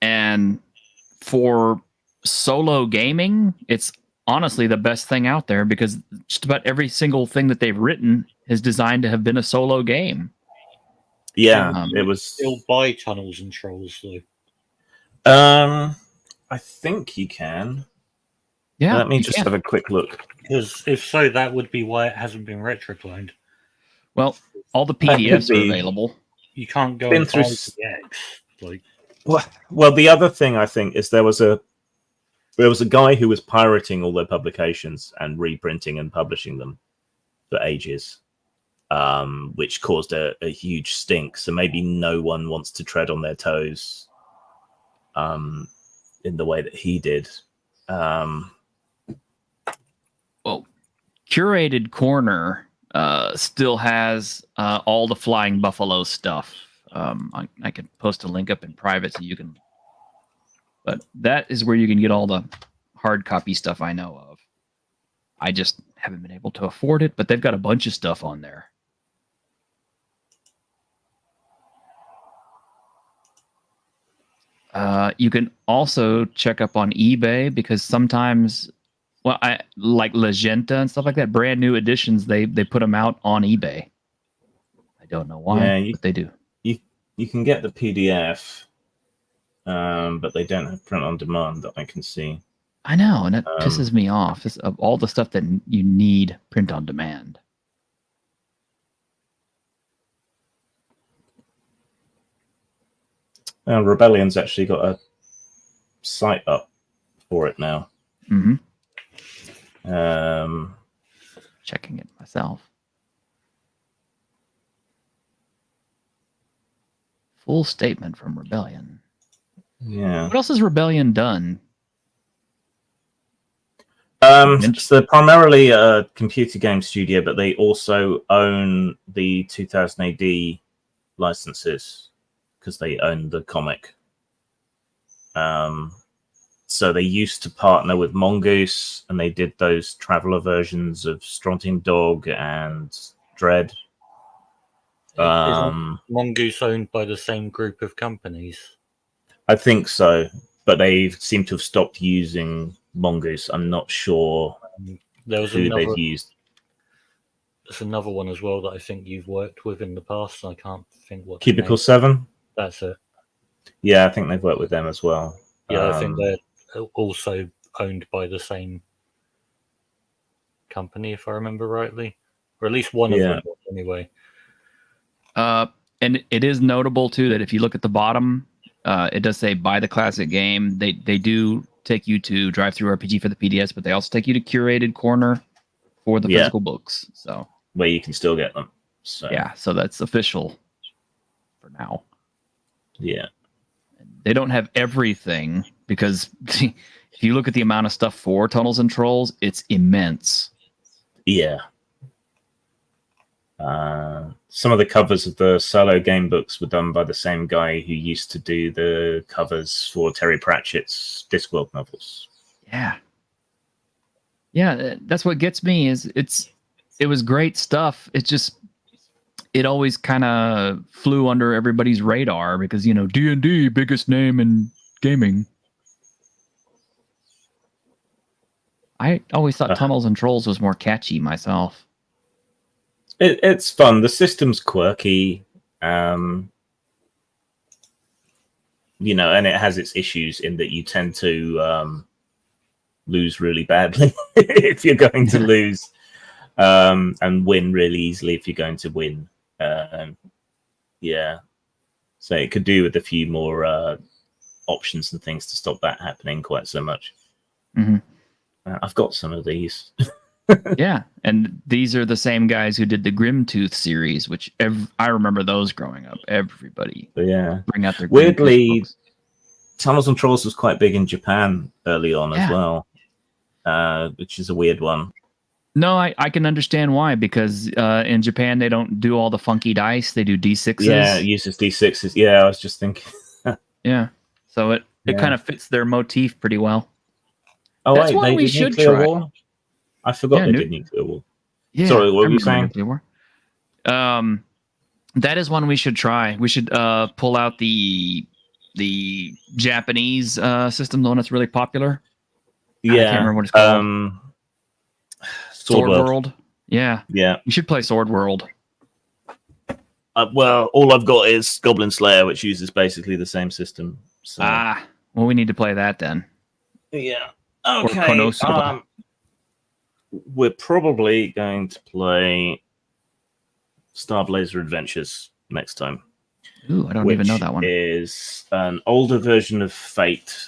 and for solo gaming, it's honestly the best thing out there because just about every single thing that they've written is designed to have been a solo game. Yeah, it was Still buy Tunnels and Trolls though. I think you can. Yeah, Let me you just can. have a quick look. Because if so, that would be why it hasn't been retro-cloned. Well, all the That could PDFs are be. available. You can't go Been and through buy s- the X. Like, Well, the other thing I think is there was a guy who was pirating all their publications and reprinting and publishing them for ages, which caused a huge stink. So maybe no one wants to tread on their toes in the way that he did. Well, Curated Corner still has all the Flying Buffalo stuff. I can post a link up in private so you can. But that is where you can get all the hard copy stuff I know of. I just haven't been able to afford it, but they've got a bunch of stuff on there. You can also check up on eBay because sometimes, well, I like Legenda and stuff like that. Brand new editions, they put them out on eBay. I don't know why, but they do. You can get the PDF, but they don't have print on demand that I can see. I know, and it pisses me off. It's of all the stuff that you need print on demand. Rebellion's actually got a site up for it now. Mm-hmm. Um, Checking it myself. Full statement from Rebellion. yeah. What else has Rebellion done? So they're primarily a computer game studio, but they also own the 2000 AD licenses because they own the comic. So they used to partner with Mongoose, and they did those traveler versions of Strontium Dog and Dread. isn't Mongoose owned by the same group of companies? I think so, but they seem to have stopped using Mongoose. I'm not sure There was who another. they've used. There's another one as well that I think you've worked with in the past. And I can't think what. the Cubicle name- 7? That's it. Yeah, I think they've worked with them as well. Yeah, I think they're also owned by the same company, if I remember rightly, or at least one of them was anyway. And it is notable too that if you look at the bottom, it does say buy the classic game. They do take you to Drive-Thru RPG for the PDS, but they also take you to Curated Corner for the physical books. So where you can still get them. So yeah, so that's official for now. Yeah. They don't have everything because if you look at the amount of stuff for Tunnels and Trolls, it's immense. Yeah. Some of the covers of the solo game books were done by the same guy who used to do the covers for Terry Pratchett's Discworld novels. Yeah. Yeah, that's what gets me is it was great stuff. It always kind of flew under everybody's radar because, D&D, biggest name in gaming. I always thought Tunnels and Trolls was more catchy myself. It's fun. The system's quirky, and it has its issues in that you tend to lose really badly if you're going to lose, and win really easily if you're going to win. So it could do with a few more options and things to stop that happening quite so much. Mm-hmm. I've got some of these. Yeah, and these are the same guys who did the Grimtooth series, which I remember those growing up. Everybody bring out their weirdly books. Tunnels and Trolls was quite big in Japan early on as well, which is a weird one. No, I can understand why, because in Japan they don't do all the funky dice; they do D6s. Yeah, it uses D6s. Yeah, I was just thinking. Yeah, so it kind of fits their motif pretty well. Oh, that's wait, we should try. War? I forgot they did Nuclear War. Yeah, sorry, what were you saying? War. That is one we should try. We should pull out the Japanese system, the one that's really popular. Yeah, I can't remember what it's called. Sword World. Yeah. You should play Sword World. Well, all I've got is Goblin Slayer, which uses basically the same system. So. Well, we need to play that then. Yeah. Okay. We're probably going to play Star Blazer Adventures next time. Ooh, I don't even know that one. Is an older version of Fate,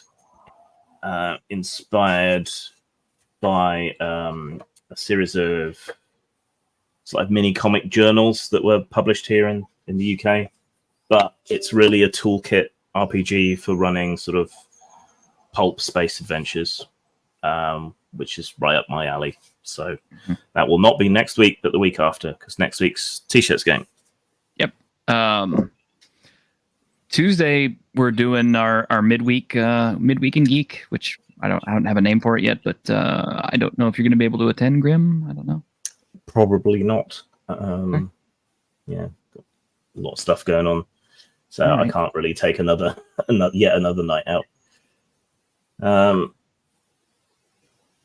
inspired by a series of mini comic journals that were published here in the UK. But it's really a toolkit RPG for running sort of pulp space adventures, which is right up my alley. So that will not be next week, but the week after, because next week's T-shirts game. Yep. Tuesday we're doing our midweek in Geek, which I don't have a name for it yet, but I don't know if you're going to be able to attend, Grim. I don't know. Probably not. Yeah, got a lot of stuff going on, so I can't really take yet another night out.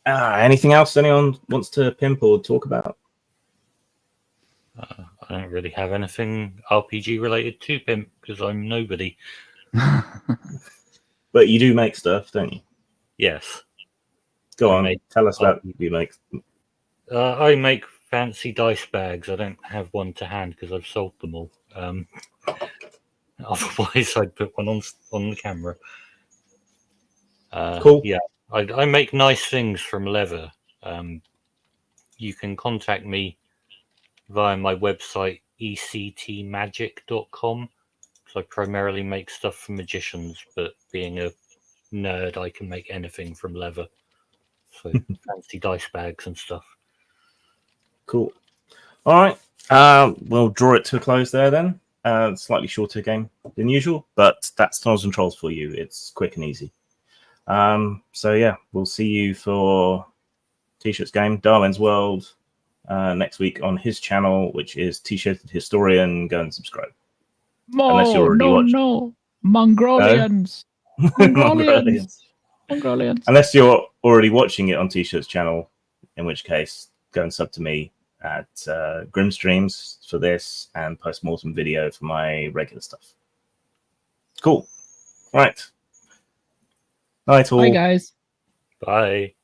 Anything else anyone wants to pimp or talk about? I don't really have anything RPG related to pimp because I'm nobody. But you do make stuff, don't you? Yes. Go on, tell us about what you make. I make fancy dice bags. I don't have one to hand because I've sold them all. Otherwise, I'd put one on the camera. Cool. Yeah, I make nice things from leather. You can contact me via my website, ectmagic.com. So I primarily make stuff for magicians, but being a nerd, I can make anything from leather. So fancy dice bags and stuff. Cool. All right. We'll draw it to a close there then. Slightly shorter game than usual, but that's Tunnels and Trolls for you. It's quick and easy. So yeah, we'll see you for T-shirts game, Darwin's World, next week on his channel, which is T-shirted Historian. Go and subscribe. Unless you're already watching. No, Mongolians. Mongolians. Unless you're already watching it on T-shirts channel, in which case go and sub to me at Grim Streams for this and Postmortem video for my regular stuff. Cool. Right. Night all. Bye guys. Bye.